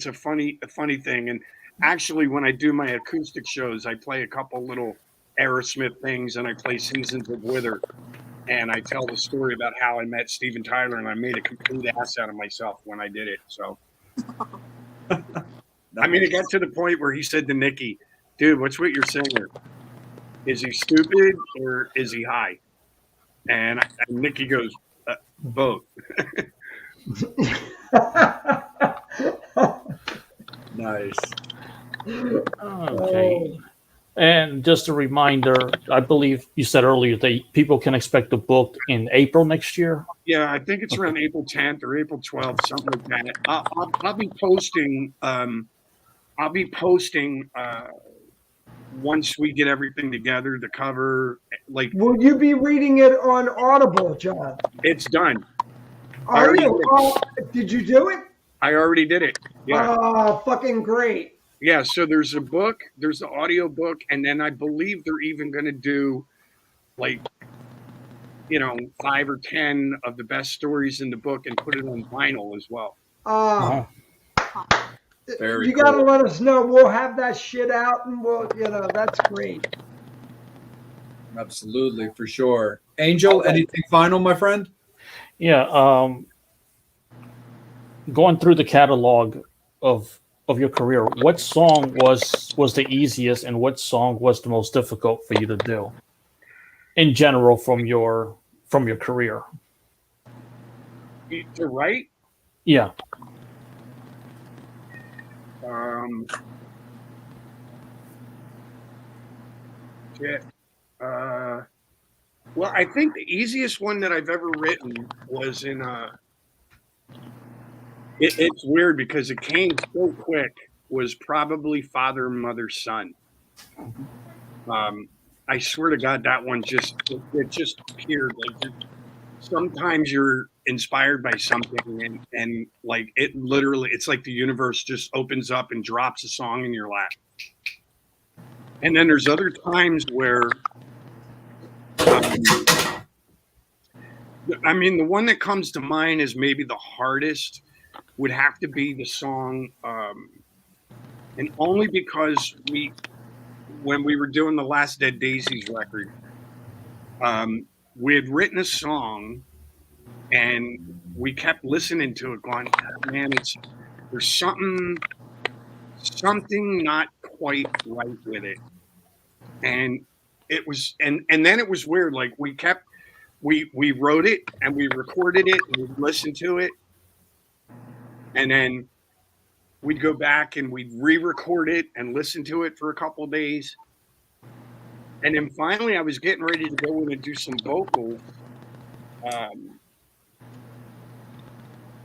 a funny thing. And actually, when I do my acoustic shows, I play a couple little Aerosmith things, and I play Seasons of Wither. And I tell the story about how I met Steven Tyler, and I made a complete ass out of myself when I did it. So, I mean, it got to the point where he said to Nikki, dude, what's with your singer? Is he stupid or is he high? And Nikki goes, both. Nice. Okay. And just a reminder, I believe you said earlier that people can expect the book in April next year. Yeah, I think it's around April 10th or April 12th, something like that. I'll be posting. Once we get everything together, the cover. Like, will you be reading it on Audible, John? It's done. Are you? Did you do it? I already did it. Yeah. Oh, fucking great. Yeah, so there's a book, there's the audio book, and then I believe they're even going to do, like, 5 or 10 of the best stories in the book and put it on vinyl as well. You got to let us know. We'll have that shit out, and that's great. Absolutely, for sure. Angel, anything final, my friend? Yeah. Going through the catalog of your career, what song was the easiest, and what song was the most difficult for you to do in general from your career? To write? Yeah. shit. Well, I think the easiest one that I've ever written was in it's weird because it came so quick, was probably Father, Mother, Son. I swear to God, that one just appeared. Like, sometimes you're inspired by something and like it literally, it's like the universe just opens up and drops a song in your lap. And then there's other times where I mean, the one that comes to mind is maybe the hardest would have to be the song, and only because when we were doing the last Dead Daisies record, we had written a song and we kept listening to it going, man, there's something not quite right with it. And it was, and then it was weird. Like we wrote it and we recorded it and we listened to it. And then we'd go back and we'd re-record it and listen to it for a couple of days. And then finally I was getting ready to go in and do some vocals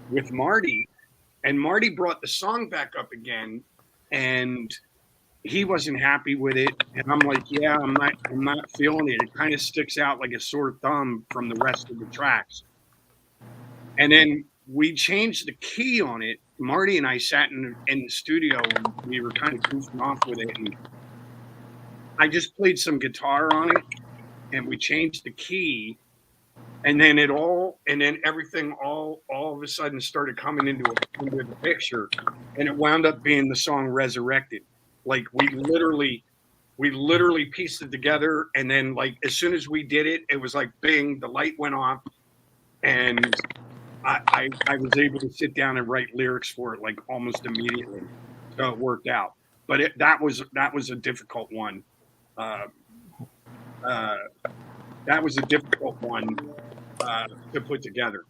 with Marty. And Marty brought the song back up again and he wasn't happy with it. And I'm like, yeah, I'm not feeling it. It kind of sticks out like a sore thumb from the rest of the tracks. And then we changed the key on it. Marty and I sat in the studio and we were kind of goofing off with it. And I just played some guitar on it and we changed the key. And then everything all of a sudden started coming into the picture. And it wound up being the song Resurrected. Like we literally pieced it together. And then like, as soon as we did it, it was like, bing, the light went off and I was able to sit down and write lyrics for it like almost immediately. So it worked out, but that was a difficult one. That was a difficult one to put together.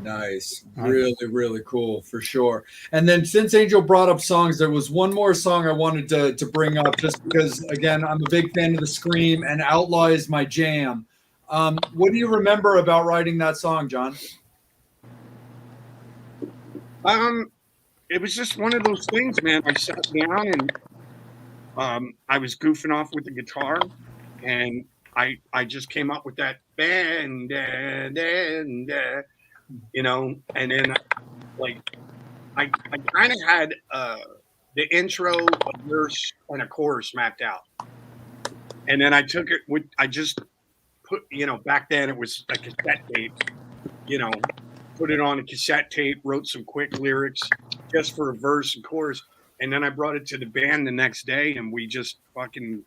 Nice. Really, really cool for sure. And then since Angel brought up songs, there was one more song I wanted to bring up just because, again, I'm a big fan of the Scream and Outlaw is my jam. What do you remember about writing that song, John? It was just one of those things, man. I sat down and I was goofing off with the guitar and I just came up with that band, you know, and then like I kind of had the intro, a verse, and a chorus mapped out, and then I took it with I just put, you know, back then it was a cassette tape, you know, put it on a cassette tape, wrote some quick lyrics just for a verse and chorus, and then I brought it to the band the next day and we just fucking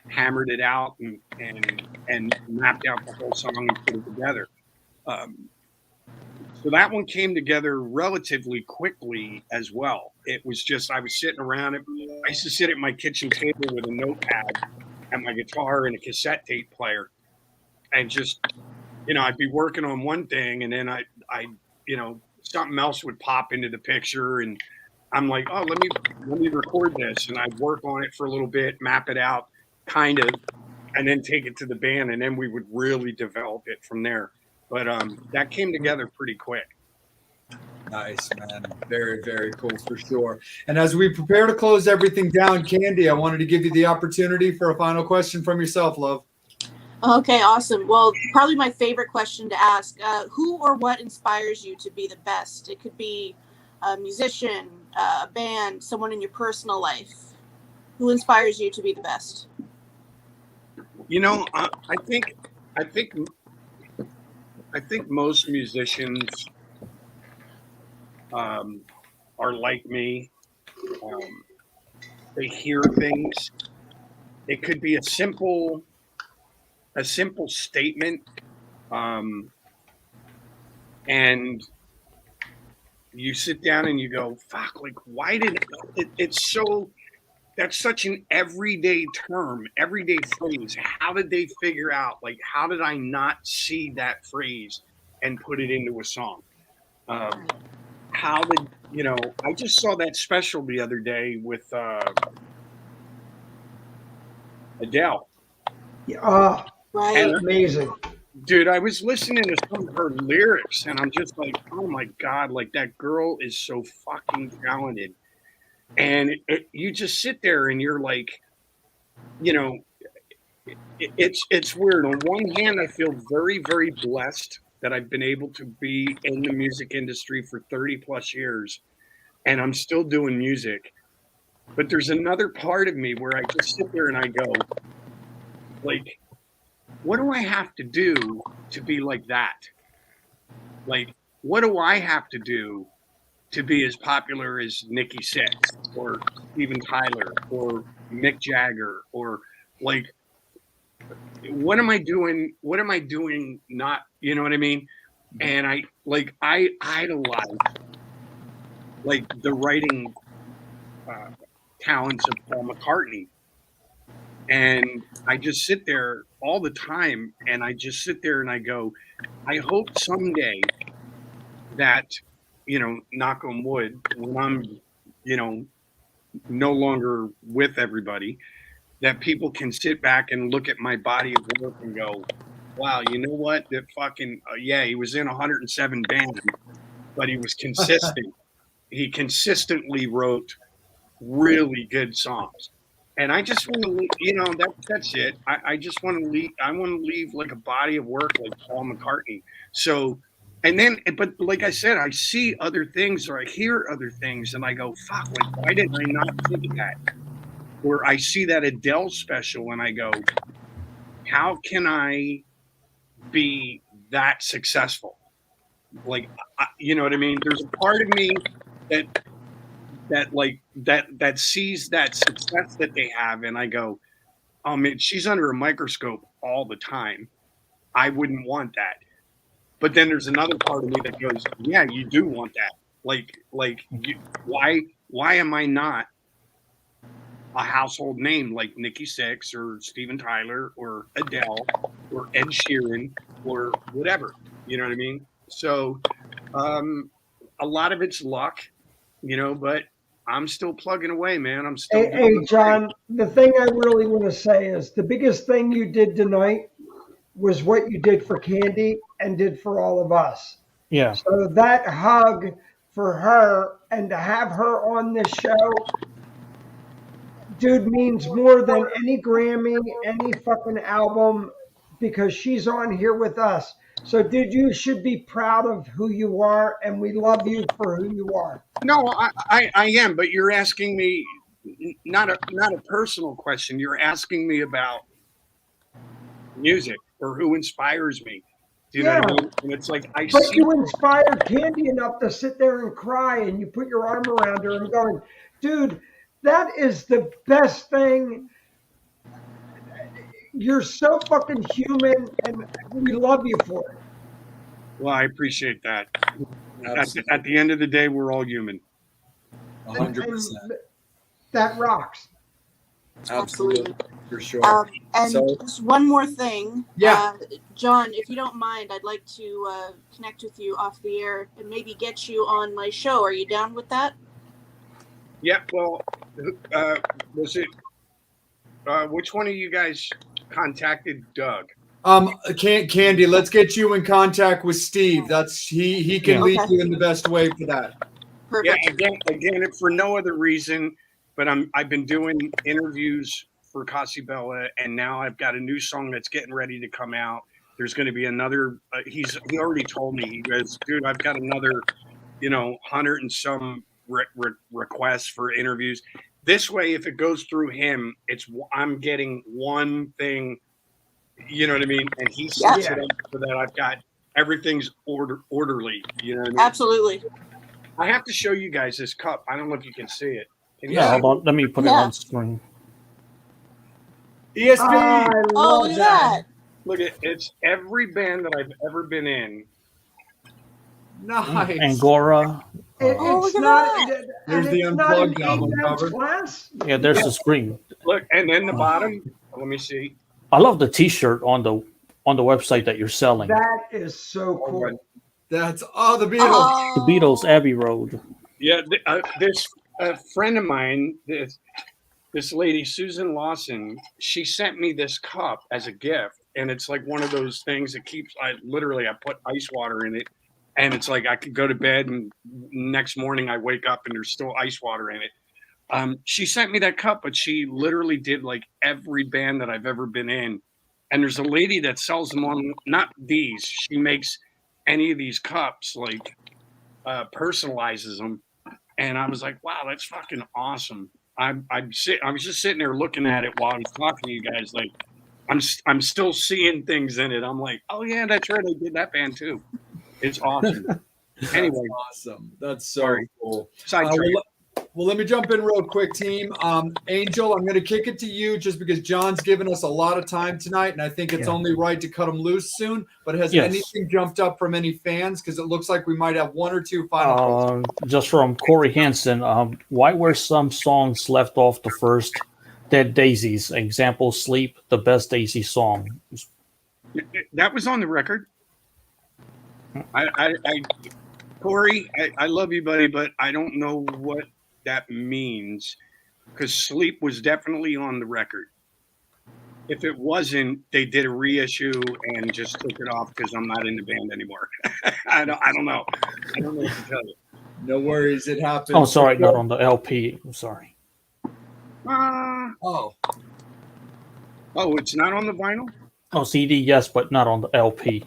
hammered it out and mapped out the whole song and put it together. So that one came together relatively quickly as well. It was just, I was sitting around it. I used to sit at my kitchen table with a notepad and my guitar and a cassette tape player. And just, you know, I'd be working on one thing and then I, you know, something else would pop into the picture and I'm like, oh, let me record this. And I'd work on it for a little bit, map it out kind of, and then take it to the band. And then we would really develop it from there. But that came together pretty quick. Nice, man. Very, very cool for sure. And as we prepare to close everything down, Candy, I wanted to give you the opportunity for a final question from yourself, love. Okay, awesome. Well, probably my favorite question to ask, who or what inspires you to be the best? It could be a musician, a band, someone in your personal life. Who inspires you to be the best? You know, I think most musicians are like me. They hear things. It could be a simple statement, and you sit down and you go, "Fuck! Like, why did it? It's so." That's such an everyday term, everyday phrase. How did they figure out? Like, how did I not see that phrase and put it into a song? How did, you know, I just saw that special the other day with Adele. Yeah, Right. And amazing. dude, I was listening to some of her lyrics, and I'm just like, oh my god, like that girl is so fucking talented. And you just sit there and you're like, you know, it's weird. On one hand, I feel very, very blessed that I've been able to be in the music industry for 30 plus years, and I'm still doing music. But there's another part of me where I just sit there and I go, like, what do I have to do to be like that? Like, what do I have to do to be as popular as Nikki Sixx or Steven Tyler or Mick Jagger? Or like, what am I doing? What am I doing? Not, you know what I mean? And I idolize like the writing talents of Paul McCartney. And I just sit there all the time, and I just sit there and I go, I hope someday that, you know, knock on wood, when I'm, you know, no longer with everybody, that people can sit back and look at my body of work and go, wow, you know what? That fucking, yeah, he was in 107 bands, but he was consistent. He consistently wrote really good songs. And I just want to, you know, that's it. I just want to leave. I want to leave like a body of work like Paul McCartney. So, and then, but like I said, I see other things or I hear other things, and I go, fuck, like, why didn't I not think of that? Or I see that Adele special, and I go, how can I be that successful? Like, you know what I mean? There's a part of me that sees that success that they have, and I go, oh man, she's under a microscope all the time. I wouldn't want that. But then there's another part of me that goes, yeah, you do want that. Why am I not a household name like Nikki Sixx or Steven Tyler or Adele or Ed Sheeran or whatever? You know what I mean? So a lot of it's luck, you know, but I'm still plugging away, man. I'm still. Hey, John, the thing I really want to say is the biggest thing you did tonight was what you did for Candy and did for all of us. Yeah. So that hug for her and to have her on this show, dude, means more than any Grammy, any fucking album, because she's on here with us. So, dude, you should be proud of who you are, and we love you for who you are. No, I am, but you're asking me not a personal question. You're asking me about music or who inspires me. Do you know what I mean? And it's like But you inspired Candy enough to sit there and cry, and you put your arm around her and going, dude, that is the best thing. You're so fucking human, and we love you for it. Well, I appreciate that. At the end of the day, we're all human. 100%. That rocks. Absolutely. For sure. And So- just one more thing. Yeah. John, if you don't mind, I'd like to connect with you off the air and maybe get you on my show. Are you down with that? Yeah, well, was it, which one of you guys contacted Doug? Candy, let's get you in contact with Steve. He can Yeah. lead Okay. you in the best way for that. Perfect. Yeah, again, if for no other reason, but I've been doing interviews for Cassie Bella, and now I've got a new song that's getting ready to come out. There's going to be another. He already told me. He goes, dude, I've got another, 100 and some requests for interviews. This way, if it goes through him, I'm getting one thing. You know what I mean? And he sets it up so that I've got everything's orderly. You know what I mean? Absolutely. I have to show you guys this cup. I don't know if you can see it. Can you Yeah, see hold on. Let me put it Yeah. on screen. ESP. I Oh, love look at that. that. Look at it's every band that I've ever been in. Nice. Angora. Oh, It's look at not. that. There's and the it's not an Unplugged album 8-ounce cover. glass. Yeah, there's the screen. Look, and then the bottom. Let me see. I love the T-shirt on the website that you're selling. That is so cool. That's the Beatles. Oh. The Beatles, Abbey Road. Yeah, this friend of mine, this this lady, Susan Lawson, she sent me this cup as a gift. And it's like one of those things that keeps, I put ice water in it. And it's like I could go to bed and next morning I wake up and there's still ice water in it. She sent me that cup, but she literally did like every band that I've ever been in. And there's a lady that sells them on, not these. She makes any of these cups, like personalizes them. And I was like, wow, that's fucking awesome. I was just sitting there looking at it while I was talking to you guys. Like, I'm still seeing things in it. I'm like, oh yeah, that's right. I did that band too. It's awesome. Anyway, awesome. That's so cool. Well, let me jump in real quick, team. Angel, I'm going to kick it to you just because John's given us a lot of time tonight, and I think it's only right to cut him loose soon. But has anything jumped up from any fans? Because it looks like we might have one or two final just from Corey Hansen. Why were some songs left off the first Dead Daisies? Example, Sleep, the best Daisy song. That was on the record. Corey, I love you, buddy, but I don't know what that means because Sleep was definitely on the record. If it wasn't, they did a reissue and just took it off because I'm not in the band anymore. I don't know. I don't know what to tell you. No worries, it happens. Oh, sorry, not on the LP. I'm sorry. Oh, it's not on the vinyl? Oh, CD, yes, but not on the LP.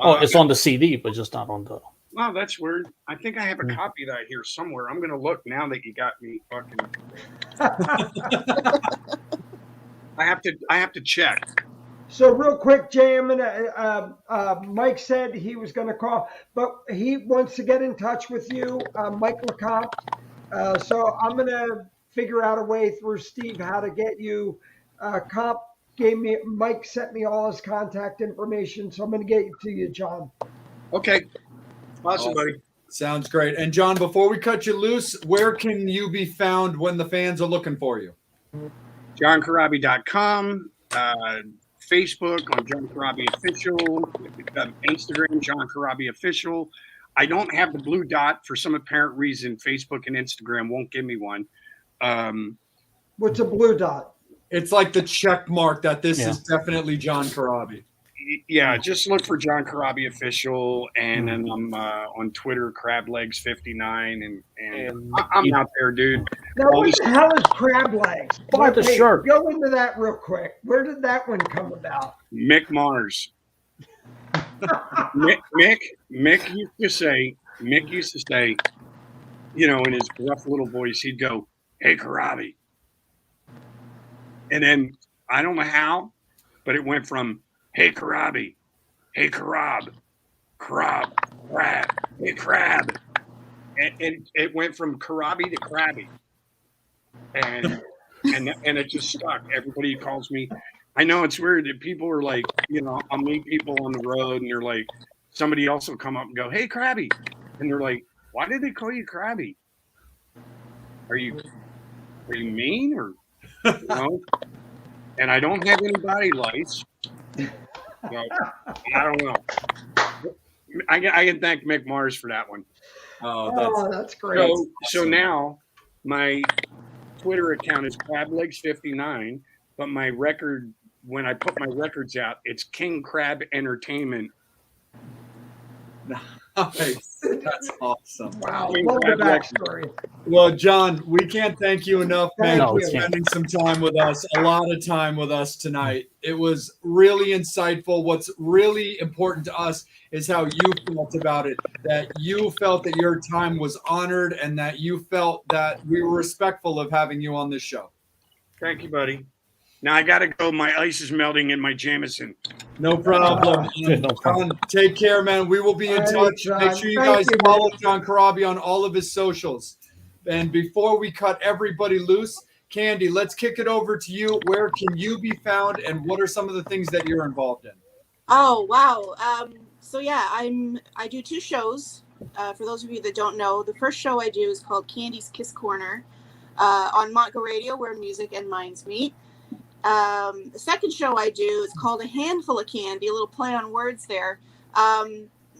It's on the CD, but just not on the... Wow, that's weird. I think I have a copy of that here somewhere. I'm going to look now that you got me fucking... I have to check. So real quick, Jay, Mike said he was going to call, but he wants to get in touch with you, Mike LeComte. So I'm going to figure out a way through Steve how to get you. Mike sent me all his contact information, so I'm going to get it to you, John. Okay. Awesome, buddy. Sounds great. And John, before we cut you loose, where can you be found when the fans are looking for you? JohnCorabi.com, Facebook on John Corabi Official, Instagram John Corabi Official. I don't have the blue dot for some apparent reason. Facebook and Instagram won't give me one. What's a blue dot? It's like the check mark that this is definitely John Corabi. Yeah, just look for John Corabi Official, and then I'm on Twitter, CrabLegs59, and I'm out there, dude. Now, what the hell is Crab Legs? The shirt. Go into that real quick. Where did that one come about? Mick Mars. Mick used to say, you know, in his rough little voice, he'd go, "Hey, Corabi," and then I don't know how, but it went from "Hey, Corabi," "Hey, Crab," "Crab," "Hey, Crab," and it went from Corabi to Crabby, and it just stuck. Everybody calls me. I know it's weird that people are like, you know, I'll meet people on the road and they're like, somebody else will come up and go, "Hey, Crabby," and they're like, "Why did they call you Crabby? Are you mean or you know?" And I don't have any body lice. So, I don't know. I can thank Mick Mars for that one. Oh, that's great. So now my Twitter account is CrabLegs59, but my record, when I put my records out, it's King Crab Entertainment. Nice. That's awesome. Wow. Love the backstory. Well, John, we can't thank you enough, man, for we can't. spending some time with us, a lot of time with us tonight. It was really insightful. What's really important to us is how you felt about it, that you felt that your time was honored and that you felt that we were respectful of having you on this show. Thank you, buddy. Now I got to go. My ice is melting in my Jameson. No problem. John, take care, man. We will be in touch. Make sure you guys follow John Corabi on all of his socials. And before we cut everybody loose, Candy, let's kick it over to you. Where can you be found, and what are some of the things that you're involved in? Oh, wow. So yeah, I do 2 shows. For those of you that don't know, the first show I do is called Candy's Kiss Corner on Montgo Radio, where music and minds meet. The second show I do is called A Handful of Candy, a little play on words there.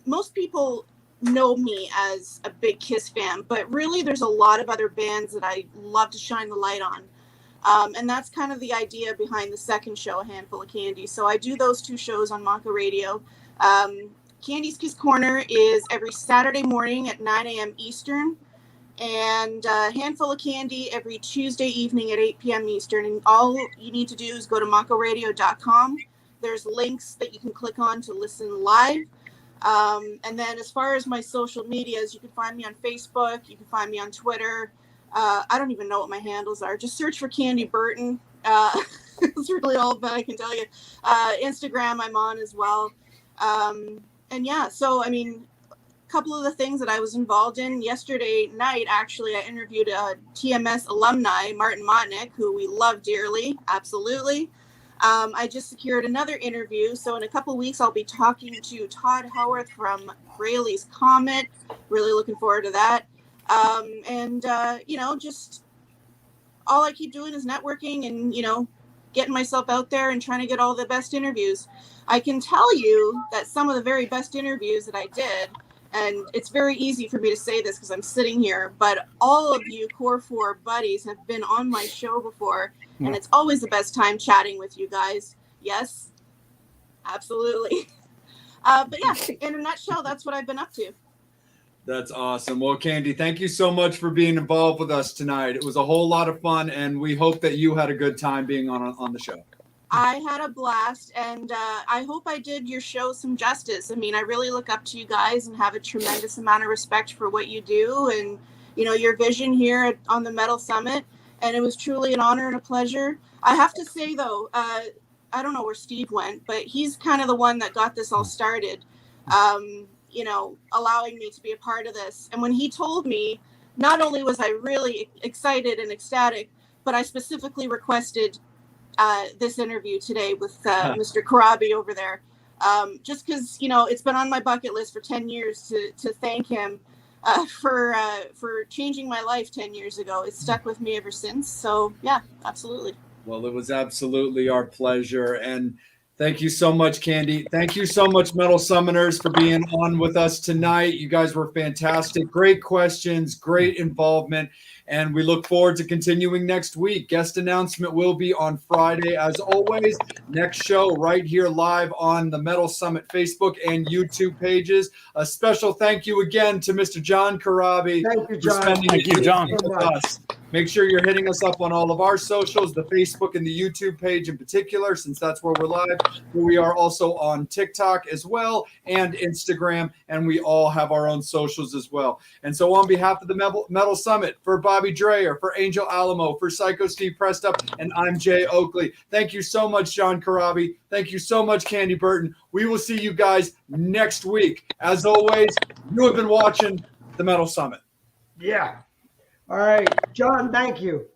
Most people know me as a big Kiss fan, but really there's a lot of other bands that I love to shine the light on. And that's kind of the idea behind the second show, A Handful of Candy. So I do those 2 shows on Maka Radio. Candy's Kiss Corner is every Saturday morning at 9 a.m. Eastern, and Handful of Candy every Tuesday evening at 8 p.m. Eastern. And all you need to do is go to makaradio.com. There's links that you can click on to listen live. And then as far as my social medias, you can find me on Facebook. You can find me on Twitter. I don't even know what my handles are. Just search for Candy Burton. It's really all that I can tell you. Instagram I'm on as well. And yeah, so I mean, a couple of the things that I was involved in yesterday night, actually, I interviewed a TMS alumni, Martin Motnick, who we love dearly. Absolutely. I just secured another interview. So in a couple of weeks, I'll be talking to Todd Howarth from Rayleigh's Comet. Really looking forward to that. You know, just all I keep doing is networking and, you know, getting myself out there and trying to get all the best interviews. I can tell you that some of the very best interviews that I did, and it's very easy for me to say this because I'm sitting here, but all of you Core 4 buddies have been on my show before, and it's always the best time chatting with you guys. Yes, absolutely. But yeah, in a nutshell, that's what I've been up to. That's awesome. Well, Candy, thank you so much for being involved with us tonight. It was a whole lot of fun, and we hope that you had a good time being on the show. I had a blast, and I hope I did your show some justice. I mean, I really look up to you guys and have a tremendous amount of respect for what you do and, you know, your vision here on the Metal Summit. And it was truly an honor and a pleasure. I have to say, though, I don't know where Steve went, but he's kind of the one that got this all started, you know, allowing me to be a part of this. And when he told me, not only was I really excited and ecstatic, but I specifically requested this interview today with Mr. Corabi over there, just because, you know, it's been on my bucket list for 10 years to thank him for changing my life 10 years ago. It's stuck with me ever since. So yeah, absolutely. Well, it was absolutely our pleasure. And thank you so much, Candy. Thank you so much, Metal Summoners, for being on with us tonight. You guys were fantastic. Great questions, great involvement. And we look forward to continuing next week. Guest announcement will be on Friday, as always. Next show right here live on the Metal Summit Facebook and YouTube pages. A special thank you again to Mr. John Corabi. Thank you, John. Thank you, John. With us. Make sure you're hitting us up on all of our socials, the Facebook and the YouTube page in particular, since that's where we're live. We are also on TikTok as well and Instagram, and we all have our own socials as well. And so on behalf of the Metal Summit, for Bobby Dreyer, for Angel Alamo, for Psycho Steve Prestup, and I'm Jay Oakley. Thank you so much, John Corabi. Thank you so much, Candy Burton. We will see you guys next week. As always, you have been watching the Metal Summit. Yeah. All right, John, thank you.